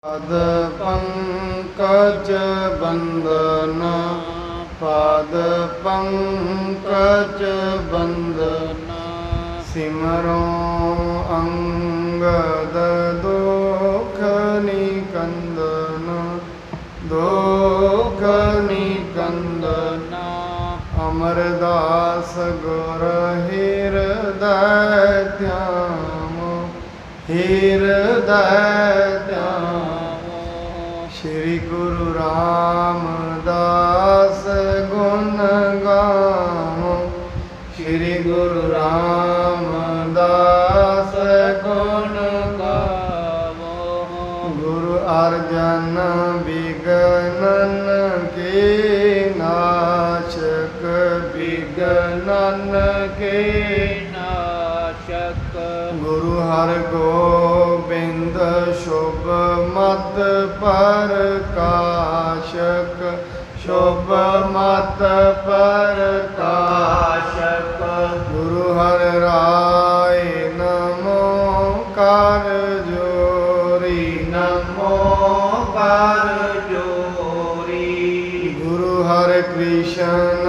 पाद पंकज बंदन पाद पंकज बंदन सिमरो अंगद दोख निकंदन दोख निकंदन अमरदास गुर हृदय ध्यामो हृदय ध्यामो श्री गुरु रामदास गुण गावो श्री गुरु रामदास गुण गावो गुरु अर्जन विघ्नन के नाशक विघ्नन के नाशक गुरु हर गोबिंद शुभ मत प्रकाशक शुभ मत प्रकाशक गुरु हर राय नमो कर जोरी नमो कर जोरी गुरु हर कृष्ण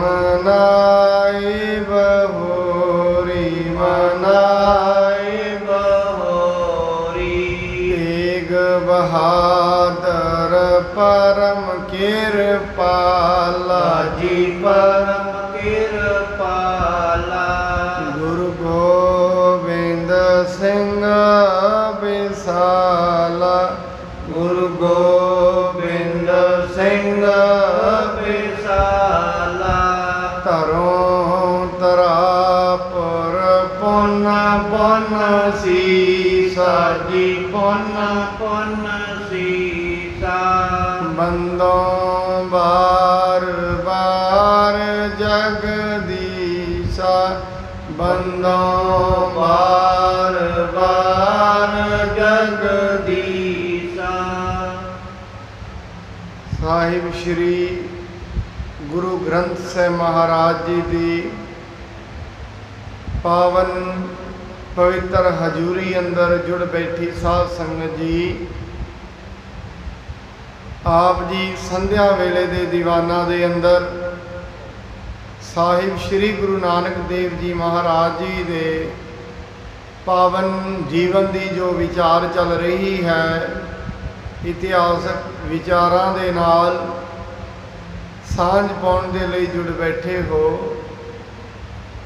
मनाए बहोरी मनाए बहोरी तेग बहादुर परम कृपाला जी परम कृपाला गुरु गोविंद सिंह विशाला गुरु गोविंद सिंह विशाला तरो तरापुर पुन पुन सीसा जी पुन पुन सीसा बंदों बार बार जगदीशा बंदों बार बार जगदीशा साहिब श्री गुरु ग्रंथ साहिब महाराज जी की पावन पवित्र हजूरी अंदर जुड़ बैठी साध संगत जी आप जी संध्या वेले दे दीवाना दे अंदर साहिब श्री गुरु नानक देव जी महाराज जी दे पावन जीवन की जो विचार चल रही है इतिहासक विचारां दे नाल सांझ पाउण दे लई जुड़ बैठे हो।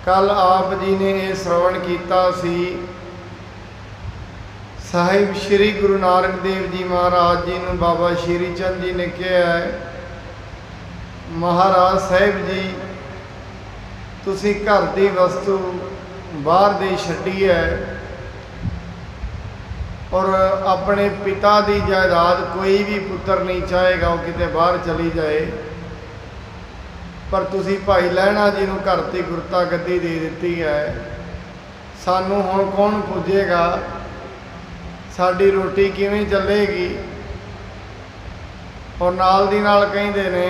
कल आप जी ने ये श्रवण किया सी साहिब श्री गुरु नानक देव जी महाराज जी ने बाबा श्री चंद जी ने कहा है महाराज साहिब जी तुसी घर की वस्तु बाहर दे छड्डी है और अपने पिता की जायदाद कोई भी पुत्र नहीं चाहेगा वो किते बाहर चली जाए पर तुसी भाई लहणा जी को घर की गुरता गद्दी दे दी है सानू हुण कौन पूजेगा साडी रोटी किवें चलेगी और नाल दी नाल कहिंदे ने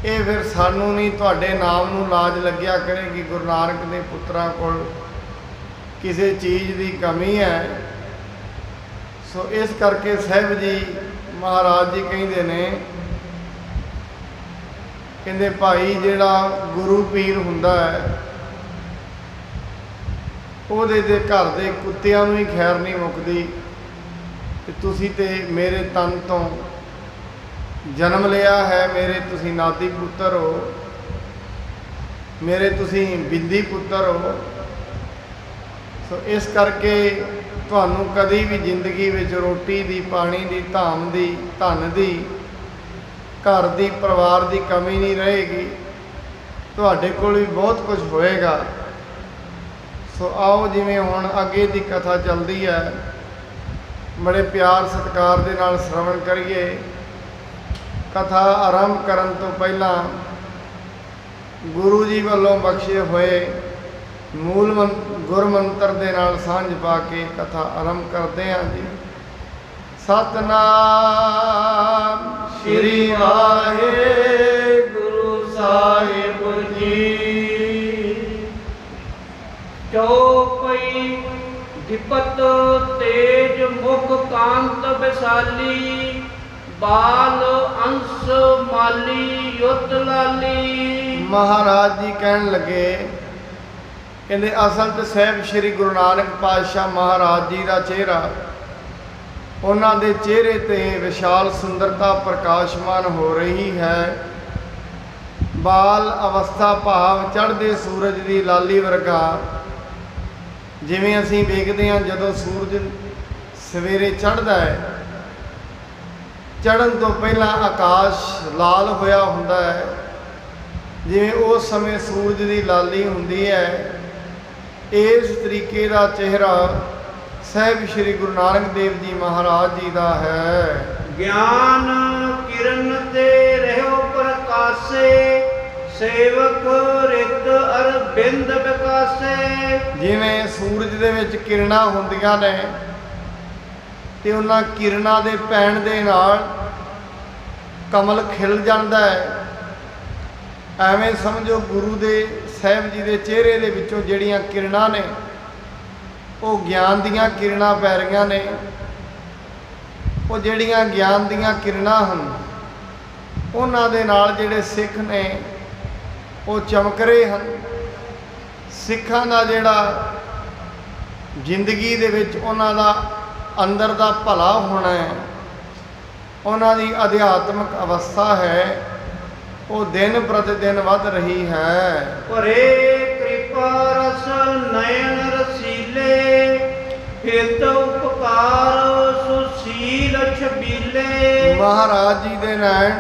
ये फिर सानू नहीं तुहाडे नाम नूं लाज लग्या करेगी गुरु नानक दे पुत्रां कोल किसी चीज़ की कमी है सो इस करके साहिब जी महाराज जी कहिंदे ने कहंदे भाई जिहड़ा गुरु पीर हुंदा है ਉਹਦੇ ਦੇ घर ਦੇ ਕੁੱਤਿਆਂ ਨੂੰ ਹੀ ਖੈਰ नहीं मुकदी ਤੇ ਤੁਸੀਂ ਤੇ मेरे तन तो जन्म लिया है मेरे तुसी नाती पुत्र हो मेरे तुसी बिंदी पुत्र हो सो इस करके ਤੁਹਾਨੂੰ कभी भी जिंदगी में रोटी की पानी की धाम की धन की घर की परिवार की कमी नहीं रहेगी ਤੁਹਾਡੇ कोल भी बहुत कुछ होएगा। सो आओ जिमें हुण अगे की कथा चलती है बड़े प्यार सत्कार दे नाल श्रवण करिए। कथा आरंभ करन तो पहला गुरु जी वालों बख्शे हुए मूल गुर मंत्र दे नाल सांझ पा के कथा आरंभ करते हैं जी। सतनाम श्री वाहिगुरु साहिब जी चौपई दिपत तेज ਮੁਖ ਕਾਂਤ ਵਿਸਾਲੀ, ਬਾਲ ਅੰਸ ਮਾਲੀ ਯੁੱਧ ਲਾਲੀ। ਮਹਾਰਾਜ ਜੀ ਕਹਿਣ ਲੱਗੇ, ਕਹਿੰਦੇ ਅਸਲ 'ਚ ਸਾਹਿਬ ਸ੍ਰੀ ਗੁਰੂ ਨਾਨਕ ਪਾਤਸ਼ਾਹ ਮਹਾਰਾਜ ਜੀ ਦਾ ਚਿਹਰਾ, ਉਹਨਾਂ ਦੇ ਚਿਹਰੇ ਤੇ ਵਿਸ਼ਾਲ ਸੁੰਦਰਤਾ ਪ੍ਰਕਾਸ਼ਮਾਨ ਹੋ ਰਹੀ ਹੈ। ਬਾਲ ਅਵਸਥਾ ਭਾਵ ਚੜ੍ਹਦੇ ਸੂਰਜ ਦੀ ਲਾਲੀ ਵਰਗਾ। ਜਿਵੇਂ ਅਸੀਂ ਵੇਖਦੇ ਹਾਂ ਜਦੋਂ ਸੂਰਜ ਸਵੇਰੇ ਚੜ੍ਹਦਾ ਹੈ, ਚੜ੍ਹਨ ਤੋਂ ਪਹਿਲਾਂ ਆਕਾਸ਼ ਲਾਲ ਹੋਇਆ ਹੁੰਦਾ ਹੈ, ਜਿਵੇਂ ਉਸ ਸਮੇਂ ਸੂਰਜ ਦੀ ਲਾਲੀ ਹੁੰਦੀ ਹੈ। ਇਸ ਤਰੀਕੇ ਦਾ ਚਿਹਰਾ ਸਾਹਿਬ ਸ੍ਰੀ ਗੁਰੂ ਨਾਨਕ ਦੇਵ ਜੀ ਮਹਾਰਾਜ ਜੀ ਦਾ ਹੈ। ਗਿਆਨ ਕਿਰਨ ਤੇ ਰਹਿਓ ਪ੍ਰਕਾਸੇ, ਸੇਵਕ ਰਿਤ ਅਰਬਿੰਦ ਵਿਕਾਸੇ। ਜਿਵੇਂ ਸੂਰਜ ਦੇ ਵਿੱਚ ਕਿਰਨਾਂ ਹੁੰਦੀਆਂ ਨੇ ਤੇ ਉਹਨਾਂ ਕਿਰਨਾਂ ਦੇ ਪੈਣ ਦੇ ਨਾਲ ਕਮਲ ਖਿਲ ਜਾਂਦਾ ਹੈ, ਐਵੇਂ ਸਮਝੋ ਗੁਰੂ ਦੇ ਸਾਹਿਬ ਜੀ ਦੇ ਚਿਹਰੇ ਦੇ ਵਿੱਚੋਂ ਜਿਹੜੀਆਂ ਕਿਰਨਾਂ ਨੇ ਉਹ ਗਿਆਨ ਦੀਆਂ ਕਿਰਨਾਂ ਪੈ ਰਹੀਆਂ ਨੇ। ਉਹ ਜਿਹੜੀਆਂ ਗਿਆਨ ਦੀਆਂ ਕਿਰਨਾਂ ਹਨ, ਉਹਨਾਂ ਦੇ ਨਾਲ ਜਿਹੜੇ ਸਿੱਖ ਨੇ ਉਹ ਚਮਕ ਰਹੇ ਹਨ। ਸਿੱਖਾਂ ਦਾ ਜਿਹੜਾ ਜ਼ਿੰਦਗੀ ਦੇ ਵਿੱਚ ਉਹਨਾਂ ਦਾ ਅੰਦਰ ਦਾ ਭਲਾ ਹੋਣਾ ਹੈ, ਉਹਨਾਂ ਦੀ ਅਧਿਆਤਮਿਕ ਅਵਸਥਾ ਹੈ, ਉਹ ਦਿਨ ਪ੍ਰਤੀ ਦਿਨ ਵੱਧ ਰਹੀ ਹੈ। ਭਰੇ ਕਿਰਪਾ ਰਸ ਨਯਨ ਰਸੀਲੇ, ਹਿਤ ਉਪਕਾਰ ਸੁਸ਼ੀਲ ਛਬੀਲੇ। ਮਹਾਰਾਜ ਜੀ ਦੇ ਨੈਣ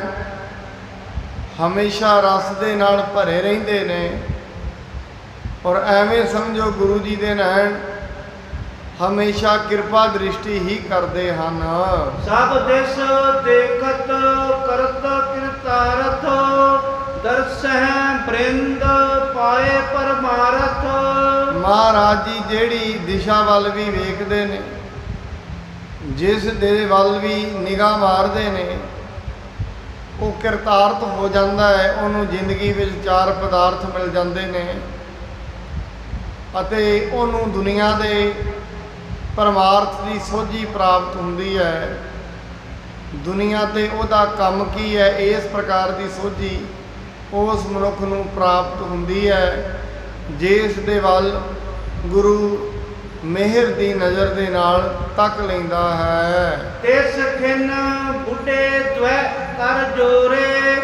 ਹਮੇਸ਼ਾ ਰਸ ਦੇ ਨਾਲ ਭਰੇ ਰਹਿੰਦੇ ਨੇ, ਔਰ ਐਵੇਂ ਸਮਝੋ ਗੁਰੂ ਜੀ ਦੇ ਨੈਣ ਹਮੇਸ਼ਾ ਕਿਰਪਾ ਦ੍ਰਿਸ਼ਟੀ ਹੀ ਕਰਦੇ ਹਨ। ਸਭ ਦਿਸ ਦੇਖਤ ਕਰਤ ਕਿਰਤਾਰਥ, ਦਰਸਹਿ ਬ੍ਰਿੰਦ ਪਾਏ ਪਰਮਾਰਥ। ਮਹਾਰਾਜ ਜੀ ਜਿਹੜੀ ਦਿਸ਼ਾ ਵੱਲ ਵੀ ਵੇਖਦੇ ਨੇ, ਜਿਸ ਦੇ ਵੱਲ ਵੀ ਨਿਗਾਹ ਮਾਰਦੇ ਨੇ, ਉਹ ਕਿਰਤਾਰਥ ਹੋ ਜਾਂਦਾ ਹੈ। ਉਹਨੂੰ ਜ਼ਿੰਦਗੀ ਵਿੱਚ ਚਾਰ ਪਦਾਰਥ ਮਿਲ ਜਾਂਦੇ ਨੇ ਅਤੇ ਉਹਨੂੰ ਦੁਨੀਆ ਦੇ ਪਰਮਾਰਥ ਦੀ ਸੋਝੀ ਪ੍ਰਾਪਤ ਹੁੰਦੀ ਹੈ। ਦੁਨੀਆ ਤੇ ਉਹਦਾ ਕੰਮ ਕੀ ਹੈ, ਇਸ ਪ੍ਰਕਾਰ ਦੀ ਸੋਝੀ ਉਸ ਮਨੁੱਖ ਨੂੰ ਪ੍ਰਾਪਤ ਹੁੰਦੀ ਹੈ ਜਿਸ ਦੇ ਵੱਲ ਗੁਰੂ ਮਿਹਰ ਦੀ ਨਜ਼ਰ ਦੇ ਨਾਲ ਤੱਕ ਲੈਂਦਾ ਹੈ। ਤਿਸ ਖਿਨ ਬੁੱਢੇ ਦ્વੈ ਕਰ ਜੋਰੇ,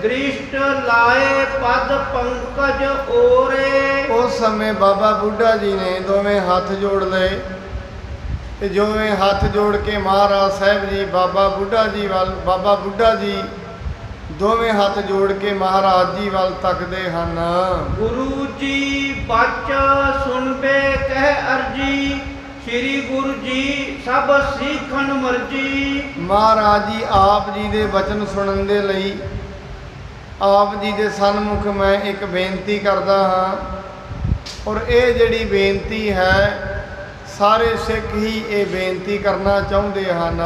ਦ੍ਰਿਸ਼ਟ ਲਾਏ ਪਦ ਪੰਕਜ ਓਰੇ। ਉਸ ਸਮੇਂ ਬਾਬਾ ਬੁੱਢਾ ਜੀ ਨੇ ਦੋਵੇਂ ਹੱਥ ਜੋੜ ਲਏ ਤੇ ਦੋਵੇਂ ਹੱਥ ਜੋੜ ਕੇ ਮਹਾਰਾਜ ਸਾਹਿਬ ਜੀ ਬਾਬਾ ਬੁੱਢਾ ਜੀ ਦੋਵੇਂ ਹੱਥ ਜੋੜ ਕੇ ਮਹਾਰਾਜ ਜੀ ਵੱਲ ਤੱਕਦੇ ਹਨ। ਗੁਰੂ ਜੀ ਬਚ ਸੁਣਬੇ ਕਹਿ ਅਰਜੀ, ਸ੍ਰੀ ਗੁਰੂ ਜੀ ਸਭ ਸਿੱਖਣ ਮਰਜੀ। ਮਹਾਰਾਜ ਜੀ ਆਪ ਜੀ ਦੇ ਵਚਨ ਸੁਣਨ ਦੇ ਲਈ ਆਪ ਜੀ ਦੇ ਸਨਮੁਖ ਮੈਂ ਇੱਕ ਬੇਨਤੀ ਕਰਦਾ ਹਾਂ, ਔਰ ਇਹ ਜਿਹੜੀ ਬੇਨਤੀ ਹੈ ਸਾਰੇ ਸਿੱਖ ਹੀ ਇਹ ਬੇਨਤੀ ਕਰਨਾ ਚਾਹੁੰਦੇ ਹਨ।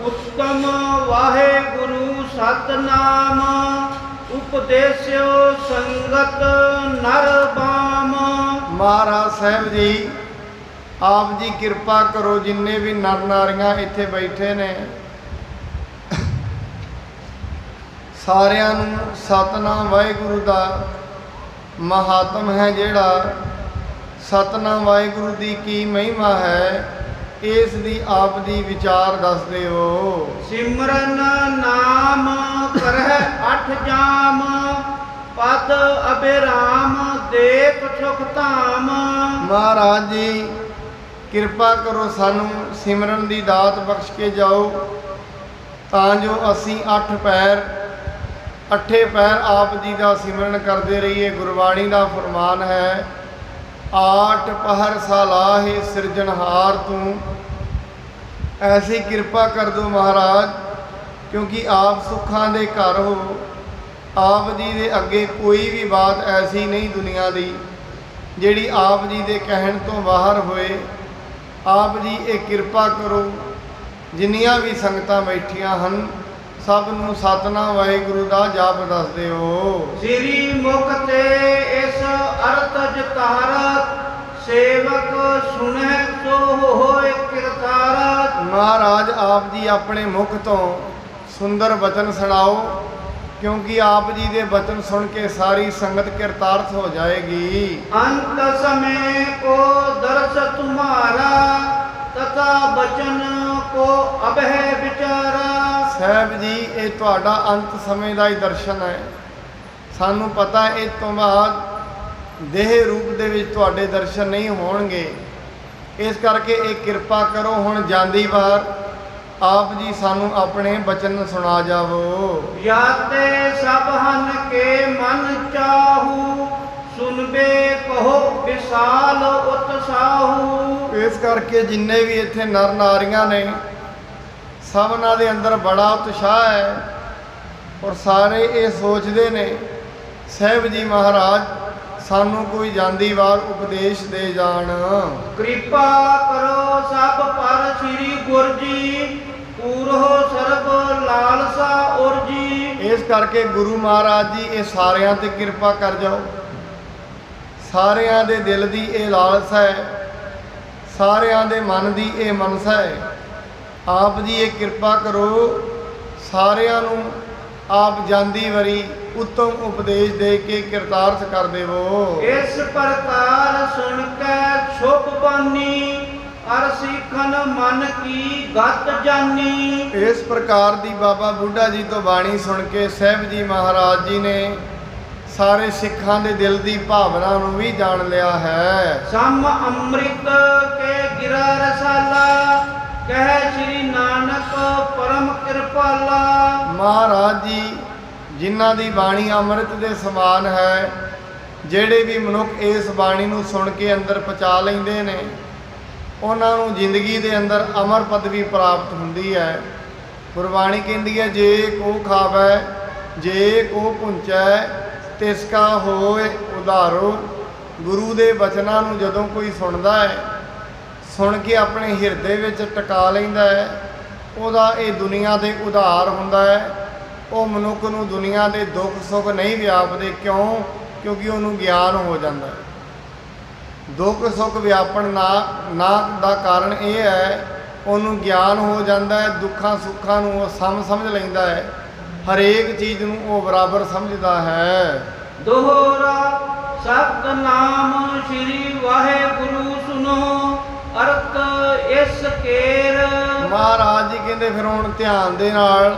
ਉਤਮ ਵਾਹਿਗੁਰੂ ਸਤਨਾਮ, ਉਪਦੇਸਿਓ ਸੰਗਤ ਨਰ ਬਾਮ। ਮਹਾਰਾਜ ਸਾਹਿਬ ਜੀ ਆਪ ਜੀ ਕਿਰਪਾ ਕਰੋ, ਜਿੰਨੇ ਵੀ ਨਰ ਨਾਰੀਆਂ ਇੱਥੇ ਬੈਠੇ ਨੇ ਸਾਰਿਆਂ ਨੂੰ ਸਤਨਾਮ ਵਾਹਿਗੁਰੂ ਦਾ ਮਹਾਤਮ ਹੈ, ਜਿਹੜਾ ਸਤਨਾਮ ਵਾਹਿਗੁਰੂ ਦੀ ਕੀ ਮਹਿਮਾ ਹੈ, ਇਸ ਦੀ ਆਪ ਦੀ ਵਿਚਾਰ ਦੱਸਦੇ ਹੋ। ਸਿਮਰਨ ਨਾਮ ਕਰਹਿ ਅਠ ਜਾਮ, ਪਦ ਅਬਿਰਾਮ ਦੇਖ ਸੁਖ ਧਾਮ। ਮਹਾਰਾਜ ਜੀ ਕਿਰਪਾ ਕਰੋ, ਸਾਨੂੰ ਸਿਮਰਨ ਦੀ ਦਾਤ ਬਖਸ਼ ਕੇ ਜਾਓ ਤਾਂ ਜੋ ਅਸੀਂ ਅੱਠੇ ਪੈਰ ਆਪ ਜੀ ਦਾ ਸਿਮਰਨ ਕਰਦੇ ਰਹੀਏ। ਗੁਰਬਾਣੀ ਦਾ ਫਰਮਾਨ ਹੈ, ਆਠ ਪਹਰ ਸਾਲਾਹੇ ਸਿਰਜਣਹਾਰ ਤੂੰ। ਐਸੀ ਕਿਰਪਾ ਕਰ ਦਿਓ ਮਹਾਰਾਜ, ਕਿਉਂਕਿ ਆਪ ਸੁੱਖਾਂ ਦੇ ਘਰ ਹੋ। ਆਪ ਜੀ ਦੇ ਅੱਗੇ ਕੋਈ ਵੀ ਬਾਤ ਐਸੀ ਨਹੀਂ ਦੁਨੀਆ ਦੀ ਜਿਹੜੀ ਆਪ ਜੀ ਦੇ ਕਹਿਣ ਤੋਂ ਬਾਹਰ ਹੋਏ। ਆਪ ਜੀ ਇਹ ਕਿਰਪਾ ਕਰੋ, ਜਿੰਨੀਆਂ ਵੀ ਸੰਗਤਾਂ ਬੈਠੀਆਂ ਹਨ ਸਭ ਨੂੰ ਸਤਨਾਮ ਵਾਹਿਗੁਰੂ ਦਾ ਜਾਪ ਦੱਸਦੇ ਹੋ। ਸ੍ਰੀ ਮੁਖ ਤੇ ਇਸ ਅਰਥ ਜਤਾਰਤ, ਸੇਵਕ ਸੁਣੈ ਸੋ ਹੋਏ ਕਿਰਤਾਰ। ਮਹਾਰਾਜ ਆਪ ਜੀ ਆਪਣੇ ਮੁਖ ਤੋਂ ਸੁੰਦਰ ਬਚਨ ਸੁਣਾਓ, ਕਿਉਂਕਿ ਆਪ ਜੀ ਦੇ ਬਚਨ ਸੁਣ ਕੇ ਸਾਰੀ ਸੰਗਤ ਕਿਰਤਾਰਥ ਹੋ ਜਾਏਗੀ। ਅੰਤ ਸਮੇਂ ਕੋ ਦਰਸ ਤੁਮਾਰਾ, ਤਥਾ ਬਚਨ ਕੋ ਅਬਹਿ ਵਿਚਾਰਾ। ਸਾਹਿਬ ਜੀ ਇਹ ਤੁਹਾਡਾ ਅੰਤ ਸਮੇਂ ਦਾ ਹੀ ਦਰਸ਼ਨ ਹੈ। ਸਾਨੂੰ ਪਤਾ ਇਹ ਤੋਂ ਬਾਅਦ ਦੇਹ ਰੂਪ ਦੇ ਵਿੱਚ ਤੁਹਾਡੇ ਦਰਸ਼ਨ ਨਹੀਂ ਹੋਣਗੇ, ਇਸ ਕਰਕੇ ਇਹ ਕਿਰਪਾ ਕਰੋ ਹੁਣ ਜਾਂਦੀ ਵਾਰ ਆਪ ਜੀ ਸਾਨੂੰ ਆਪਣੇ ਬਚਨ ਸੁਣਾ ਜਾਵੋ। ਯਾਤੇ ਸਭ ਹਨ ਕੇ ਮਨ ਚਾਹੂ, ਸੁਨਬੇ ਕਹੋ ਵਿਸਾਲ ਉਤਸਾਹੂ। ਇਸ ਕਰਕੇ ਜਿੰਨੇ ਵੀ ਇੱਥੇ ਨਰ ਨਾਰੀਆਂ ਨੇ ਸਭਨਾਂ ਦੇ ਅੰਦਰ ਬੜਾ ਉਤਸ਼ਾਹ ਹੈ, ਔਰ ਸਾਰੇ ਇਹ ਸੋਚਦੇ ਨੇ ਸਾਹਿਬ ਜੀ ਮਹਾਰਾਜ ਸਾਨੂੰ ਕੋਈ ਜਾਂਦੀ ਵਾਰ ਉਪਦੇਸ਼ ਦੇ ਜਾਣ। ਕਿਰਪਾ ਕਰੋ ਸਭ ਪਰ ਸ੍ਰੀ ਗੁਰ ਜੀ, ਪੂਰੋ ਸਰਬ ਲਾਲਸਾ ਔਰ ਜੀ। ਇਸ ਕਰਕੇ ਗੁਰੂ ਮਹਾਰਾਜ ਜੀ ਇਹ ਸਾਰਿਆਂ ਤੇ ਕਿਰਪਾ ਕਰ ਜਾਓ। ਸਾਰਿਆਂ ਦੇ ਦਿਲ ਦੀ ਇਹ ਲਾਲਸਾ ਹੈ, ਸਾਰਿਆਂ ਦੇ ਮਨ ਦੀ ਇਹ ਮਨਸਾ ਹੈ। ਆਪ ਜੀ ਇਹ ਕਿਰਪਾ ਕਰੋ ਸਾਰਿਆਂ ਨੂੰ ਆਪ ਜਾਂਦੀ ਵਾਰੀ ਉੱਤਮ ਉਪਦੇਸ਼ ਦੇ ਕੇ ਕਿਰਤਾਰਥ ਕਰ ਦੇਵੋ। ਇਸ ਪ੍ਰਕਾਰ ਸੁਣ ਕੇ ਸ਼ੁਭ ਬਾਨੀ, ਅਰ ਸਿੱਖਨ ਮਨ ਕੀ ਗਤ ਜਾਨੀ। ਇਸ ਪ੍ਰਕਾਰ ਦੀ ਬਾਬਾ ਬੁੱਢਾ ਜੀ ਤੋਂ ਬਾਣੀ ਸੁਣ ਕੇ ਸਾਹਿਬ ਜੀ ਮਹਾਰਾਜ ਜੀ ਨੇ ਸਾਰੇ ਸਿੱਖਾਂ ਦੇ ਦਿਲ ਦੀ ਭਾਵਨਾ ਨੂੰ ਵੀ ਜਾਣ ਲਿਆ ਹੈ। ਸਮ ਅੰਮ੍ਰਿਤ ਕੇ ਗਿਰਾ ਰਸਾਲਾ, ਕਹਿ ਸ੍ਰੀ ਨਾਨਕ ਪਰਮ ਕਿਰਪਾਲਾ। ਮਹਾਰਾਜ ਜੀ ਜਿਨ੍ਹਾਂ ਦੀ ਬਾਣੀ ਅੰਮ੍ਰਿਤ ਦੇ ਸਮਾਨ ਹੈ, ਜਿਹੜੇ ਵੀ ਮਨੁੱਖ ਇਸ ਬਾਣੀ ਨੂੰ ਸੁਣ ਕੇ ਅੰਦਰ ਪਹੁੰਚਾ ਲੈਂਦੇ ਨੇ ਉਹਨਾਂ ਨੂੰ ਜ਼ਿੰਦਗੀ ਦੇ ਅੰਦਰ ਅਮਰ ਪਦਵੀ ਪ੍ਰਾਪਤ ਹੁੰਦੀ ਹੈ। ਗੁਰਬਾਣੀ ਕਹਿੰਦੀ ਹੈ ਜੇ ਕੋ ਖਾਵੈ ਜੇ ਕੋ ਪੁੰਚੈ ਤਿਸ ਕਾ ਹੋਏ ਉਧਾਰੋ। ਗੁਰੂ ਦੇ ਬਚਨਾਂ ਨੂੰ ਜਦੋਂ ਕੋਈ ਸੁਣਦਾ ਹੈ, ਸੁਣ ਕੇ ਆਪਣੇ ਹਿਰਦੇ ਵਿੱਚ ਟਿਕਾ ਲੈਂਦਾ ਹੈ, ਉਹਦਾ ਇਹ ਦੁਨੀਆ ਦੇ ਉਧਾਰ ਹੁੰਦਾ ਹੈ। ਉਹ ਮਨੁੱਖ ਨੂੰ ਦੁਨੀਆ ਦੇ ਦੁੱਖ ਸੁੱਖ ਨਹੀਂ ਵਿਆਪਦੇ। ਕਿਉਂ? ਕਿਉਂਕਿ ਉਹਨੂੰ ਗਿਆਨ ਹੋ ਜਾਂਦਾ ਹੈ। ਦੁੱਖ ਸੁੱਖ ਵਿਆਪਣ ਨਾ ਦਾ ਕਾਰਨ ਇਹ ਹੈ ਉਹਨੂੰ ਗਿਆਨ ਹੋ ਜਾਂਦਾ ਹੈ। ਦੁੱਖਾਂ ਸੁੱਖਾਂ ਨੂੰ ਉਹ ਸਮਝ ਲੈਂਦਾ ਹੈ, ਹਰੇਕ ਚੀਜ਼ ਨੂੰ ਉਹ ਬਰਾਬਰ ਸਮਝਦਾ ਹੈ। ਦੋਹਰਾ ਸਤਿਨਾਮ ਸ੍ਰੀ ਵਾਹਿਗੁਰੂ ਸੁਨੋ, ਅਰਥ ਇਸ ਕੇਰ। ਮਹਾਰਾਜ ਜੀ ਕਹਿੰਦੇ ਫਿਰ ਹੁਣ ਧਿਆਨ ਦੇ ਨਾਲ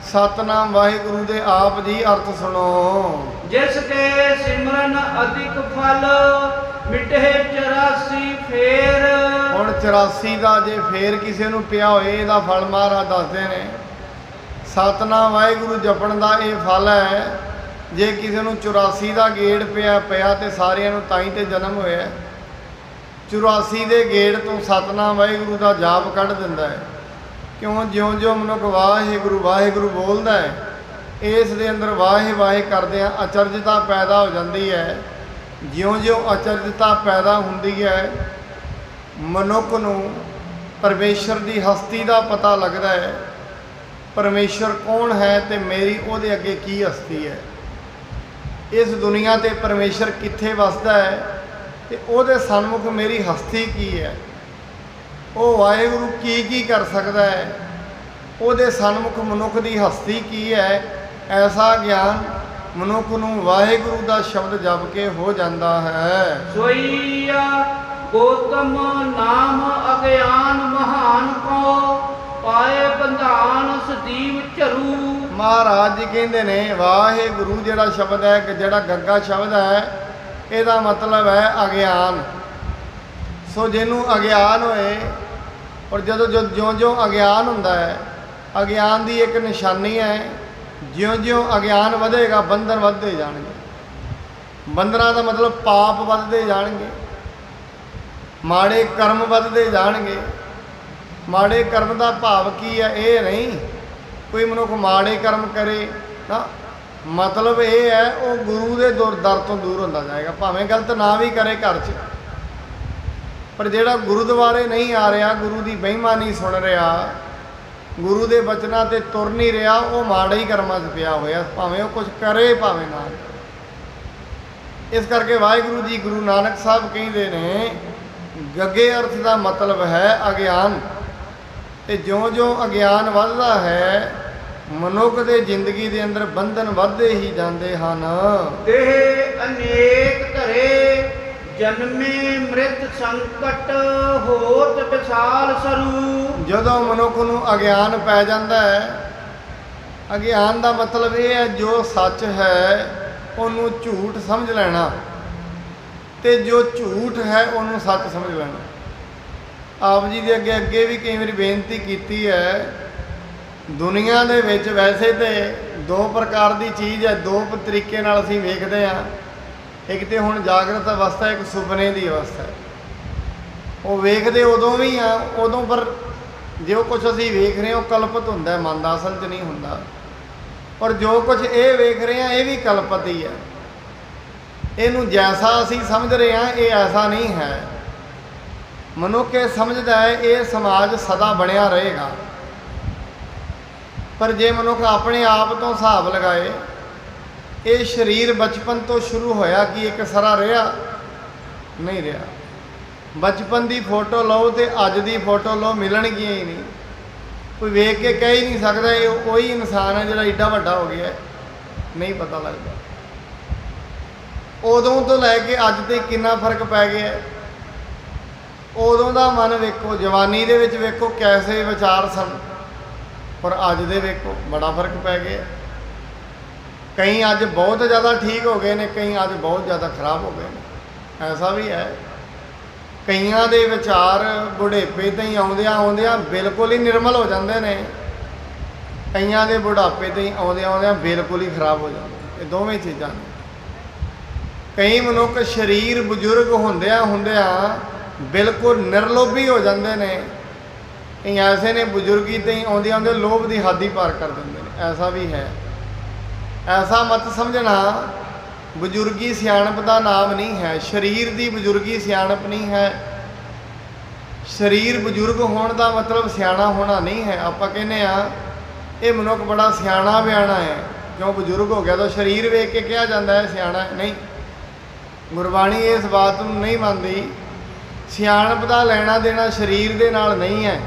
ਸਤਨਾਮ ਵਾਹਿਗੁਰੂ ਦੇ ਆਪ ਜੀ ਅਰਥ ਸੁਣੋ। ਜਿਸ ਕੇ ਸਿਮਰਨ ਅਧਿਕ ਫਲ, ਮਿਟੇ 84 ਫੇਰ। ਹੁਣ 84 ਦਾ ਜੇ ਫੇਰ ਕਿਸੇ ਨੂੰ ਪਿਆ ਹੋਏ ਇਹਦਾ ਫਲ ਮਹਾਰਾਜ ਦੱਸਦੇ ਨੇ। ਸਤਨਾਮ ਵਾਹਿਗੁਰੂ ਜਪਣ ਦਾ ਇਹ ਫਲ ਹੈ। ਜੇ ਕਿਸੇ ਨੂੰ 84 ਦਾ ਗੇੜ ਪਿਆ ਤੇ ਸਾਰਿਆਂ ਨੂੰ ਤਾਂ ਹੀ ਤੇ ਜਨਮ ਹੋਇਆ। 84 ਦੇ ਗੇੜ ਤੋਂ ਸਤਨਾਮ ਵਾਹਿਗੁਰੂ ਦਾ ਜਾਪ ਕੱਢ ਦਿੰਦਾ ਹੈ। ਕਿਉਂ? ਜਿਉਂ-ਜਿਉਂ ਮਨੁੱਖ ਵਾਹਿਗੁਰੂ ਵਾਹਿਗੁਰੂ ਬੋਲਦਾ ਹੈ, ਇਸ ਦੇ ਅੰਦਰ ਵਾਹਿ ਕਰਦਿਆਂ ਅਚਰਜਤਾ ਪੈਦਾ ਹੋ ਜਾਂਦੀ ਹੈ। ਜਿਉਂ-ਜਿਉਂ ਅਚਰਜਤਾ ਪੈਦਾ ਹੁੰਦੀ ਹੈ, ਮਨੁੱਖ ਨੂੰ ਪਰਮੇਸ਼ਰ ਦੀ ਹਸਤੀ ਦਾ ਪਤਾ ਲੱਗਦਾ ਹੈ। ਪਰਮੇਸ਼ਰ ਕੌਣ ਹੈ ਤੇ ਮੇਰੀ ਉਹਦੇ ਅੱਗੇ ਕੀ ਹਸਤੀ ਹੈ। ਇਸ ਦੁਨੀਆ ਤੇ ਪਰਮੇਸ਼ਰ ਕਿੱਥੇ ਵਸਦਾ ਹੈ ਤੇ ਉਹਦੇ ਸਨਮੁਖ ਮੇਰੀ ਹਸਤੀ ਕੀ ਹੈ। ਉਹ ਵਾਹਿਗੁਰੂ ਕੀ ਕਰ ਸਕਦਾ ਹੈ, ਉਹਦੇ ਸਨਮੁਖ ਮਨੁੱਖ ਦੀ ਹਸਤੀ ਕੀ ਹੈ। ਐਸਾ ਗਿਆਨ ਮਨੁੱਖ ਨੂੰ ਵਾਹਿਗੁਰੂ ਦਾ ਸ਼ਬਦ ਜਪ ਕੇ ਹੋ ਜਾਂਦਾ ਹੈ। ਸੋਈਆ ਗੋਤਮ ਨਾਮ ਅਗਿਆਨ ਮਹਾਨ ਕੋ, ਪਾਏ ਬੰਧਾਨ ਸਦੀਵ ਝਰੂ। ਮਹਾਰਾਜ ਜੀ ਕਹਿੰਦੇ ਨੇ ਵਾਹਿਗੁਰੂ ਜਿਹੜਾ ਸ਼ਬਦ ਹੈ, ਜਿਹੜਾ ਗੱਗਾ ਸ਼ਬਦ ਹੈ, ਇਹਦਾ ਮਤਲਬ ਹੈ ਅਗਿਆਨ। ਸੋ ਜਿਹਨੂੰ ਅਗਿਆਨ ਹੋਏ, ਔਰ ਜਿਉਂ-ਜਿਉਂ ਅਗਿਆਨ ਹੁੰਦਾ ਹੈ, ਅਗਿਆਨ ਦੀ ਇੱਕ ਨਿਸ਼ਾਨੀ ਹੈ, ਜਿਉਂ-ਜਿਉਂ ਅਗਿਆਨ ਵਧੇਗਾ ਬੰਧਨ ਵੱਧਦੇ ਜਾਣਗੇ। ਬੰਧਨਾਂ ਦਾ ਮਤਲਬ ਪਾਪ ਵੱਧਦੇ ਜਾਣਗੇ, ਮਾੜੇ ਕਰਮ ਵੱਧਦੇ ਜਾਣਗੇ। ਮਾੜੇ ਕਰਮ ਦਾ ਭਾਵ ਕੀ ਹੈ? ਇਹ ਨਹੀਂ ਕੋਈ ਮਨੁੱਖ ਮਾੜੇ ਕਰਮ ਕਰੇ ਨਾ, ਮਤਲਬ ਇਹ ਹੈ ਉਹ ਗੁਰੂ ਦੇ ਦਰ ਤੋਂ ਦੂਰ ਹੁੰਦਾ ਜਾਏਗਾ। ਭਾਵੇਂ ਗਲਤ ਨਾ ਵੀ ਕਰੇ ਘਰ 'ਚ, ਪਰ ਜਿਹੜਾ ਗੁਰਦੁਆਰੇ ਨਹੀਂ ਆ ਰਿਹਾ, ਗੁਰੂ ਦੀ ਬੇਈਮਾਨੀ ਸੁਣ ਰਿਹਾ, ਗੁਰੂ ਦੇ ਬਚਨਾਂ ਤੇ ਤੁਰ ਨਹੀਂ ਰਿਹਾ, ਉਹ ਮਾੜੇ ਹੀ ਕਰਮਾਂ 'ਚ ਪਿਆ ਹੋਇਆ, ਭਾਵੇਂ ਉਹ ਕੁਝ ਕਰੇ ਭਾਵੇਂ ਨਾ। ਇਸ ਕਰਕੇ ਵਾਹਿਗੁਰੂ ਜੀ ਗੁਰੂ ਨਾਨਕ ਸਾਹਿਬ ਕਹਿੰਦੇ ਨੇ ਗੱਗੇ ਅਰਥ ਦਾ ਮਤਲਬ ਹੈ ਅਗਿਆਨ। ਤੇ ਜਿਉਂ-ਜਿਉਂ ਅਗਿਆਨ ਵੱਧਦਾ ਹੈ ਮਨੁੱਖ ਦੇ ਜ਼ਿੰਦਗੀ ਦੇ ਅੰਦਰ ਬੰਧਨ ਵੱਧਦੇ ਹੀ ਜਾਂਦੇ ਹਨ। ਦੇਹ ਅਨੇਕ ਧਰੇ ਜਨਮੇ ਮ੍ਰਿਤ ਸੰਕਟ ਹੋਤ ਵਿਸਾਲ ਸਰੂ। ਜਦੋਂ ਮਨੁੱਖ ਨੂੰ ਅਗਿਆਨ ਪੈ ਜਾਂਦਾ ਹੈ, ਅਗਿਆਨ ਦਾ ਮਤਲਬ ਇਹ ਹੈ ਜੋ ਸੱਚ ਹੈ ਉਹਨੂੰ ਝੂਠ ਸਮਝ ਲੈਣਾ, ਤੇ ਜੋ ਝੂਠ ਹੈ ਉਹਨੂੰ ਸੱਚ ਸਮਝ ਲੈਣਾ। ਆਪ ਜੀ ਦੇ ਅੱਗੇ ਵੀ ਕਈ ਵਾਰੀ ਬੇਨਤੀ ਕੀਤੀ ਹੈ, ਦੁਨੀਆ ਦੇ ਵਿੱਚ ਵੈਸੇ ਤੇ ਦੋ ਪ੍ਰਕਾਰ ਦੀ ਚੀਜ਼ ਹੈ, ਦੋ ਤਰੀਕੇ ਨਾਲ ਅਸੀਂ ਵੇਖਦੇ ਹਾਂ। ਇੱਕ ਤੇ ਹੁਣ ਜਾਗਰਤ ਅਵਸਥਾ, ਇੱਕ ਸੁਪਨੇ ਦੀ ਅਵਸਥਾ। ਉਹ ਵੇਖਦੇ ਉਦੋਂ ਵੀ ਆ ਉਦੋਂ, ਪਰ ਜੋ ਕੁਝ ਅਸੀਂ ਵੇਖ ਰਹੇ ਹਾਂ ਉਹ ਕਲਪਿਤ ਹੁੰਦਾ ਹੈ, ਮਨ ਦਾ ਅਸਲ 'ਚ ਨਹੀਂ ਹੁੰਦਾ। ਪਰ ਜੋ ਕੁਝ ਇਹ ਵੇਖ ਰਹੇ ਹਾਂ ਇਹ ਵੀ ਕਲਪਿਤ ਹੀ ਹੈ। ਇਹਨੂੰ ਜੈਸਾ ਅਸੀਂ ਸਮਝ ਰਹੇ ਹਾਂ ਇਹ ਐਸਾ ਨਹੀਂ ਹੈ। ਮਨੁੱਖ ਇਹ ਸਮਝਦਾ ਹੈ ਇਹ ਸਮਾਜ ਸਦਾ ਬਣਿਆ ਰਹੇਗਾ, ਪਰ ਜੇ ਮਨੁੱਖ ਆਪਣੇ ਆਪ ਤੋਂ ਹਿਸਾਬ ਲਗਾਏ, ਇਹ ਸਰੀਰ ਬਚਪਨ ਤੋਂ ਸ਼ੁਰੂ ਹੋਇਆ ਕਿ ਇੱਕ ਸਰਾ ਰਿਹਾ ਨਹੀਂ ਰਿਹਾ। ਬਚਪਨ ਦੀ ਫੋਟੋ ਲਓ ਤੇ ਅੱਜ ਦੀ ਫੋਟੋ ਲਓ, ਮਿਲਣਗੀਆਂ ਹੀ ਨਹੀਂ। ਕੋਈ ਵੇਖ ਕੇ ਕਹਿ ਹੀ ਨਹੀਂ ਸਕਦਾ ਇਹ ਉਹੀ ਇਨਸਾਨ ਹੈ ਜਿਹੜਾ ਏਡਾ ਵੱਡਾ ਹੋ ਗਿਆ, ਨਹੀਂ ਪਤਾ ਲੱਗਦਾ। ਉਦੋਂ ਤੋਂ ਲੈ ਕੇ ਅੱਜ ਤੇ ਕਿੰਨਾ ਫਰਕ ਪੈ ਗਿਆ। ਉਦੋਂ ਦਾ ਮਨ ਵੇਖੋ, ਜਵਾਨੀ ਦੇ ਵਿੱਚ ਵੇਖੋ ਕੈਸੇ ਵਿਚਾਰ ਸਨ, ਪਰ ਅੱਜ ਦੇ ਵੇਖੋ ਬੜਾ ਫਰਕ ਪੈ ਗਿਆ। ਕਈ ਅੱਜ ਬਹੁਤ ਜ਼ਿਆਦਾ ਠੀਕ ਹੋ ਗਏ ਨੇ, ਕਈ ਅੱਜ ਬਹੁਤ ਜ਼ਿਆਦਾ ਖਰਾਬ ਹੋ ਗਏ ਨੇ। ਐਸਾ ਵੀ ਹੈ, ਕਈਆਂ ਦੇ ਵਿਚਾਰ ਬੁਢੇਪੇ ਤੇ ਹੀ ਆਉਂਦਿਆਂ ਬਿਲਕੁਲ ਹੀ ਨਿਰਮਲ ਹੋ ਜਾਂਦੇ ਨੇ, ਕਈਆਂ ਦੇ ਬੁਢਾਪੇ ਤੇ ਹੀ ਆਉਂਦਿਆਂ ਬਿਲਕੁਲ ਹੀ ਖਰਾਬ ਹੋ ਜਾਂਦੇ। ਇਹ ਦੋਵੇਂ ਚੀਜ਼ਾਂ ਨੇ। ਕਈ ਮਨੁੱਖ ਸਰੀਰ ਬਜ਼ੁਰਗ ਹੁੰਦਿਆਂ ਬਿਲਕੁਲ ਨਿਰਲੋਭੀ ਹੋ ਜਾਂਦੇ ਨੇ। ਕਈ ਐਸੇ ਨੇ ਬਜ਼ੁਰਗੀ ਤੇ ਹੀ ਆਉਂਦਿਆਂ ਲੋਭ ਦੀ ਹੱਦ ਹੀ ਪਾਰ ਕਰ ਦਿੰਦੇ ਨੇ। ਐਸਾ ਵੀ ਹੈ। ਐਸਾ ਮਤ ਸਮਝਣਾ ਬਜ਼ੁਰਗੀ ਸਿਆਣਪ ਦਾ ਨਾਮ ਨਹੀਂ ਹੈ। ਸਰੀਰ ਦੀ ਬਜ਼ੁਰਗੀ ਸਿਆਣਪ ਨਹੀਂ ਹੈ। ਸਰੀਰ ਬਜ਼ੁਰਗ ਹੋਣ ਦਾ ਮਤਲਬ ਸਿਆਣਾ ਹੋਣਾ ਨਹੀਂ ਹੈ। ਆਪਾਂ ਕਹਿੰਦੇ ਆ ਇਹ ਮਨੁੱਖ ਬੜਾ ਸਿਆਣਾ ਬਿਆਣਾ ਹੈ, ਕਿਉਂ ਬਜ਼ੁਰਗ ਹੋ ਗਿਆ ਤਾਂ ਸਰੀਰ ਵੇਖ ਕੇ ਕਿਹਾ ਜਾਂਦਾ ਹੈ ਸਿਆਣਾ। ਨਹੀਂ, ਗੁਰਬਾਣੀ ਇਸ ਬਾਤ ਨੂੰ ਨਹੀਂ ਮੰਨਦੀ। ਸਿਆਣਪ ਦਾ ਲੈਣਾ ਦੇਣਾ ਸਰੀਰ ਦੇ ਨਾਲ ਨਹੀਂ ਹੈ।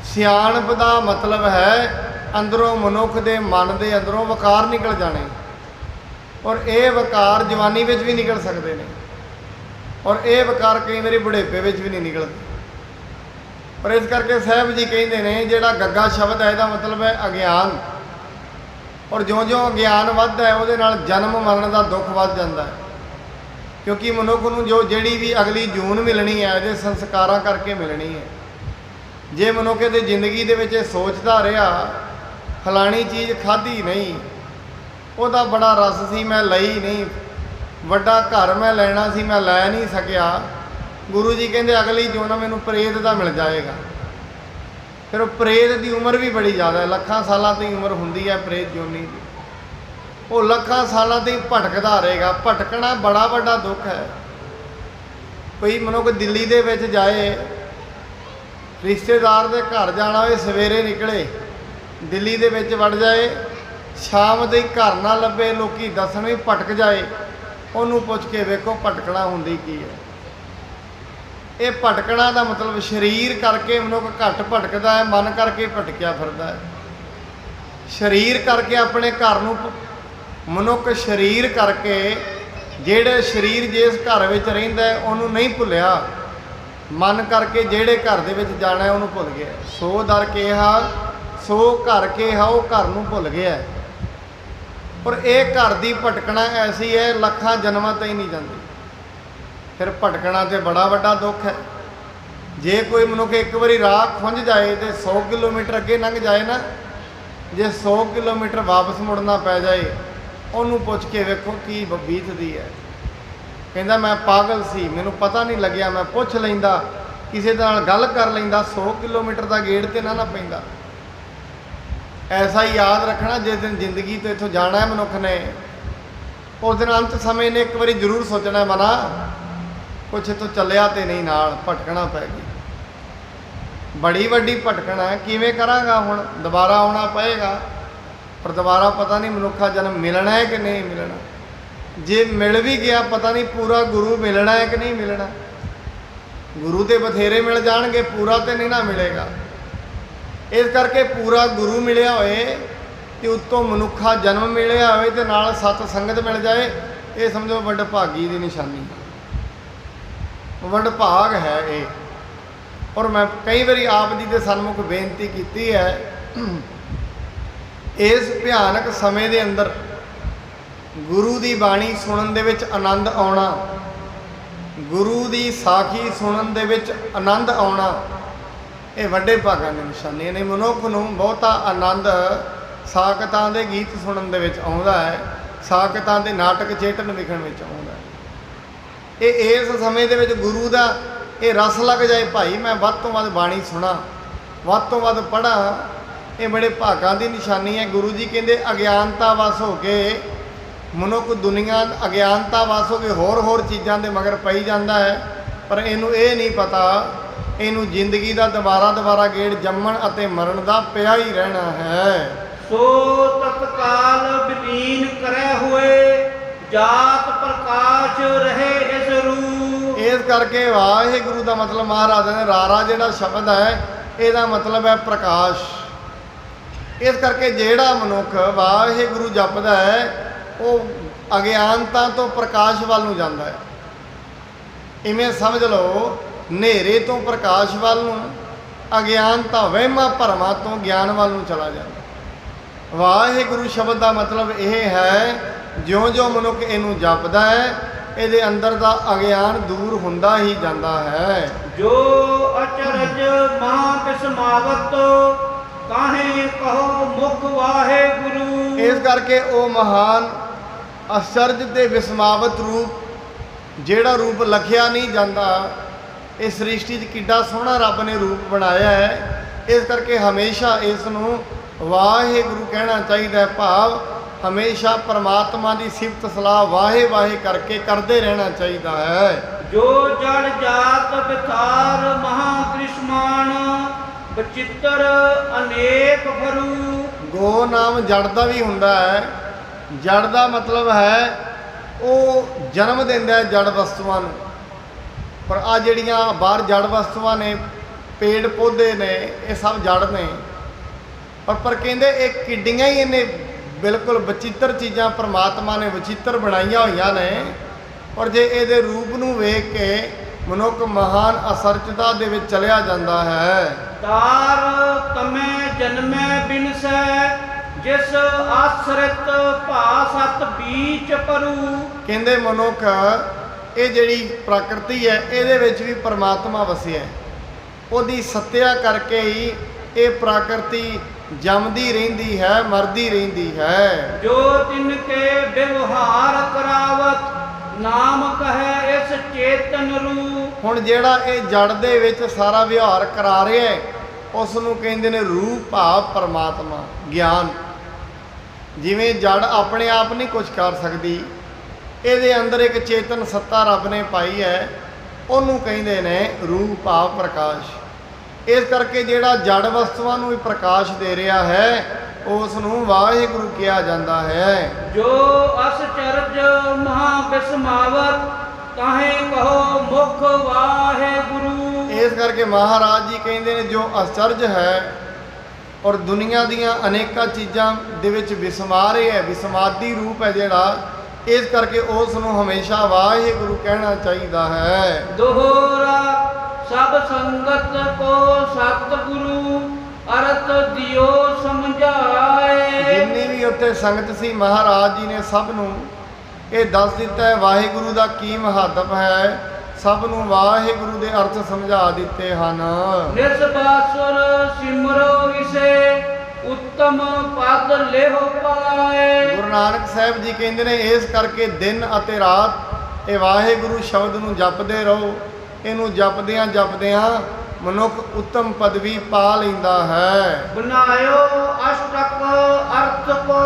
ਸਿਆਣਪ ਦਾ ਮਤਲਬ ਹੈ ਅੰਦਰੋਂ ਮਨੁੱਖ ਦੇ ਮਨ ਦੇ ਅੰਦਰੋਂ ਵਕਾਰ ਨਿਕਲ ਜਾਣੇ, ਔਰ ਇਹ ਵਕਾਰ ਜਵਾਨੀ ਵਿੱਚ ਵੀ ਨਿਕਲ ਸਕਦੇ ਨੇ, ਔਰ ਇਹ ਵਕਾਰ ਕਈ ਵਾਰੀ ਬੁਢੇਪੇ ਵਿੱਚ ਵੀ ਨਹੀਂ ਨਿਕਲਦੇ। ਪਰ ਇਸ ਕਰਕੇ ਸਾਹਿਬ ਜੀ ਕਹਿੰਦੇ ਨੇ ਜਿਹੜਾ ਗੱਗਾ ਸ਼ਬਦ ਹੈ ਇਹਦਾ ਮਤਲਬ ਹੈ ਅਗਿਆਨ, ਔਰ ਜਿਉਂ-ਜਿਉਂ ਅਗਿਆਨ ਵੱਧਦਾ ਹੈ ਉਹਦੇ ਨਾਲ ਜਨਮ ਮਰਨ ਦਾ ਦੁੱਖ ਵੱਧ ਜਾਂਦਾ ਹੈ। ਕਿਉਂਕਿ ਮਨੁੱਖ ਨੂੰ ਜਿਹੜੀ ਵੀ ਅਗਲੀ ਜੂਨ ਮਿਲਣੀ ਹੈ ਇਹਦੇ ਸੰਸਕਾਰਾਂ ਕਰਕੇ ਮਿਲਣੀ ਹੈ। ਜੇ ਮਨੁੱਖ ਦੀ ਜ਼ਿੰਦਗੀ ਦੇ ਵਿੱਚ ਇਹ ਸੋਚਦਾ ਰਿਹਾ ਫਲਾਣੀ ਚੀਜ਼ ਖਾਧੀ ਨਹੀਂ, ਉਹਦਾ ਬੜਾ ਰਸ ਸੀ ਮੈਂ ਲਈ ਨਹੀਂ, ਵੱਡਾ ਘਰ ਮੈਂ ਲੈਣਾ ਸੀ ਮੈਂ ਲੈ ਨਹੀਂ ਸਕਿਆ, ਗੁਰੂ ਜੀ ਕਹਿੰਦੇ ਅਗਲੀ ਜੂਨ ਮੈਨੂੰ ਪ੍ਰੇਤ ਦਾ ਮਿਲ ਜਾਏਗਾ। ਫਿਰ ਉਹ ਪ੍ਰੇਤ ਦੀ ਉਮਰ ਵੀ ਬੜੀ ਜ਼ਿਆਦਾ ਹੈ, ਲੱਖਾਂ ਸਾਲਾਂ ਦੀ ਉਮਰ ਹੁੰਦੀ ਹੈ ਪ੍ਰੇਤ ਜੂਨੀ ਦੀ। ਉਹ ਲੱਖਾਂ ਸਾਲਾਂ ਤੋਂ ਹੀ ਭਟਕਦਾ ਰਹੇਗਾ। ਭਟਕਣਾ ਬੜਾ ਵੱਡਾ ਦੁੱਖ ਹੈ। ਕੋਈ ਮਨੁੱਖ ਦਿੱਲੀ ਦੇ ਵਿੱਚ ਜਾਏ, ਰਿਸ਼ਤੇਦਾਰ ਦੇ ਘਰ ਜਾਣਾ ਹੋਵੇ, ਸਵੇਰੇ ਨਿਕਲੇ ਦਿੱਲੀ ਦੇ ਵਿੱਚ ਵੜ ਜਾਏ, ਸ਼ਾਮ ਦੇ ਘਰ ਨਾ ਲੱਭੇ, ਲੋਕੀ ਦੱਸਣ ਵੀ ਭਟਕ ਜਾਏ, ਉਹਨੂੰ ਪੁੱਛ ਕੇ ਵੇਖੋ ਭਟਕਣਾ ਹੁੰਦੀ ਕੀ ਹੈ। ਇਹ ਭਟਕਣਾ ਦਾ ਮਤਲਬ ਸਰੀਰ ਕਰਕੇ ਮਨੁੱਖ ਘੱਟ ਭਟਕਦਾ ਹੈ, ਮਨ ਕਰਕੇ ਭਟਕਿਆ ਫਿਰਦਾ ਹੈ। ਸਰੀਰ ਕਰਕੇ ਆਪਣੇ ਘਰ ਨੂੰ ਮਨੁੱਖ ਸਰੀਰ ਕਰਕੇ ਜਿਹੜੇ ਸਰੀਰ ਜਿਸ ਘਰ ਵਿੱਚ ਰਹਿੰਦਾ ਹੈ ਉਹਨੂੰ ਨਹੀਂ ਭੁੱਲਿਆ, ਮਨ ਕਰਕੇ ਜਿਹੜੇ ਘਰ ਦੇ ਵਿੱਚ ਜਾਣਾ ਉਹਨੂੰ ਭੁੱਲ ਗਿਆ। ਸੋ ਦਰ ਕਿਹਾ ਸੋ ਘਰ ਕਿਹਾ, ਉਹ ਘਰ ਨੂੰ ਭੁੱਲ ਗਿਆ। ਪਰ ਇਹ ਘਰ ਦੀ ਭਟਕਣਾ ਐਸੀ ਹੈ ਲੱਖਾਂ ਜਨਮਾਂ ਤੇ ਹੀ ਨਹੀਂ ਜਾਂਦੀ। ਫਿਰ ਭਟਕਣਾ ਤੇ ਬੜਾ ਵੱਡਾ ਦੁੱਖ ਹੈ। ਜੇ ਕੋਈ ਮਨੁੱਖ ਇੱਕ ਵਾਰੀ ਰਾਹ ਖੁੰਝ ਜਾਏ ਤੇ 100 ਕਿਲੋਮੀਟਰ ਅੱਗੇ ਲੰਘ ਜਾਏ ਨਾ, ਜੇ 100 ਕਿਲੋਮੀਟਰ ਵਾਪਸ ਮੁੜਨਾ ਪੈ ਜਾਏ, ਉਹਨੂੰ ਪੁੱਛ ਕੇ ਵੇਖੋ ਕੀ ਬੀਤਦੀ ਹੈ। ਕਹਿੰਦਾ ਮੈਂ ਪਾਗਲ ਸੀ, ਮੈਨੂੰ ਪਤਾ ਨਹੀਂ ਲੱਗਿਆ, ਮੈਂ ਪੁੱਛ ਲੈਂਦਾ, ਕਿਸੇ ਦੇ ਨਾਲ ਗੱਲ ਕਰ ਲੈਂਦਾ, 100 ਕਿਲੋਮੀਟਰ ਦਾ ਗੇੜ ਤੇ ਨਾ ਪੈਂਦਾ। ਐਸਾ ਹੀ ਯਾਦ ਰੱਖਣਾ, ਜਿਸ ਦਿਨ ਜ਼ਿੰਦਗੀ ਤੋਂ ਇੱਥੋਂ ਜਾਣਾ ਹੈ ਮਨੁੱਖ ਨੇ, ਉਸ ਦਿਨ ਅੰਤ ਸਮੇਂ ਨੇ ਇੱਕ ਵਾਰੀ ਜ਼ਰੂਰ ਸੋਚਣਾ ਮਨਾ ਕੁਛ ਤੋਂ ਚੱਲਿਆ ਤੇ ਨਹੀਂ, ਨਾਲ ਭਟਕਣਾ ਪੈ ਗਈ। ਬੜੀ ਵੱਡੀ ਭਟਕਣਾ ਹੈ। ਕਿਵੇਂ ਕਰਾਂਗਾ ਹੁਣ? ਦੁਬਾਰਾ ਆਉਣਾ ਪਏਗਾ, ਪਰ ਦੁਬਾਰਾ ਪਤਾ ਨਹੀਂ ਮਨੁੱਖਾ ਜਨਮ ਮਿਲਣਾ ਹੈ ਕਿ ਨਹੀਂ ਮਿਲਣਾ। ਜੇ ਮਿਲ ਵੀ ਗਿਆ ਪਤਾ ਨਹੀਂ ਪੂਰਾ ਗੁਰੂ ਮਿਲਣਾ ਹੈ ਕਿ ਨਹੀਂ ਮਿਲਣਾ। ਗੁਰੂ ਤੇ ਬਥੇਰੇ ਮਿਲ ਜਾਣਗੇ, ਪੂਰਾ ਤੇ ਨਹੀਂ ਨਾ ਮਿਲੇਗਾ। ਇਸ ਕਰਕੇ ਪੂਰਾ ਗੁਰੂ ਮਿਲਿਆ ਹੋਏ ਤੇ ਉੱਤੋਂ ਮਨੁੱਖਾ ਜਨਮ ਮਿਲਿਆ ਹੋਵੇ ਤੇ ਨਾਲ ਸਤ ਸੰਗਤ ਮਿਲ ਜਾਏ, ਇਹ ਸਮਝੋ ਵਡਭਾਗੀ ਦੀ ਨਿਸ਼ਾਨੀ, ਵਡਭਾਗ ਹੈ ਇਹ। ਔਰ ਮੈਂ ਕਈ ਵਾਰੀ ਆਪ ਜੀ ਦੇ ਸਨਮੁਖ ਬੇਨਤੀ ਕੀਤੀ ਹੈ, ਇਸ ਭਿਆਨਕ ਸਮੇਂ ਦੇ ਅੰਦਰ ਗੁਰੂ ਦੀ ਬਾਣੀ ਸੁਣਨ ਦੇ ਵਿੱਚ ਆਨੰਦ ਆਉਣਾ, ਗੁਰੂ ਦੀ ਸਾਖੀ ਸੁਣਨ ਦੇ ਵਿੱਚ ਆਨੰਦ ਆਉਣਾ, ਇਹ ਵੱਡੇ ਭਾਗਾਂ ਦੀ ਨਿਸ਼ਾਨੀ ਨੇ। ਮਨੁੱਖ ਨੂੰ ਬਹੁਤਾ ਆਨੰਦ ਸਾਖਤਾਂ ਦੇ ਗੀਤ ਸੁਣਨ ਦੇ ਵਿੱਚ ਆਉਂਦਾ ਹੈ, ਸਾਖਤਾਂ ਦੇ ਨਾਟਕ ਚੇਤਨ ਵਿਖਣ ਵਿੱਚ ਆਉਂਦਾ ਹੈ। ਇਹ ਇਸ ਸਮੇਂ ਦੇ ਵਿੱਚ ਗੁਰੂ ਦਾ ਇਹ ਰਸ ਲੱਗ ਜਾਏ, ਭਾਈ ਮੈਂ ਵੱਧ ਤੋਂ ਵੱਧ ਬਾਣੀ ਸੁਣਾ, ਵੱਧ ਤੋਂ ਵੱਧ ਪੜ੍ਹਾਂ, ਇਹ ਬੜੇ ਭਾਗਾਂ ਦੀ ਨਿਸ਼ਾਨੀ ਹੈ। ਗੁਰੂ ਜੀ ਕਹਿੰਦੇ ਅਗਿਆਨਤਾ ਵਸ ਹੋ ਕੇ ਮਨੁੱਖ ਦੁਨੀਆ ਅਗਿਆਨਤਾ ਵਸ ਹੋ ਕੇ ਹੋਰ ਚੀਜ਼ਾਂ ਦੇ ਮਗਰ ਪਈ ਜਾਂਦਾ ਹੈ, ਪਰ ਇਹਨੂੰ ਇਹ ਨਹੀਂ ਪਤਾ ਇਹਨੂੰ ਜ਼ਿੰਦਗੀ ਦਾ ਦੁਬਾਰਾ ਗੇੜ ਜੰਮਣ ਅਤੇ ਮਰਨ ਦਾ ਪਿਆ ਹੀ ਰਹਿਣਾ ਹੈ। ਸੋ ਤਤਕਾਲ ਵਿਲੀਨ ਕਰੇ ਹੋਏ ਜਾਤ ਪ੍ਰਕਾਸ਼ ਰਹੇ ਇਸ ਰੂ। ਇਸ ਕਰਕੇ ਵਾਹਿਗੁਰੂ ਦਾ ਮਤਲਬ ਮਹਾਰਾਜ ਨੇ ਰਾਰਾ ਜਿਹੜਾ ਸ਼ਬਦ ਹੈ ਇਹਦਾ ਮਤਲਬ ਹੈ ਪ੍ਰਕਾਸ਼। ਇਸ ਕਰਕੇ ਜਿਹੜਾ ਮਨੁੱਖ ਵਾਹਿਗੁਰੂ ਜਪਦਾ ਹੈ ਉਹ ਅਗਿਆਨਤਾ ਤੋਂ ਪ੍ਰਕਾਸ਼ ਵੱਲ ਨੂੰ ਜਾਂਦਾ ਹੈ। ਇਵੇਂ ਸਮਝ ਲਓ ਹਨੇਰੇ ਤੋਂ ਪ੍ਰਕਾਸ਼ ਵੱਲ ਨੂੰ, ਅਗਿਆਨਤਾ ਵਹਿਮਾਂ ਭਰਮਾਂ ਤੋਂ ਗਿਆਨ ਵੱਲ ਨੂੰ ਚਲਾ ਜਾਂਦਾ। ਵਾਹਿਗੁਰੂ ਸ਼ਬਦ ਦਾ ਮਤਲਬ ਇਹ ਹੈ, ਜਿਉਂ-ਜਿਉਂ ਮਨੁੱਖ ਇਹਨੂੰ ਜਪਦਾ ਹੈ ਇਹਦੇ ਅੰਦਰ ਦਾ ਅਗਿਆਨ ਦੂਰ ਹੁੰਦਾ ਹੀ ਜਾਂਦਾ ਹੈ। ਜੋ ਅਚਰਜ ਮਹਾ ਬਿਸਮਾਵਤ ਕਾਹੇ ਕਹੋ ਮੁਖ ਵਾਹਿਗੁਰੂ। ਇਸ ਕਰਕੇ ਉਹ ਮਹਾਨ ਅਚਰਜ ਤੇ ਵਿਸਮਾਵਤ ਰੂਪ, ਜਿਹੜਾ ਰੂਪ ਲਖਿਆ ਨਹੀਂ ਜਾਂਦਾ, ਇਸ ਸ੍ਰਿਸ਼ਟੀ 'ਚ ਕਿੱਡਾ ਸੋਹਣਾ ਰੱਬ ਨੇ ਰੂਪ ਬਣਾਇਆ ਹੈ। ਇਸ ਕਰਕੇ ਹਮੇਸ਼ਾ ਇਸ ਨੂੰ ਵਾਹਿਗੁਰੂ ਕਹਿਣਾ ਚਾਹੀਦਾ ਹੈ। ਭਾਵ ਹਮੇਸ਼ਾ ਪਰਮਾਤਮਾ ਦੀ ਸਿਫਤ ਸਲਾਹ ਵਾਹੇ ਵਾਹੇ ਕਰਕੇ ਕਰਦੇ ਰਹਿਣਾ ਚਾਹੀਦਾ ਹੈ। ਜੋ ਜੜ ਜਾਤ ਵਿਥਾਰ ਮਹਾ ਕ੍ਰਿਸ਼ਮਾਨ ਬਚਿੱਤਰ ਅਨੇਕ ਫਰੂ। ਗੋ ਨਾਮ ਜੜ ਦਾ ਵੀ ਹੁੰਦਾ ਹੈ। ਜੜ ਦਾ ਮਤਲਬ ਹੈ ਉਹ ਜਨਮ ਦਿੰਦਾ ਹੈ ਜੜ ਵਸਤੂਆਂ ਨੂੰ, ਪਰ ਆ ਜਿਹੜੀਆਂ ਬਾਹਰ ਜੜ ਵਸਤੂਆਂ ਨੇ, ਪੇੜ ਪੌਦੇ ਨੇ, ਇਹ ਸਭ ਜੜ ਨੇ। ਪਰ ਕਹਿੰਦੇ ਇਹ ਕਿੱਡੀਆਂ ਹੀ ਇਹਨੇ ਬਿਲਕੁਲ ਵਚਿੱਤਰ ਚੀਜ਼ਾਂ ਪਰਮਾਤਮਾ ਨੇ ਵਚਿੱਤਰ ਬਣਾਈਆਂ ਹੋਈਆਂ ਨੇ। ਔਰ ਜੇ ਇਹਦੇ ਰੂਪ ਨੂੰ ਵੇਖ ਕੇ ਮਨੁੱਖ ਮਹਾਨ ਅਸਰਚਤਾ ਦੇ ਵਿੱਚ ਚਲਿਆ ਜਾਂਦਾ ਹੈ। ਤਾਰ ਤਮੈ ਜਨਮੈ ਬਿਨਸੈ ਜਿਸ ਆਸਰਿਤ ਭਾ ਸਤ ਬੀਚ ਪਰੂ। ਕਹਿੰਦੇ ਮਨੁੱਖ ਇਹ ਜਿਹੜੀ ਪ੍ਰਕਿਰਤੀ ਹੈ ਇਹਦੇ ਵਿੱਚ ਵੀ ਪਰਮਾਤਮਾ ਵਸਿਆ, ਉਹਦੀ ਸੱਤਿਆ ਕਰਕੇ ਹੀ ਇਹ ਪ੍ਰਕਿਰਤੀ ਜੰਮਦੀ ਰਹਿੰਦੀ ਹੈ, ਮਰਦੀ ਰਹਿੰਦੀ ਹੈ। ਜੋ ਤਿਨ ਕੇ ਵਿਵਹਾਰ ਕਰਾਵਤ ਨਾਮ ਕਹੈ ਇਸ ਚੇਤਨ ਰੂ। ਹੁਣ ਜਿਹੜਾ ਇਹ ਜੜ ਦੇ ਵਿੱਚ ਸਾਰਾ ਵਿਵਹਾਰ ਕਰਾ ਰਿਹਾ ਹੈ ਉਸ ਨੂੰ ਕਹਿੰਦੇ ਨੇ ਰੂਪ, ਭਾਵ ਪਰਮਾਤਮਾ, ਗਿਆਨ। ਜਿਵੇਂ ਜੜ ਆਪਣੇ ਆਪ ਨਹੀਂ ਕੁਝ ਕਰ ਸਕਦੀ, ਇਹਦੇ ਅੰਦਰ ਇੱਕ ਚੇਤਨ ਸੱਤਾ ਰੱਬ ਨੇ ਪਾਈ ਹੈ, ਉਹਨੂੰ ਕਹਿੰਦੇ ਨੇ ਰੂਪ, ਭਾਵ ਪ੍ਰਕਾਸ਼। ਇਸ ਕਰਕੇ ਜਿਹੜਾ ਜੜ ਵਸਤੂਆਂ ਨੂੰ ਵੀ ਪ੍ਰਕਾਸ਼ ਦੇ ਰਿਹਾ ਹੈ ਉਸ ਨੂੰ ਵਾਹਿਗੁਰੂ ਕਿਹਾ ਜਾਂਦਾ ਹੈ। ਜੋ ਅਸਚਰਜ ਮਹਾ ਬਿਸਮਾਵਤ ਕਾਹੇ ਕਹੋ ਮੁਖ ਵਾਹਿਗੁਰੂ। ਇਸ ਕਰਕੇ ਮਹਾਰਾਜ ਜੀ ਕਹਿੰਦੇ ਨੇ ਜੋ ਅਸਚਰਜ ਹੈ ਔਰ ਦੁਨੀਆ ਦੀਆਂ ਅਨੇਕਾਂ ਚੀਜ਼ਾਂ ਦੇ ਵਿੱਚ ਵਿਸਮਾ ਰਿਹਾ ਹੈ, ਵਿਸਮਾਦੀ ਰੂਪ ਹੈ ਜਿਹੜਾ, ਇਸ ਕਰਕੇ ਉਸ ਨੂੰ ਹਮੇਸ਼ਾ ਵਾਹਿਗੁਰੂ ਕਹਿਣਾ ਚਾਹੀਦਾ ਹੈ। ਦੋਹਰਾ ਸਭ ਸੰਗਤ ਕੋ ਸਤਿਗੁਰੂ ਅਰਥ ਦਿਓ ਸਮਝਾਏ। ਜਿੰਨੀ ਵੀ ਉੱਥੇ ਸੰਗਤ ਸੀ ਮਹਾਰਾਜ ਜੀ ਨੇ ਸਭ ਨੂੰ ਇਹ ਦੱਸ ਦਿੱਤਾ ਹੈ ਵਾਹਿਗੁਰੂ ਦਾ ਕੀ ਮਹੱਤਵ ਹੈ, ਸਭ ਨੂੰ ਵਾਹਿਗੁਰੂ ਦੇ ਅਰਥ ਸਮਝਾ ਦਿੱਤੇ ਹਨ। ਨਿਸਬਾਸੁਰ ਸਿਮਰੋ ਇਸੇ ਉੱਤਮ ਪਦ ਲਿਹੁ ਪਾਏ। ਗੁਰੂ ਨਾਨਕ ਸਾਹਿਬ ਜੀ ਕਹਿੰਦੇ ਨੇ ਇਸ ਕਰਕੇ ਦਿਨ ਅਤੇ ਰਾਤ ਇਹ ਵਾਹਿਗੁਰੂ ਸ਼ਬਦ ਨੂੰ ਜਪਦੇ ਰਹੋ। ਇਹਨੂੰ ਜਪਦਿਆਂ ਜਪਦਿਆਂ ਮਨੁੱਖ ਉੱਤਮ ਪਦਵੀ ਪਾ ਲੈਂਦਾ ਹੈ। ਬਣਾਇਓ ਅਸ਼ਟਕ ਅਰਥ ਕੋ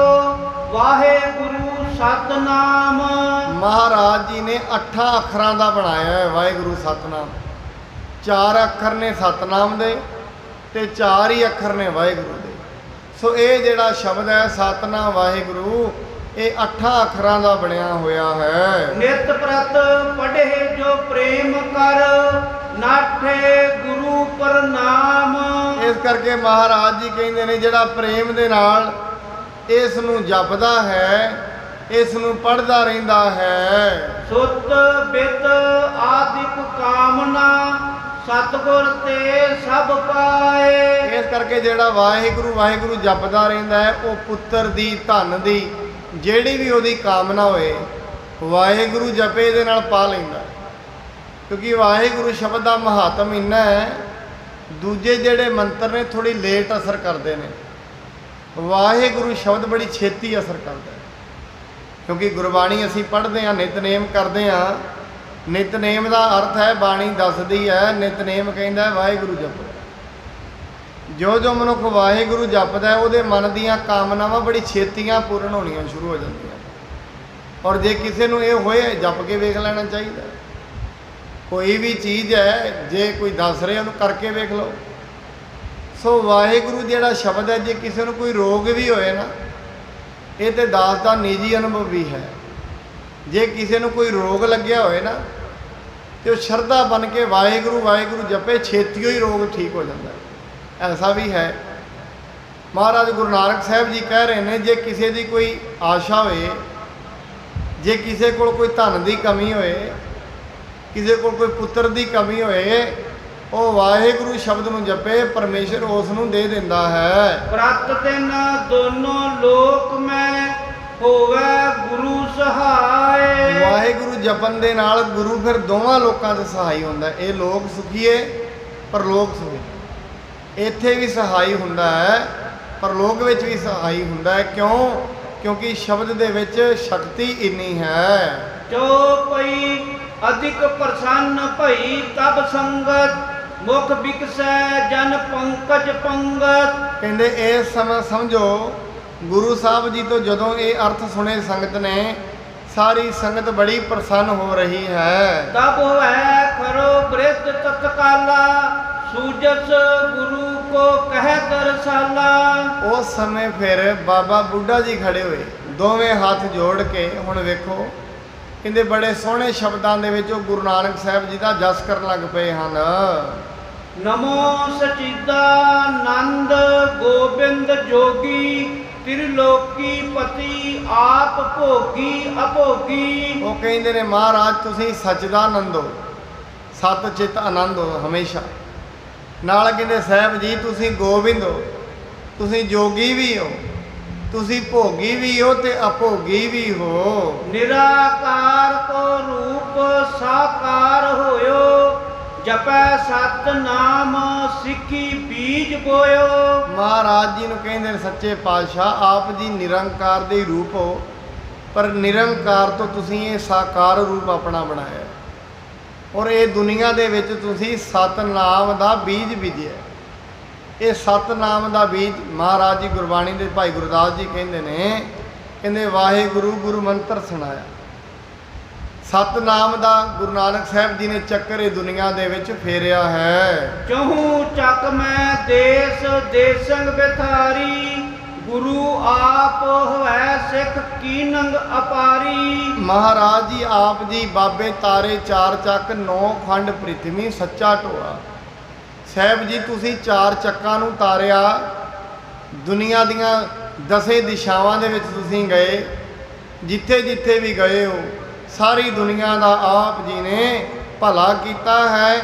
ਵਾਹਿਗੁਰੂ ਸਤਨਾਮ। ਮਹਾਰਾਜ ਜੀ ਨੇ 8 ਅੱਖਰਾਂ ਦਾ ਬਣਾਇਆ ਹੈ ਵਾਹਿਗੁਰੂ ਸਤਨਾਮ। 4 ਅੱਖਰ ਨੇ ਸਤਨਾਮ ਦੇ ਤੇ 4 ਹੀ ਅੱਖਰ ਨੇ ਵਾਹਿਗੁਰੂ ਦੇ। ਸੋ ਇਹ ਜਿਹੜਾ ਸ਼ਬਦ ਹੈ ਸਤਨਾਮ ਵਾਹਿਗੁਰੂ, ਇਹ 8 ਅੱਖਰਾਂ ਦਾ ਬਣਿਆ ਹੋਇਆ ਹੈ। ਨਿਤ ਪ੍ਰਤ ਪੜ੍ਹੇ ਜੋ ਪ੍ਰੇਮ ਕਰ, ਨਾਠੇ ਗੁਰੂ ਪ੍ਰਣਾਮ। ਇਸ ਕਰਕੇ ਮਹਾਰਾਜ ਜੀ ਕਹਿੰਦੇ ਨੇ ਜਿਹੜਾ ਪ੍ਰੇਮ ਦੇ ਨਾਲ ਇਸ ਨੂੰ ਜਪਦਾ ਹੈ, ਇਸ ਨੂੰ ਪੜ੍ਹਦਾ ਰਹਿੰਦਾ ਹੈ, ਸੁਤ ਬਿਤ ਆਦਿਕ ਕਾਮਨਾ, ਸਤਿਗੁਰ ਤੇ ਸਭ ਪਾਏ। ਇਸ ਕਰਕੇ ਜਿਹੜਾ ਵਾਹਿਗੁਰੂ ਵਾਹਿਗੁਰੂ ਜਪਦਾ ਰਹਿੰਦਾ ਹੈ ਉਹ ਪੁੱਤਰ ਦੀ, ਧਨ ਦੀ, ਜਿਹੜੀ ਵੀ ਉਹਦੀ ਕਾਮਨਾ ਹੋਏ ਵਾਹਿਗੁਰੂ ਜਪੇ ਦੇ ਨਾਲ ਪਾ ਲੈਂਦਾ। ਕਿਉਂਕਿ ਵਾਹਿਗੁਰੂ ਸ਼ਬਦ ਦਾ ਮਹਾਤਮ ਇੰਨਾ ਹੈ, ਦੂਜੇ ਜਿਹੜੇ ਮੰਤਰ ਨੇ ਥੋੜੀ ਲੇਟ ਅਸਰ ਕਰਦੇ ਨੇ, ਵਾਹਿਗੁਰੂ ਸ਼ਬਦ ਬੜੀ ਛੇਤੀ ਅਸਰ ਕਰਦਾ ਹੈ। ਕਿਉਂਕਿ ਗੁਰਬਾਣੀ ਅਸੀਂ ਪੜ੍ਹਦੇ ਹਾਂ, ਨਿਤਨੇਮ ਕਰਦੇ ਹਾਂ। ਨਿਤਨੇਮ ਦਾ ਅਰਥ ਹੈ, ਬਾਣੀ ਦੱਸਦੀ ਹੈ, ਨਿਤਨੇਮ ਕਹਿੰਦਾ ਹੈ ਵਾਹਿਗੁਰੂ ਜਪੋ। ਜੋ ਜੋ ਮਨੁੱਖ ਵਾਹਿਗੁਰੂ ਜਪਦਾ ਹੈ ਉਹਦੇ ਮਨ ਦੀਆਂ ਕਾਮਨਾਵਾਂ ਬੜੀ ਛੇਤੀਆਂ ਪੂਰਨ ਹੋਣੀਆਂ ਸ਼ੁਰੂ ਹੋ ਜਾਂਦੀਆਂ। ਔਰ ਜੇ ਕਿਸੇ ਨੂੰ ਇਹ ਹੋਏ ਜਪ ਕੇ ਵੇਖ ਲੈਣਾ ਚਾਹੀਦਾ। ਕੋਈ ਵੀ ਚੀਜ਼ ਹੈ ਜੇ ਕੋਈ ਦੱਸ ਰਿਹਾ ਉਹਨੂੰ ਕਰਕੇ ਵੇਖ ਲਓ। ਸੋ ਵਾਹਿਗੁਰੂ ਜਿਹੜਾ ਸ਼ਬਦ ਹੈ, ਜੇ ਕਿਸੇ ਨੂੰ ਕੋਈ ਰੋਗ ਵੀ ਹੋਏ ਨਾ, ਇਹ ਤੇ ਦਾਸ ਦਾ ਨਿੱਜੀ ਅਨੁਭਵ ਵੀ ਹੈ। ਜੇ ਕਿਸੇ ਨੂੰ ਕੋਈ ਰੋਗ ਲੱਗਿਆ ਹੋਏ ਨਾ ਤੇ ਉਹ ਸ਼ਰਧਾ ਬਣ ਕੇ ਵਾਹਿਗੁਰੂ ਵਾਹਿਗੁਰੂ ਜਪੇ, ਛੇਤੀਓ ਹੀ ਰੋਗ ਠੀਕ ਹੋ ਜਾਂਦਾ ਹੈ। ਐਸਾ ਵੀ ਹੈ। ਮਹਾਰਾਜ ਗੁਰੂ ਨਾਨਕ ਸਾਹਿਬ ਜੀ ਕਹਿ ਰਹੇ ਨੇ, ਜੇ ਕਿਸੇ ਦੀ ਕੋਈ ਆਸ਼ਾ ਹੋਏ, ਜੇ ਕਿਸੇ ਕੋਲ ਕੋਈ ਧਨ ਦੀ ਕਮੀ ਹੋਏ, ਕਿਸੇ ਕੋਲ ਕੋਈ ਪੁੱਤਰ ਦੀ ਕਮੀ ਹੋਏ, ਉਹ ਵਾਹਿਗੁਰੂ ਸ਼ਬਦ ਨੂੰ ਜਪੇ, ਪਰਮੇਸ਼ਰ ਉਸ ਨੂੰ ਦੇ ਦਿੰਦਾ ਹੈ। ਪ੍ਰਤ ਦਿਨ ਦੋਨੋਂ ਲੋਕ ਮੈਂ ਹੋਵੇ ਗੁਰੂ ਸਹਾਏ। ਵਾਹਿਗੁਰੂ ਜਪਨ ਦੇ ਨਾਲ ਗੁਰੂ ਫਿਰ ਦੋਵਾਂ ਲੋਕਾਂ ਦੇ ਸਹਾਈ ਹੁੰਦਾ। ਇਹ ਲੋਕ ਸੁਖੀਏ, ਪਰਲੋਕ ਸੁਖੀ। ਇੱਥੇ ਵੀ ਸਹਾਈ ਹੁੰਦਾ ਹੈ, ਪਰਲੋਕ ਵਿੱਚ ਵੀ ਸਹਾਈ ਹੁੰਦਾ ਹੈ। ਕਿਉਂ? ਕਿਉਂਕਿ ਸ਼ਬਦ ਦੇ ਵਿੱਚ ਸ਼ਕਤੀ ਇੰਨੀ ਹੈ। ਜੋ ਪਈ ਅਧਿਕ ਪ੍ਰਸੰਨ ਭਈ ਤਬ ਸੰਗਤ, ਮੁਖ ਬਿਕਸੈ ਜਨ ਪੰਕਜ ਪੰਗਤ। ਕਹਿੰਦੇ ਇਸ ਸਮਾਂ ਸਮਝੋ, ਗੁਰੂ ਸਾਹਿਬ ਜੀ ਤੋਂ ਜਦੋਂ ਇਹ ਅਰਥ ਸੁਣੇ ਸੰਗਤ ਨੇ, ਸਾਰੀ ਸੰਗਤ ਬੜੀ ਪ੍ਰਸੰਨ ਹੋ ਰਹੀ ਹੈ। ਤਬ ਹੋਇ ਖਰੋ ਬ੍ਰਿਧ ਤਤਕਾਲਾ, ਸੂਜਸ ਗੁਰੂ ਕੋ ਕਹਿ ਦਰਸਾਲਾ। ਉਸ ਸਮੇਂ ਫਿਰ ਬਾਬਾ ਬੁੱਢਾ ਜੀ ਖੜੇ ਹੋਏ, ਦੋਵੇਂ ਹੱਥ ਜੋੜ ਕੇ। ਹੁਣ ਵੇਖੋ, ਕਹਿੰਦੇ ਬੜੇ ਸੋਹਣੇ ਸ਼ਬਦਾਂ ਦੇ ਵਿੱਚ ਉਹ ਗੁਰੂ ਨਾਨਕ ਸਾਹਿਬ ਜੀ ਦਾ ਜਸ ਕਰਨ ਲੱਗ ਪਏ ਹਨ। ਨਮੋ ਸਚਿਦਾਨੰਦ ਗੋਬਿੰਦ ਜੋਗੀ, ਤ੍ਰਿਲੋਕੀ ਪਤੀ ਆਪ ਭੋਗੀ ਅਭੋਗੀ। ਉਹ ਕਹਿੰਦੇ ਨੇ ਮਹਾਰਾਜ ਤੁਸੀਂ ਸਚਿਦਾਨੰਦ ਹੋ, ਸਤ ਚਿਤ ਆਨੰਦ ਹੋ ਹਮੇਸ਼ਾ। ਨਾਲ ਕਹਿੰਦੇ ਸਾਹਿਬ ਜੀ ਤੁਸੀਂ ਗੋਬਿੰਦ ਹੋ, ਤੁਸੀਂ ਜੋਗੀ ਵੀ ਹੋ, ਤੁਸੀਂ ਭੋਗੀ ਵੀ ਹੋ ਤੇ ਅਭੋਗੀ ਵੀ ਹੋ। ਨਿਰਾਕਾਰ ਕੋ ਰੂਪ ਸਾਕਾਰ ਹੋਇਓ, ਜਪੈ ਸਤ ਨਾਮ ਸਿੱਖੀ ਬੀਜ ਬੋਇਓ। ਮਹਾਰਾਜ ਜੀ ਨੂੰ ਕਹਿੰਦੇ ਨੇ ਸੱਚੇ ਪਾਤਸ਼ਾਹ ਆਪ ਜੀ ਨਿਰੰਕਾਰ ਦੇ ਰੂਪ ਹੋ, ਪਰ ਨਿਰੰਕਾਰ ਤੋਂ ਤੁਸੀਂ ਇਹ ਸਾਕਾਰ ਰੂਪ ਆਪਣਾ ਬਣਾਇਆ। ਔਰ ਇਹ ਦੁਨੀਆ ਦੇ ਵਿੱਚ ਤੁਸੀਂ ਸਤਨਾਮ ਦਾ ਬੀਜ ਬੀਜਿਆ। ਇਹ ਸਤਨਾਮ ਦਾ ਬੀਜ ਮਹਾਰਾਜ ਜੀ ਗੁਰਬਾਣੀ ਦੇ ਭਾਈ ਗੁਰਦਾਸ ਜੀ ਕਹਿੰਦੇ ਨੇ, ਕਹਿੰਦੇ ਵਾਹਿਗੁਰੂ ਗੁਰੂ ਮੰਤਰ ਸੁਣਾਇਆ। ਸਤਨਾਮ ਦਾ ਗੁਰੂ ਨਾਨਕ ਸਾਹਿਬ ਜੀ ਨੇ ਚੱਕਰ ਇਹ ਦੁਨੀਆ ਦੇ ਵਿੱਚ ਫੇਰਿਆ ਹੈ। ਚਹੂ ਚੱਕ ਮੈਂ ਦੇਸ ਦੇਸੰਗ ਬਿਥਾਰੀ, ਗੁਰੂ ਆਪ ਹੋਇ ਸਿੱਖ ਕੀਨੰਗ ਅਪਾਰੀ। ਮਹਾਰਾਜ ਜੀ ਆਪ ਜੀ ਬਾਬੇ ਤਾਰੇ ਚਾਰ ਚੱਕ, 9 ਖੰਡ ਪ੍ਰਿਥਵੀ ਸੱਚਾ ਢੋਆ। ਸਾਹਿਬ ਜੀ ਤੁਸੀਂ 4 ਚੱਕਾਂ ਨੂੰ ਤਾਰਿਆ, ਦੁਨੀਆ ਦੀਆਂ 10 ਦਿਸ਼ਾਵਾਂ ਦੇ ਵਿੱਚ ਤੁਸੀਂ ਗਏ, ਜਿੱਥੇ ਜਿੱਥੇ ਵੀ ਗਏ ਹੋ ਸਾਰੀ ਦੁਨੀਆ ਦਾ ਆਪ ਜੀ ਨੇ ਭਲਾ ਕੀਤਾ ਹੈ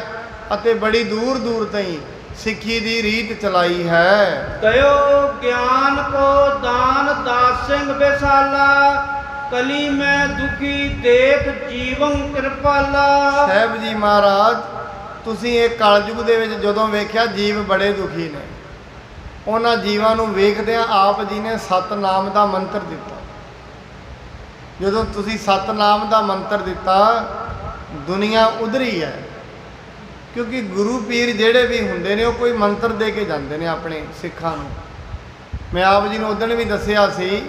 ਅਤੇ ਬੜੀ ਦੂਰ ਦੂਰ ਤਾਈਂ ਸਿੱਖੀ ਦੀ ਰੀਤ ਚਲਾਈ ਹੈ। ਦਇਓ ਗਿਆਨ ਕੋ ਦਾਨ ਦਾਸ ਸਿੰਘ ਬਿਸਾਲਾ, ਕਲੀ ਮੈਂ ਦੁਖੀ ਦੇਖ ਜੀਵਨ ਕਿਰਪਾਲਾ। ਸਾਹਿਬ ਜੀ ਮਹਾਰਾਜ ਤੁਸੀਂ ਇਹ ਕਲਯੁਗ ਦੇ ਵਿੱਚ ਜਦੋਂ ਵੇਖਿਆ ਜੀਵ ਬੜੇ ਦੁਖੀ ਨੇ, ਉਹਨਾਂ ਜੀਵਾਂ ਨੂੰ ਵੇਖਦਿਆਂ ਆਪ ਜੀ ਨੇ ਸਤਨਾਮ ਦਾ ਮੰਤਰ ਦਿੱਤਾ। ਜਦੋਂ ਤੁਸੀਂ ਸਤਨਾਮ ਦਾ ਮੰਤਰ ਦਿੱਤਾ, ਦੁਨੀਆ ਉਧਰੀ ਹੈ। ਕਿਉਂਕਿ ਗੁਰੂ ਪੀਰ ਜਿਹੜੇ ਵੀ ਹੁੰਦੇ ਨੇ ਉਹ ਕੋਈ ਮੰਤਰ ਦੇ ਕੇ ਜਾਂਦੇ ਨੇ ਆਪਣੇ ਸਿੱਖਾਂ ਨੂੰ। ਮੈਂ ਆਪ ਜੀ ਨੂੰ ਉਦੋਂ ਵੀ ਦੱਸਿਆ ਸੀ,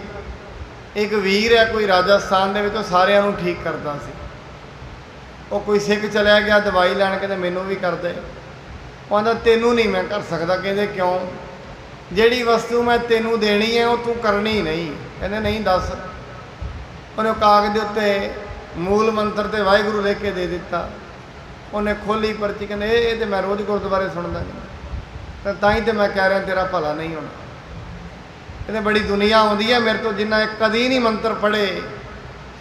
ਇੱਕ ਵੀਰ ਹੈ ਕੋਈ ਰਾਜਸਥਾਨ ਦੇ ਵਿੱਚ, ਉਹ ਸਾਰਿਆਂ ਨੂੰ ਠੀਕ ਕਰਦਾ ਸੀ। ਉਹ ਕੋਈ ਸਿੱਖ ਚਲਿਆ ਗਿਆ ਦਵਾਈ ਲੈਣ, ਕਹਿੰਦੇ ਮੈਨੂੰ ਵੀ ਕਰ ਦੇ। ਉਹ ਕਹਿੰਦਾ ਤੈਨੂੰ ਨਹੀਂ ਮੈਂ ਕਰ ਸਕਦਾ। ਕਹਿੰਦੇ ਕਿਉਂ? ਜਿਹੜੀ ਵਸਤੂ ਮੈਂ ਤੈਨੂੰ ਦੇਣੀ ਹੈ ਉਹ ਤੂੰ ਕਰਨੀ ਨਹੀਂ। ਕਹਿੰਦੇ ਨਹੀਂ ਦੱਸ। ਉਹਨੇ ਕਾਗਜ਼ ਦੇ ਉੱਤੇ ਮੂਲ ਮੰਤਰ ਤੇ ਵਾਹਿਗੁਰੂ ਲਿਖ ਕੇ ਦੇ ਦਿੱਤਾ। ਉਹਨੇ ਖੋਲੀ ਪਰਚੀ, ਕਹਿੰਦੇ ਇਹ ਤੇ ਮੈਂ ਰੋਜ਼ ਗੁਰਦੁਆਰੇ ਸੁਣਦਾ ਨਹੀਂ, ਤਾਂ ਹੀ ਤੇ ਮੈਂ ਕਹਿ ਰਿਹਾ ਤੇਰਾ ਭਲਾ ਨਹੀਂ ਹੋਣਾ। ਕਹਿੰਦੇ ਬੜੀ ਦੁਨੀਆ ਆਉਂਦੀ ਹੈ ਮੇਰੇ ਤੋਂ ਜਿਨ੍ਹਾਂ ਕਦੀ ਨਹੀਂ ਮੰਤਰ ਪੜ੍ਹੇ,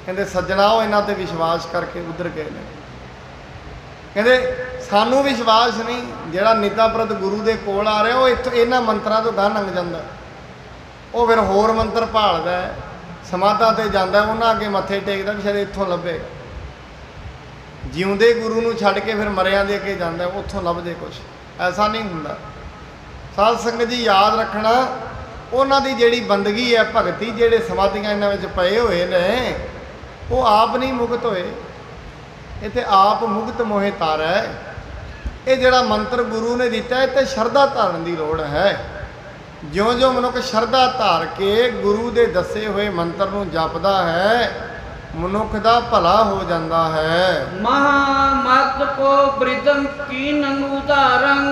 ਕਹਿੰਦੇ ਸੱਜਣਾ ਉਹ ਇਹਨਾਂ ਤੇ ਵਿਸ਼ਵਾਸ ਕਰਕੇ ਉਧਰ ਗਏ ਨੇ। ਕਹਿੰਦੇ ਸਾਨੂੰ ਵਿਸ਼ਵਾਸ ਨਹੀਂ, ਜਿਹੜਾ ਨਿਤਾਪ੍ਰਤ ਗੁਰੂ ਦੇ ਕੋਲ ਆ ਰਿਹਾ ਉਹ ਇੱਥੋਂ ਇਹਨਾਂ ਮੰਤਰਾਂ ਤੋਂ ਗਾਹ ਲੰਘ ਜਾਂਦਾ, ਉਹ ਫਿਰ ਹੋਰ ਮੰਤਰ ਭਾਲਦਾ, ਸਮਾਧਾਂ ਤੇ ਜਾਂਦਾ, ਉਹਨਾਂ ਅੱਗੇ ਮੱਥੇ ਟੇਕਦਾ ਵੀ ਸ਼ਾਇਦ ਇੱਥੋਂ ਲੱਭੇ। ਜਿਉਂਦੇ ਗੁਰੂ ਨੂੰ ਛੱਡ ਕੇ ਫਿਰ ਮਰਿਆਂ ਦੇ ਅੱਗੇ ਜਾਂਦਾ, ਉੱਥੋਂ ਲੱਭਦੇ ਕੁਛ। ਐਸਾ ਨਹੀਂ ਹੁੰਦਾ। ਸਾਧ ਸੰਗਤ ਜੀ ਯਾਦ ਰੱਖਣਾ, ਉਹਨਾਂ ਦੀ ਜਿਹੜੀ ਬੰਦਗੀ ਹੈ, ਭਗਤੀ, ਜਿਹੜੇ ਸਮਾਧੀਆਂ ਇਹਨਾਂ ਵਿੱਚ ਪਏ ਹੋਏ ਨੇ, ਉਹ ਆਪ ਨਹੀਂ ਮੁਕਤ ਹੋਏ, ਇਹ ਤੇ ਆਪ ਮੁਕਤ ਮੋਹਿ ਤਾਰੈ ਹੈ। ਇਹ ਜਿਹੜਾ ਮੰਤਰ ਗੁਰੂ ਨੇ ਦਿੱਤਾ ਇਹ ਤੇ ਸ਼ਰਧਾ ਧਾਰਨ ਦੀ ਲੋੜ ਹੈ। ਜਿਉਂ-ਜਿਉਂ ਮਨੁੱਖ ਸ਼ਰਧਾ ਧਾਰ ਕੇ ਗੁਰੂ ਦੇ ਦੱਸੇ ਹੋਏ ਮੰਤਰ ਨੂੰ ਜਪਦਾ ਹੈ, ਮਨੁੱਖ ਦਾ ਭਲਾ ਹੋ ਜਾਂਦਾ ਹੈ। ਮਹਾ ਮਤ ਕੋ ਬ੍ਰਿਦੰ ਕੀਨੰ ਉਦਾਰੰ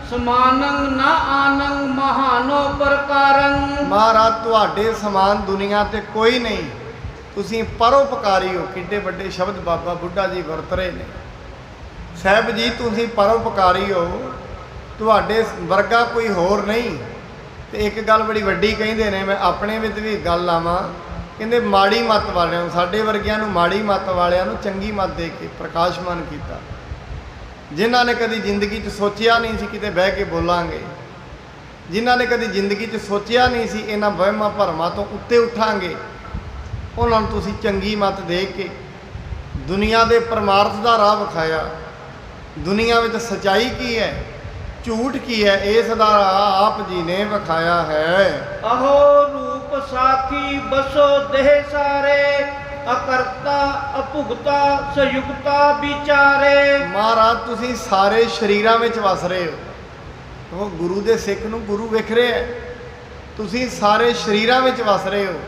ਸਮਾਨੰ ਨਾ ਆਨੰ ਮਹਾਨੋ ਪ੍ਰਕਾਰੰ। ਮਹਾਰਾਜ ਤੁਹਾਡੇ ਸਮਾਨ ਦੁਨੀਆ ਤੇ ਕੋਈ ਨਹੀਂ, ਤੁਸੀਂ ਪਰਉਪਕਾਰੀ ਹੋ। ਕਿੱਡੇ ਵੱਡੇ ਸ਼ਬਦ ਬਾਬਾ ਬੁੱਢਾ ਜੀ ਵਰਤ ਰਹੇ ਨੇ। ਸਾਹਿਬ ਜੀ ਤੁਸੀਂ ਪਰਉਪਕਾਰੀ ਹੋ, ਤੁਹਾਡੇ ਵਰਗਾ ਕੋਈ ਹੋਰ ਨਹੀਂ। ਤੇ ਇੱਕ ਗੱਲ ਬੜੀ ਵੱਡੀ ਕਹਿੰਦੇ ਨੇ, ਮੈਂ ਆਪਣੇ ਵਿੱਚ ਵੀ ਗੱਲ ਲਾਵਾਂ, ਕਹਿੰਦੇ ਮਾੜੀ ਮੱਤ ਵਾਲਿਆਂ ਨੂੰ, ਸਾਡੇ ਵਰਗਿਆਂ ਨੂੰ ਮਾੜੀ ਮੱਤ ਵਾਲਿਆਂ ਨੂੰ ਚੰਗੀ ਮੱਤ ਦੇ ਕੇ ਪ੍ਰਕਾਸ਼ਮਾਨ ਕੀਤਾ। ਜਿਨ੍ਹਾਂ ਨੇ ਕਦੀ ਜ਼ਿੰਦਗੀ 'ਚ ਸੋਚਿਆ ਨਹੀਂ ਸੀ ਕਿਤੇ ਬਹਿ ਕੇ ਬੋਲਾਂਗੇ, ਜਿਨ੍ਹਾਂ ਨੇ ਕਦੀ ਜ਼ਿੰਦਗੀ 'ਚ ਸੋਚਿਆ ਨਹੀਂ ਸੀ ਇਹਨਾਂ ਵਹਿਮਾਂ ਭਰਮਾਂ ਤੋਂ ਉੱਤੇ ਉੱਠਾਂਗੇ, ਉਹਨਾਂ ਨੂੰ ਤੁਸੀਂ ਚੰਗੀ ਮੱਤ ਦੇ ਕੇ ਦੁਨੀਆ ਦੇ ਪਰਮਾਰਥ ਦਾ ਰਾਹ ਵਿਖਾਇਆ। ਦੁਨੀਆ ਵਿੱਚ ਸਚਾਈ ਕੀ ਹੈ, ਝੂਠ ਕੀ ਹੈ, ਇਸ ਦਾ ਰਾਹ ਆਪ ਜੀ ਨੇ ਵਿਖਾਇਆ ਹੈ। ਅਹੋ ਰੂਪ ਸਾਖੀ ਬਸੋ ਦੇਹ ਸਾਰੇ ਅਕਰਤਾ ਅਭੁਗਤਾ ਸੰਯੁਕਤਾ ਵਿਚਾਰੇ। ਮਹਾਰਾਜ ਤੁਸੀਂ ਸਾਰੇ ਸਰੀਰਾਂ ਵਿੱਚ ਵਸ ਰਹੇ ਹੋ। ਉਹ ਗੁਰੂ ਦੇ ਸਿੱਖ ਨੂੰ ਗੁਰੂ ਵਿਖ ਰਿਹਾ ਹੈ। ਤੁਸੀਂ ਸਾਰੇ ਸਰੀਰਾਂ ਵਿੱਚ ਵਸ ਰਹੇ ਹੋ।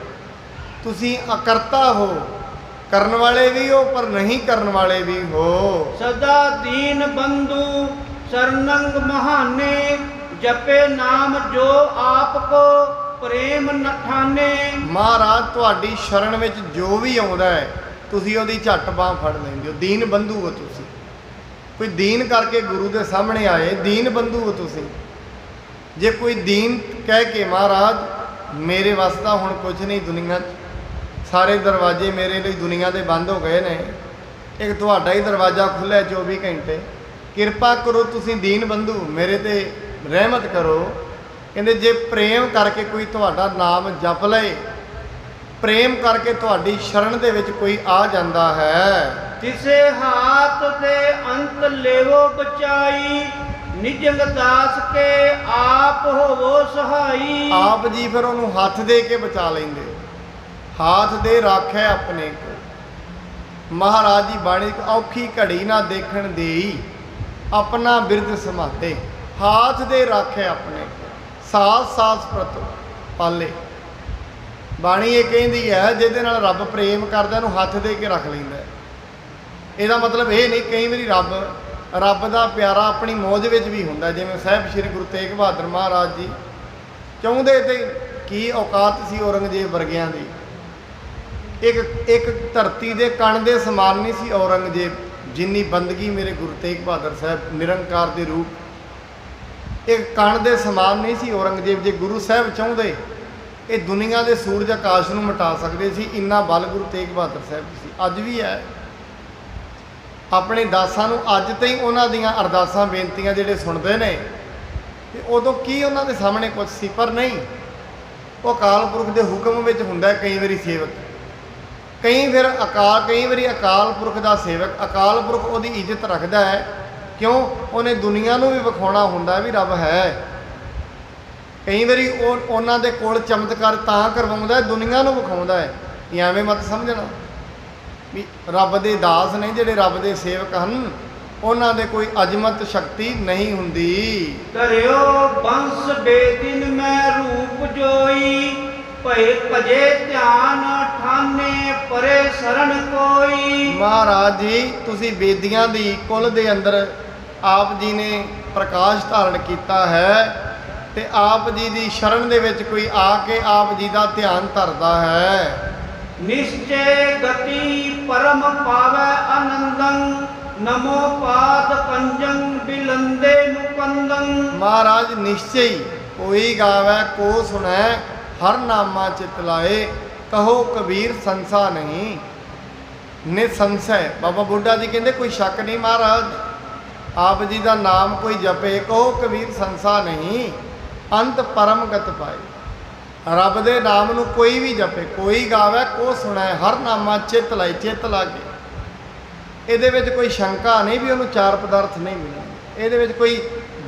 ਤੁਸੀਂ ਅਕਰਤਾ ਹੋ, ਕਰਨ ਵਾਲੇ ਵੀ ਹੋ ਪਰ ਨਹੀਂ ਕਰਨ ਵਾਲੇ ਵੀ ਹੋ। ਸਦਾ ਦੀਨ ਬੰਧੂ ਸਰਨੰਗ ਮਹਾਨੇ ਜਪੇ ਨਾਮ ਜੋ ਆਪ ਕੋ ਪ੍ਰੇਮ ਨਠਾਨੇ। ਮਹਾਰਾਜ ਤੁਹਾਡੀ ਸ਼ਰਨ ਵਿੱਚ ਜੋ ਵੀ ਆਉਂਦਾ ਹੈ ਤੁਸੀਂ ਉਹਦੀ ਝੱਟ ਬਾਂਹ ਫੜ ਲੈਂਦੇ ਹੋ। ਦੀਨ ਬੰਧੂ ਹੋ ਤੁਸੀਂ। ਕੋਈ ਦੀਨ ਕਰਕੇ ਗੁਰੂ ਦੇ ਸਾਹਮਣੇ ਆਏ, ਦੀਨ ਬੰਧੂ ਹੋ ਤੁਸੀਂ। ਜੇ ਕੋਈ ਦੀਨ ਕਹਿ ਕੇ ਮਹਾਰਾਜ ਮੇਰੇ ਵੱਸ ਦਾ ਹੁਣ ਕੁਝ ਨਹੀਂ ਦੁਨੀਆ 'ਚ, ਸਾਰੇ ਦਰਵਾਜ਼ੇ ਮੇਰੇ ਲਈ ਦੁਨੀਆ ਦੇ ਬੰਦ ਹੋ ਗਏ ਨੇ, ਇੱਕ ਤੁਹਾਡਾ ਹੀ ਦਰਵਾਜ਼ਾ ਖੁੱਲ੍ਹਾ 24 ਘੰਟੇ, ਕਿਰਪਾ ਕਰੋ ਤੁਸੀਂ ਦੀਨ ਬੰਧੂ ਮੇਰੇ ਤੇ ਰਹਿਮਤ ਕਰੋ। ਕਹਿੰਦੇ ਜੇ ਪ੍ਰੇਮ ਕਰਕੇ ਕੋਈ ਤੁਹਾਡਾ ਨਾਮ ਜਪ ਲਏ, ਪ੍ਰੇਮ ਕਰਕੇ ਤੁਹਾਡੀ ਸ਼ਰਨ ਦੇ ਵਿੱਚ ਕੋਈ ਆ ਜਾਂਦਾ ਹੈ, ਤਿਸੇ ਹਾਥ ਦੇ ਅੰਤ ਲੇਵੋ ਬਚਾਈ ਨਿਜੰਗ ਦਾਸ ਕੇ ਆਪ ਹੋਵੋ ਸਹਾਈ। ਆਪ ਜੀ ਫਿਰ ਉਹਨੂੰ ਹੱਥ ਦੇ ਕੇ ਬਚਾ ਲੈਂਦੇ। ਹਾਥ ਦੇ ਰਾਖੈ ਆਪਣੇ ਕੋ। ਮਹਾਰਾਜ ਜੀ ਬਾਣੀ ਇੱਕ ਔਖੀ ਘੜੀ ਨਾ ਦੇਖਣ ਦੇਈ ਆਪਣਾ ਬਿਰਦ ਸਮਾਤੇ। ਹਾਥ ਦੇ ਰਾਖੈ ਆਪਣੇ ਕੋ ਸਾਸ ਸਾਸ ਪ੍ਰਤ ਪਾਲੇ। ਬਾਣੀ ਇਹ ਕਹਿੰਦੀ ਹੈ ਜਿਹਦੇ ਨਾਲ ਰੱਬ ਪ੍ਰੇਮ ਕਰਦਾ ਉਹਨੂੰ ਹੱਥ ਦੇ ਕੇ ਰੱਖ ਲੈਂਦਾ। ਇਹਦਾ ਮਤਲਬ ਇਹ ਨਹੀਂ ਕਈ ਵਾਰੀ ਰੱਬ ਦਾ ਪਿਆਰਾ ਆਪਣੀ ਮੌਜ ਵਿੱਚ ਵੀ ਹੁੰਦਾ। ਜਿਵੇਂ ਸਾਹਿਬ ਸ਼੍ਰੀ ਗੁਰੂ ਤੇਗ ਬਹਾਦਰ ਮਹਾਰਾਜ ਜੀ ਚਾਹੁੰਦੇ ਤੇ ਕੀ ਔਕਾਤ ਸੀ ਔਰੰਗਜ਼ੇਬ ਵਰਗਿਆਂ ਦੀ। ਇੱਕ ਧਰਤੀ ਦੇ ਕਣ ਦੇ ਸਮਾਨ ਨਹੀਂ ਸੀ ਔਰੰਗਜ਼ੇਬ, ਜਿੰਨੀ ਬੰਦਗੀ ਮੇਰੇ ਗੁਰੂ ਤੇਗ ਬਹਾਦਰ ਸਾਹਿਬ ਨਿਰੰਕਾਰ ਦੇ ਰੂਪ। ਇੱਕ ਕਣ ਦੇ ਸਮਾਨ ਨਹੀਂ ਸੀ ਔਰੰਗਜ਼ੇਬ। ਜੇ ਗੁਰੂ ਸਾਹਿਬ ਚਾਹੁੰਦੇ ਇਹ ਦੁਨੀਆ ਦੇ ਸੂਰਜ ਆਕਾਸ਼ ਨੂੰ ਮਿਟਾ ਸਕਦੇ ਸੀ। ਇੰਨਾ ਬਲ ਗੁਰੂ ਤੇਗ ਬਹਾਦਰ ਸਾਹਿਬ ਸੀ। ਅੱਜ ਵੀ ਹੈ। ਆਪਣੇ ਦਾਸਾਂ ਨੂੰ ਅੱਜ ਤਾਈਂ ਉਹਨਾਂ ਦੀਆਂ ਅਰਦਾਸਾਂ ਬੇਨਤੀਆਂ ਜਿਹੜੇ ਸੁਣਦੇ ਨੇ, ਤੇ ਉਦੋਂ ਕੀ ਉਹਨਾਂ ਦੇ ਸਾਹਮਣੇ ਕੁਝ ਸੀ, ਪਰ ਨਹੀਂ, ਉਹ ਅਕਾਲ ਪੁਰਖ ਦੇ ਹੁਕਮ ਵਿੱਚ ਹੁੰਦਾ। ਕਈ ਵਾਰੀ ਸੇਵਕ, ਕਈ ਵਾਰੀ ਅਕਾਲ ਪੁਰਖ ਦਾ ਸੇਵਕ, ਅਕਾਲ ਪੁਰਖ ਉਹਦੀ ਇੱਜ਼ਤ ਰੱਖਦਾ ਹੈ। ਕਿਉਂ? ਉਹਨੇ ਦੁਨੀਆ ਨੂੰ ਵੀ ਵਿਖਾਉਣਾ ਹੁੰਦਾ ਵੀ ਰੱਬ ਹੈ। ਕਈ ਵਾਰੀ ਉਹਨਾਂ ਦੇ ਕੋਲ ਚਮਤਕਾਰ ਤਾਂ ਕਰਵਾਉਂਦਾ ਦੁਨੀਆ ਨੂੰ ਵਿਖਾਉਂਦਾ ਹੈ। ਐਵੇਂ ਮਤ ਸਮਝਣਾ ਵੀ ਰੱਬ ਦੇ ਦਾਸ ਨੇ ਜਿਹੜੇ ਰੱਬ ਦੇ ਸੇਵਕ ਹਨ, ਉਹਨਾਂ ਦੇ ਕੋਈ ਅਜਮਤ ਸ਼ਕਤੀ ਨਹੀਂ ਹੁੰਦੀ। ਕਰਿਓ ਬੰਸ ਬੇਦਿਨ ਮੈਂ ਰੂਪ ਜੋਈ ਭਏ ਭਜੇ ਧਿਆਨ ਠਾਨੇ ਪਰੇ ਸਰਣ ਕੋਈ। ਮਹਾਰਾਜ ਜੀ ਤੁਸੀਂ ਬੇਦੀਆਂ ਦੀ ਕੁਲ ਦੇ ਅੰਦਰ ਆਪ ਜੀ ਨੇ ਪ੍ਰਕਾਸ਼ ਧਾਰਨ ਕੀਤਾ ਹੈ, ਤੇ ਆਪ ਜੀ ਦੀ ਸ਼ਰਨ ਦੇ ਵਿੱਚ ਕੋਈ ਆ ਕੇ ਆਪ ਜੀ ਦਾ ਧਿਆਨ ਧਰਦਾ ਹੈ। निश्चय गति परम पावै आनंदं नमो पाद पंजं बिलंदे मुकंदं। महाराज निश्चय कोई गावै को सुनै हर नामा चित लाए कहो कबीर संसा नहीं निसंशय। बाबा बुढ़ा जी कहते कोई शक नहीं महाराज आप जी का नाम कोई जपे कहो कबीर संसा नहीं अंत परम गत पाए। रब दे नाम नू कोई भी जपे कोई गावे को सुनै हर नामा चित लाई चित ला के ਇਹਦੇ ਵਿੱਚ ਕੋਈ ਸ਼ੰਕਾ नहीं भी ਉਹਨੂੰ चार पदार्थ नहीं मिले ਇਹਦੇ ਵਿੱਚ कोई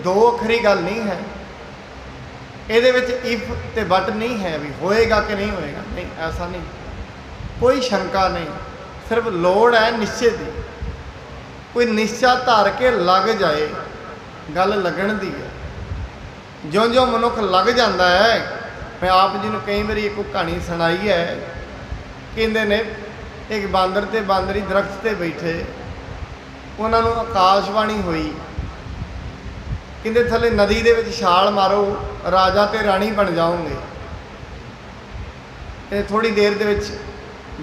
दो अखरी गल नहीं है ਇਹਦੇ ਵਿੱਚ इफ ਤੇ बट नहीं है भी होएगा कि नहीं होएगा नहीं ऐसा नहीं कोई शंका नहीं सिर्फ लोड़ है निश्चय की कोई निश्चा धर के लग जाए गल लगन दी है ज्यों ज्यों मनुख लग जाता है। मैं आप जी ने कई बार एक कहानी सुनाई है कहते ने एक बांदर ते बांदरी दरख्त ते बैठे उन्होंने आकाशवाणी हुई कहते थले नदी दे विच छाल मारो राजा ते राणी बन जाओगे। थोड़ी देर दे विच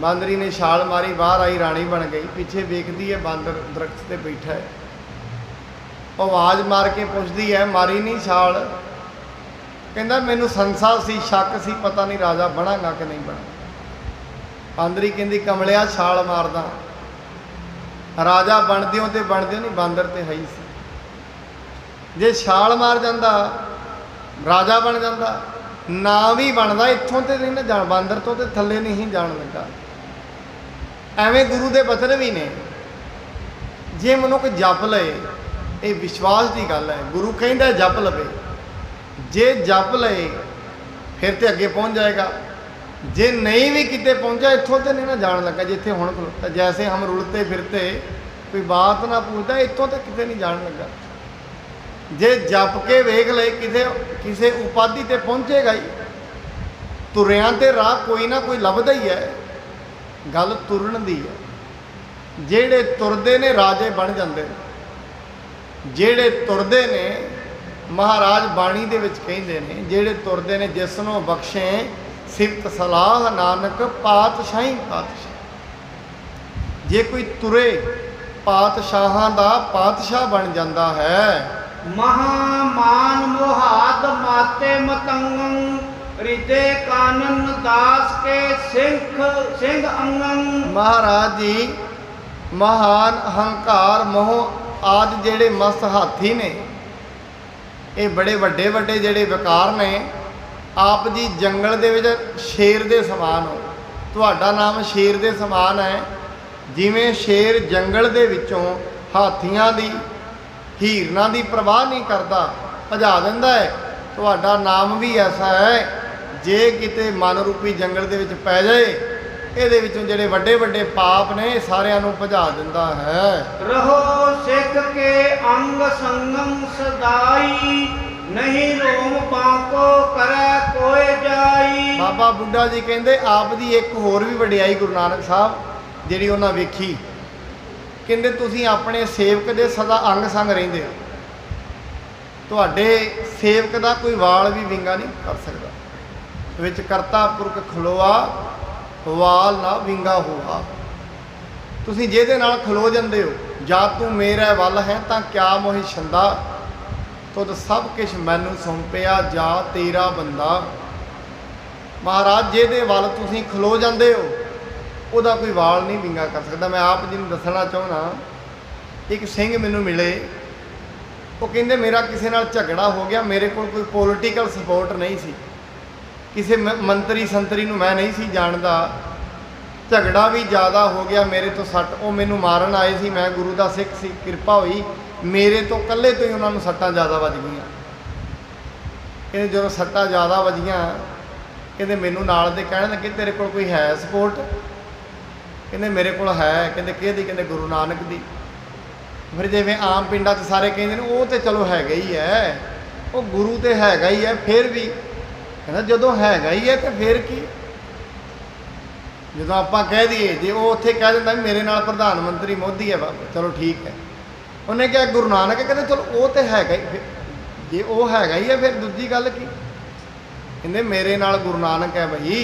बांदरी ने छाल मारी बाहर आई राणी बन गई पीछे वेखदी है बांदर दरख्त ते बैठा है आवाज़ मार के पुछदी है मारी नहीं छाल कहता मैनू संसा सी शक सी पता नहीं राजा बनागा कि नहीं बना। बांदरी कहती कमलिया छाल मारदा राजा बनदियों तो बनदियों नहीं बांदर तो है ही सी जे छाल मार जाता राजा बन जाता ना भी बनता इत्थों तो नहीं ना जान बांदर तो थले नहीं जान लगा। एवें गुरु के बचन भी ने जे मनुख जप ले ये विश्वास की गल है गुरु कहता जप लवे जे जप ले फिर तो अगे पहुँच जाएगा जे नहीं भी किते पहुँचा इत्थों तो नहीं ना जान लगा जिथे हुण खलोता जैसे हम रुलते फिरते कोई बात ना पूछता इत्थों तो किते नहीं जान लगा। जे जप के वेख ले किसे किसे उपाधि ते पहुँचेगा ही तुरियां ते राह कोई ना कोई लभदा ही है गल तुरन दी है। जेड़े तुरदे ने राजे बन जाते जेड़े तुरदे ने महाराज बाणी दे विच कहंदे ने जेड़े तुरदे ने जिसनों बख्शे सिफत सलाह नानक पातशाही पातशाह। जे कोई तुरे पातशाहां दा पातशाह बन जाता है। महामान मोहाद माते मतंगं हृदय कानन दास के सिंह अंगं। महाराज जी महान अहंकार मोह आदि जेड़े मस्त हाथी ने ये बड़े वड्डे वड्डे जेड़े विकार ने आप जी जंगल दे विच शेर दे समान हो तुहाडा नाम शेर दे समान है जिवें शेर जंगल दे विचों हाथियां दी हीरना दी परवाह नहीं करता भजा दिंदा है तुहाडा नाम भी ऐसा है जे किते मन रूपी जंगल दे विच पै जाए ਇਹਦੇ ਵਿੱਚੋਂ ਜਿਹੜੇ ਵੱਡੇ ਵੱਡੇ ਪਾਪ ਨੇ ਸਾਰਿਆਂ ਨੂੰ ਭਜਾ ਦਿੰਦਾ ਹੈ। ਰਹੋ ਸਿੱਖ ਕੇ ਅੰਗ ਸੰਗਮ ਸਦਾਈ ਨਹੀਂ ਰੋਮ ਬਾਕੋ ਕਰੈ ਕੋਏ ਜਾਈ। ਬਾਬਾ ਬੁੱਢਾ ਜੀ ਕਹਿੰਦੇ ਆਪ ਦੀ ਇੱਕ ਹੋਰ ਵੀ ਵਡਿਆਈ ਗੁਰੂ ਨਾਨਕ ਸਾਹਿਬ ਜਿਹੜੀ ਉਹਨਾਂ ਵੇਖੀ ਕਹਿੰਦੇ ਤੁਸੀਂ ਆਪਣੇ ਸੇਵਕ ਦੇ ਸਦਾ ਅੰਗ ਸੰਗ ਰਹਿੰਦੇ ਹੋ ਤੁਹਾਡੇ ਸੇਵਕ ਦਾ ਕੋਈ ਵਾਲ ਵੀ ਵਿੰਗਾ ਨਹੀਂ ਕਰ ਸਕਦਾ ਵਿੱਚ ਕਰਤਾ ਪੁਰਖ ਖਲੋਆ वाल ना विंगा होआ तुसी जिहदे नाल खलो जांदे हो जा तू मेरा वल है तां क्या मोहि छंदा तुद सब किश मैनू सौंपिया जा तेरा बंदा। महाराज जिहदे वल तुसी खलो जांदे हो उहदा कोई वाल नहीं विंगा कर सकदा। मैं आप जी नूं दसना चाहुंदा एक सिंह मैनू मिले वो कहंदे मेरा किसी नाल झगड़ा हो गया मेरे कोल कोई पोलिटिकल सपोर्ट नहीं सी किसी मंत्री संतरी नूं मैं नहीं सी जानदा झगड़ा भी ज़्यादा हो गया मेरे तो सट वो मैनू मारन आए सी मैं गुरु का सिख सी कृपा हुई मेरे तो कल्ले तो ही उन्होंने सट्टां ज़्यादा वज गईयां। कहते जो सट्टां ज़्यादा वजियां कहते मैनू नाल दे कहण लगे तेरे कोल कोई है सपोर्ट कहते मेरे कोल है कहते किहदी कहते गुरु नानक दी। फिर जिवें आम पिंडां 'च सारे कहंदे ने वो तो चलो हैगा ही है वो गुरु तो हैगा ही है फिर भी कहना जो हैगा ही है तो फिर की जो आप कह दिए जे वो उत्थे कह दिंदा मेरे नाल प्रधानमंत्री मोदी है बाबा चलो ठीक है उन्हें क्या गुरु नानक कहते चलो वो तो हैगा ही जे वो हैगा ही है फिर दूजी गल की कहते मेरे नाल गुरु नानक है भाई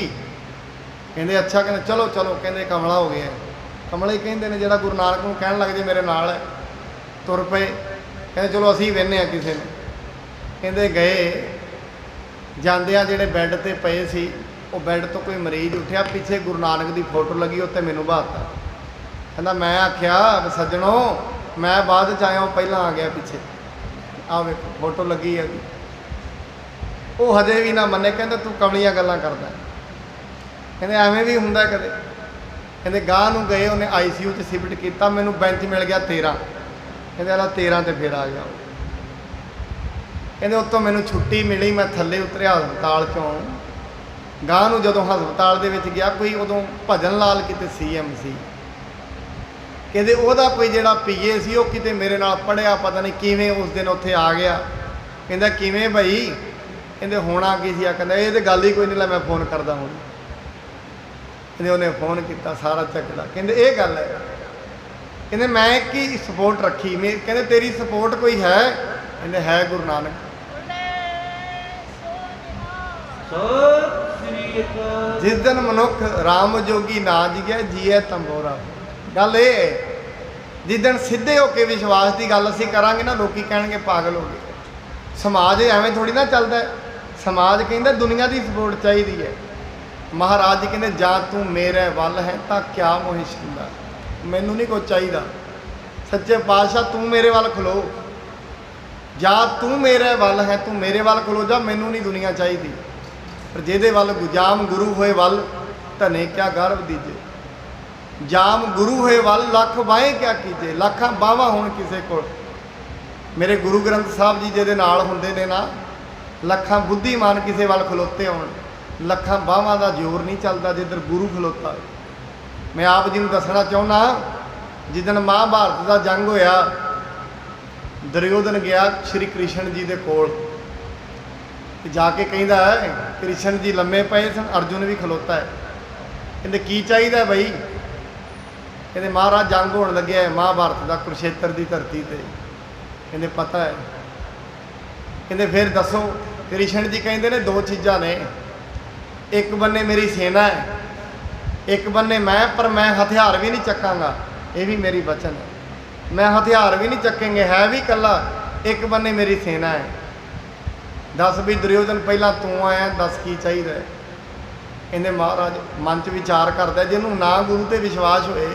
ਕਹਿੰਦੇ ਅੱਛਾ, ਕਹਿੰਦੇ ਚਲੋ ਚਲੋ, ਕਹਿੰਦੇ ਕਮਲਾ ਹੋ ਗਿਆ। ਕਮਲੇ ਹੀ ਕਹਿੰਦੇ ਨੇ ਜਿਹੜਾ ਗੁਰੂ ਨਾਨਕ ਨੂੰ ਕਹਿਣ ਲੱਗ ਜੇ ਮੇਰੇ ਨਾਲ ਹੈ। ਤੁਰ ਪਏ, ਕਹਿੰਦੇ ਚਲੋ ਅਸੀਂ ਵਹਿੰਦੇ ਹਾਂ ਕਿਸੇ ਨੂੰ। ਕਹਿੰਦੇ ਗਏ, ਜਾਂਦਿਆਂ ਜਿਹੜੇ ਬੈੱਡ ਤੇ ਪਏ ਸੀ, ਉਹ ਬੈੱਡ ਤੋਂ ਕੋਈ ਮਰੀਜ਼ ਉੱਠਿਆ, ਪਿੱਛੇ ਗੁਰੂ ਨਾਨਕ ਦੀ ਫੋਟੋ ਲੱਗੀ, ਉੱਤੇ ਮੈਨੂੰ ਬਾਤਾ। ਕਹਿੰਦਾ ਮੈਂ ਆਖਿਆ ਸੱਜਣੋ ਮੈਂ ਬਾਅਦ 'ਚ ਆਇਆ, ਉਹ ਪਹਿਲਾਂ ਆ ਗਿਆ ਪਿੱਛੇ, ਆਹ ਵੇਖੋ ਫੋਟੋ ਲੱਗੀ ਹੈ। ਉਹ ਹਜੇ ਵੀ ਨਾ ਮੰਨੇ, ਕਹਿੰਦਾ ਤੂੰ ਕਮਲੀਆਂ ਗੱਲਾਂ ਕਰਦਾ। ਕਹਿੰਦੇ ਐਵੇਂ ਵੀ ਹੁੰਦਾ ਕਦੇ। ਕਹਿੰਦੇ ਗਾਹ ਨੂੰ ਗਏ, ਉਹਨੇ ICU 'ਚ ਸ਼ਿਫਟ ਕੀਤਾ, ਮੈਨੂੰ ਬੈਂਚ ਮਿਲ ਗਿਆ 13। ਕਹਿੰਦੇ ਆਲਾ 13 ਤੇ ਫਿਰ ਆ ਗਿਆ। ਕਹਿੰਦੇ ਉੱਤੋਂ ਮੈਨੂੰ ਛੁੱਟੀ ਮਿਲੀ, ਮੈਂ ਥੱਲੇ ਉਤਰਿਆ ਹਸਪਤਾਲ 'ਚੋਂ। ਗਾਹ ਨੂੰ ਜਦੋਂ ਹਸਪਤਾਲ ਦੇ ਵਿੱਚ ਗਿਆ, ਕੋਈ ਉਦੋਂ ਭਜਨ ਲਾਲ ਕਿਤੇ CM ਸੀ। ਕਹਿੰਦੇ ਉਹਦਾ ਕੋਈ ਜਿਹੜਾ PA ਸੀ, ਉਹ ਕਿਤੇ ਮੇਰੇ ਨਾਲ ਪੜ੍ਹਿਆ, ਪਤਾ ਨਹੀਂ ਕਿਵੇਂ ਉਸ ਦਿਨ ਉੱਥੇ ਆ ਗਿਆ। ਕਹਿੰਦਾ ਕਿਵੇਂ ਭਾਈ? ਕਹਿੰਦੇ ਹੋਣਾ ਕੀ ਸੀ ਆ? ਕਹਿੰਦਾ ਇਹ ਤਾਂ ਗੱਲ ਹੀ ਕੋਈ ਨਹੀਂ, ਲੈ ਮੈਂ ਫੋਨ ਕਰਦਾ ਹੁਣ। ਕਹਿੰਦੇ ਉਹਨੇ ਫੋਨ ਕੀਤਾ, ਸਾਰਾ ਚੱਕਦਾ। ਕਹਿੰਦੇ ਇਹ ਗੱਲ ਹੈ। ਕਹਿੰਦੇ ਮੈਂ ਕੀ ਸਪੋਰਟ ਰੱਖੀ? ਕਹਿੰਦੇ ਤੇਰੀ ਸਪੋਰਟ ਕੋਈ ਹੈ? ਕਹਿੰਦੇ ਹੈ ਗੁਰੂ ਨਾਨਕ। ਜਿਸ ਦਿਨ ਮਨੁੱਖ ਰਾਮ ਜੋਗੀ ਨਾ ਜੀਏ, ਜੀਏ ਤੰਬੋਰਾ। ਗੱਲ ਇਹ ਹੈ, ਜਿਸ ਦਿਨ ਸਿੱਧੇ ਹੋ ਕੇ ਵਿਸ਼ਵਾਸ ਦੀ ਗੱਲ ਅਸੀਂ ਕਰਾਂਗੇ ਨਾ, ਲੋਕੀ ਕਹਿਣਗੇ ਪਾਗਲ ਹੋ ਗਏ। ਸਮਾਜ ਐਵੇਂ ਥੋੜੀ ਨਾ ਚੱਲਦਾ। ਸਮਾਜ ਕਹਿੰਦਾ ਦੁਨੀਆ ਦੀ ਸਪੋਰਟ ਚਾਹੀਦੀ ਹੈ। ਮਹਾਰਾਜ ਜੀ ਕਹਿੰਦੇ ਜਾਂ ਤੂੰ ਮੇਰੇ ਵੱਲ ਹੈ ਤਾਂ ਕਿਆ ਮੋਹਿ ਸ਼ਿੰਦਾ, ਮੈਨੂੰ ਨਹੀਂ ਕੁਛ ਚਾਹੀਦਾ। ਸੱਚੇ ਪਾਤਸ਼ਾਹ ਤੂੰ ਮੇਰੇ ਵੱਲ ਖਲੋ, ਜਾਂ ਤੂੰ ਮੇਰੇ ਵੱਲ ਹੈ, ਤੂੰ ਮੇਰੇ ਵੱਲ ਖਲੋ ਜਾ, ਮੈਨੂੰ ਨਹੀਂ ਦੁਨੀਆ ਚਾਹੀਦੀ। ਪਰ ਜਿਹਦੇ ਵੱਲ ਜਾਮ ਗੁਰੂ ਹੋਏ ਵੱਲ, ਧਨੇ ਕਿਆ ਗਰਭ ਦੀਜੇ। ਜਾਮ ਗੁਰੂ ਹੋਏ ਵੱਲ, ਲੱਖ ਬਾਹੇ ਕਿਆ ਕੀਜੇ। ਲੱਖਾਂ ਬਾਹਾਂ ਹੋਣ ਕਿਸੇ ਕੋਲ। ਮੇਰੇ ਗੁਰੂ ਗ੍ਰੰਥ ਸਾਹਿਬ ਜੀ ਜਿਹਦੇ ਨਾਲ ਹੁੰਦੇ ਨੇ ਨਾ, ਲੱਖਾਂ ਬੁੱਧੀਮਾਨ ਕਿਸੇ ਵੱਲ ਖਲੋਤੇ ਹੋਣ, ਲੱਖਾਂ ਬਾਹਾਂ ਦਾ ਜ਼ੋਰ ਨਹੀਂ ਚੱਲਦਾ ਜਿੱਧਰ ਗੁਰੂ ਖਲੋਤਾ ਹੈ। ਮੈਂ ਆਪ ਜੀ ਨੂੰ ਦੱਸਣਾ ਚਾਹੁੰਦਾ, ਜਿੱਦਣ ਮਹਾਭਾਰਤ ਦਾ ਜੰਗ ਹੋਇਆ, ਦੁਰਯੋਧਨ ਗਿਆ ਸ਼੍ਰੀ ਕ੍ਰਿਸ਼ਨ ਜੀ ਦੇ ਕੋਲ, ਜਾ ਕੇ ਕਹਿੰਦਾ ਕ੍ਰਿਸ਼ਨ ਜੀ ਲੰਮੇ ਪਏ ਸਨ, ਅਰਜੁਨ ਵੀ ਖਲੋਤਾ ਹੈ। ਕਹਿੰਦੇ ਕੀ ਚਾਹੀਦਾ ਬਈ? ਕਹਿੰਦੇ ਮਹਾਰਾਜ ਜੰਗ ਹੋਣ ਲੱਗਿਆ ਹੈ ਮਹਾਭਾਰਤ ਦਾ, ਕੁਰੂਕਸ਼ੇਤਰ ਦੀ ਧਰਤੀ ਤੇ। ਕਹਿੰਦੇ ਪਤਾ ਹੈ। ਕਹਿੰਦੇ ਫਿਰ ਦੱਸੋ। ਕ੍ਰਿਸ਼ਨ ਜੀ ਕਹਿੰਦੇ ਨੇ ਦੋ ਚੀਜ਼ਾਂ ਨੇ, ਇੱਕ ਬੰਨੇ ਮੇਰੀ ਸੈਨਾ ਹੈ, ਇੱਕ ਬੰਨੇ ਮੈਂ, ਪਰ ਮੈਂ ਹਥਿਆਰ ਵੀ ਨਹੀਂ ਚੱਕਾਂਗਾ, ਇਹ ਵੀ ਮੇਰੀ ਵਚਨ ਹੈ। ਮੈਂ ਹਥਿਆਰ ਵੀ ਨਹੀਂ ਚੱਕੇਂਗੇ, ਹੈ ਵੀ ਇਕੱਲਾ, ਇੱਕ ਬੰਨੇ ਮੇਰੀ ਸੈਨਾ ਹੈ। ਦੱਸ ਵੀ ਦੁਰਯੋਧਨ ਪਹਿਲਾਂ ਤੂੰ ਆਇਆ, ਦੱਸ ਕੀ ਚਾਹੀਦਾ ਹੈ? ਕਹਿੰਦੇ ਮਹਾਰਾਜ ਮਨ 'ਚ ਵਿਚਾਰ ਕਰਦਾ, ਜਿਹਨੂੰ ਨਾ ਗੁਰੂ ਤੇ ਵਿਸ਼ਵਾਸ ਹੋਏ,